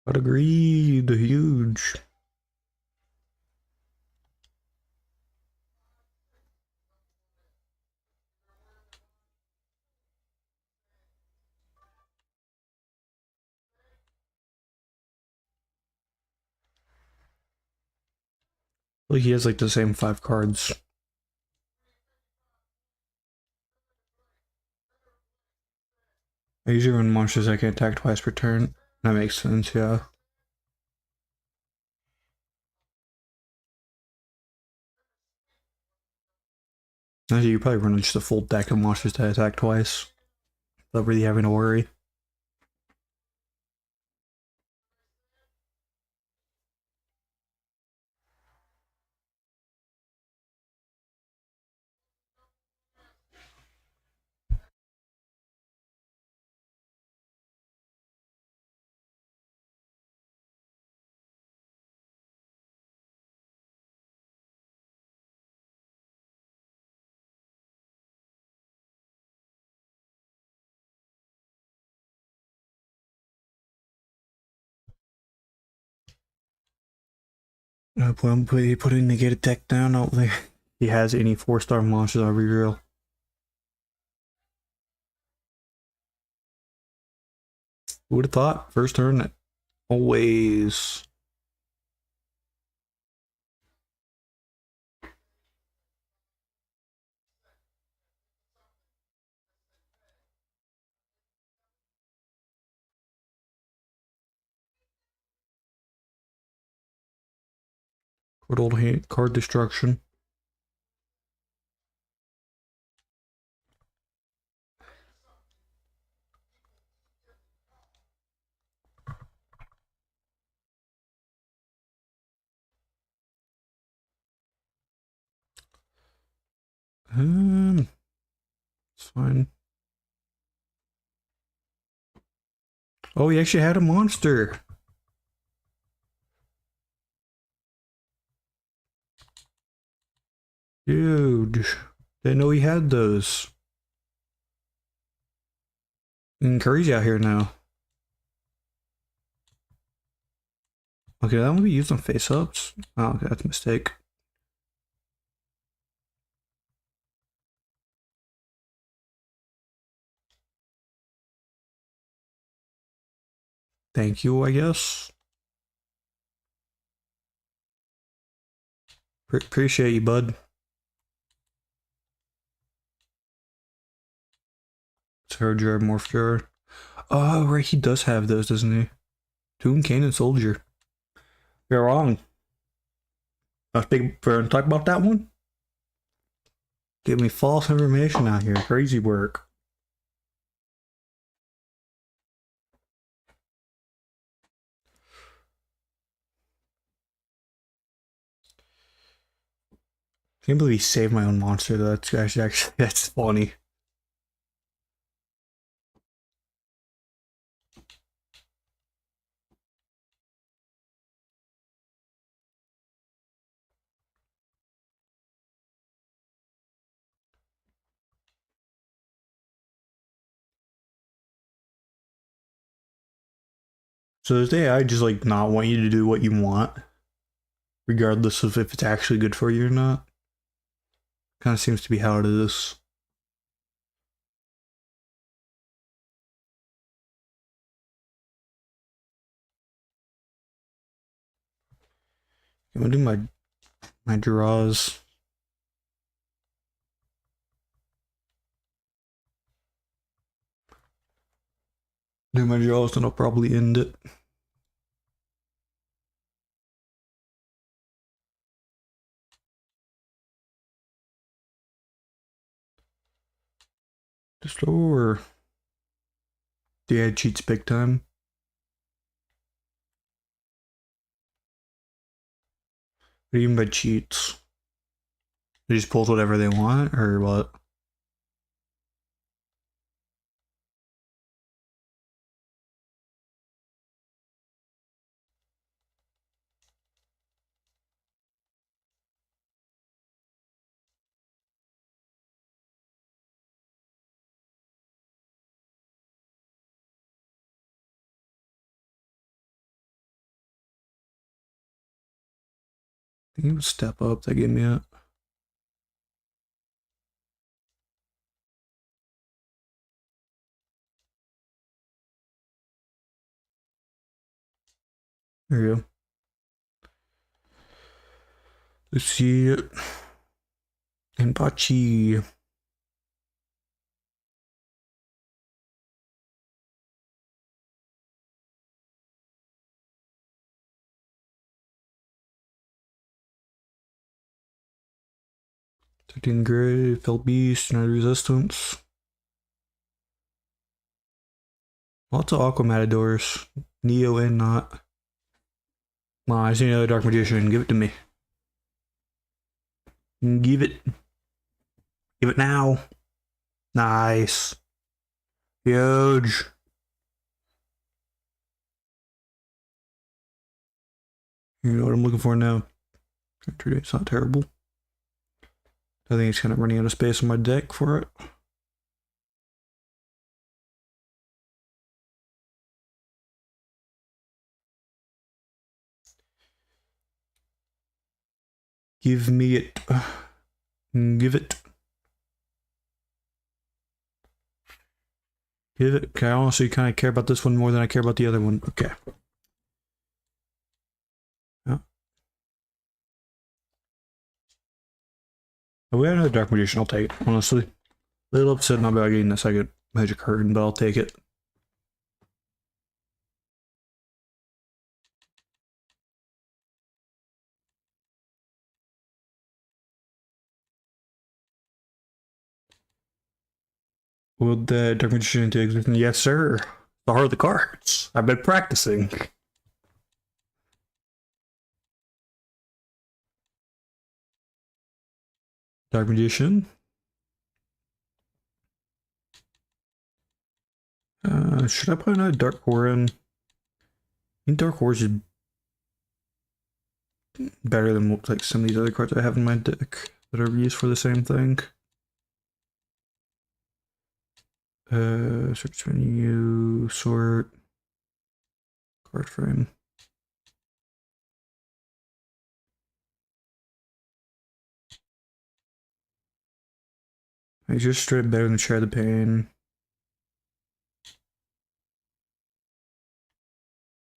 Speaker 1: I'd agree, the huge. Like he has like the same 5 cards. I usually run monsters that can attack twice per turn. That makes sense, yeah. Actually, you probably run just a full deck of monsters that attack twice without really having to worry. I'm putting the negative deck down. I don't think he has any 4-star monsters on reroll. Who would have thought? First turn, always. Good old hand, card destruction. It's fine. Oh, he actually had a monster. Dude, didn't know he had those. Crazy out here now. Okay, that one be used on face-ups. Oh, okay, that's a mistake. Thank you, I guess. Appreciate you, bud. Surger, Morphjar. Oh, right, he does have those, doesn't he? Toon, Cane, and Soldier. You're wrong. I was big for talk about that one. Give me false information out here. Crazy work. I can't believe he saved my own monster. That's actually that's funny. So does the AI just like not want you to do what you want, regardless of if it's actually good for you or not? Kind of seems to be how it is. I'm gonna do my draws. Do my draws, then I'll probably end it. Just lower. The ad cheats big time. What do you mean by cheats? They just pulls whatever they want, or what? I think it was step up that gave me it. There you go. Let's see it. And Bachi. Thirteen gray, fell beast, no resistance. Lots of Aqua Matadors. Neo and not. Come on, I see another Dark Magician. Give it to me. Give it. Give it now. Nice. Huge. You know what I'm looking for now. It's not terrible. I think it's kind of running out of space on my deck for it. Give me it. Give it. Give it. Okay, I honestly kind of care about this one more than I care about the other one. Okay. Yeah. Oh, we have another Dark Magician. I'll take it, honestly. A little upset not about getting the second Magic Curtain, but I'll take it. Will the Dark Magician into existence? Yes, sir. The heart of the cards. I've been practicing. Dark Magician. Should I put another Dark Core in? I think Dark Core is better than like some of these other cards I have in my deck that are used for the same thing. Search menu, sort, card frame. I just straight better than Share the Pain.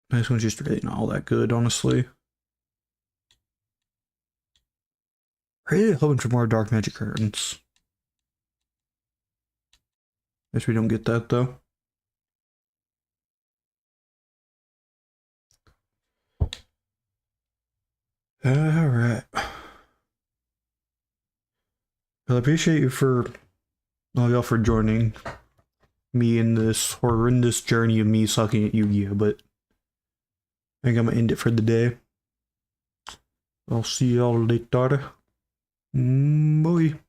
Speaker 1: This one's just really not all that good, honestly. Really hoping for more Dark Magic Curtains. Guess we don't get that though. Alright. Well, I appreciate you for all y'all for joining me in this horrendous journey of me sucking at Yu-Gi-Oh, but I think I'm gonna end it for the day. I'll see y'all later. Bye.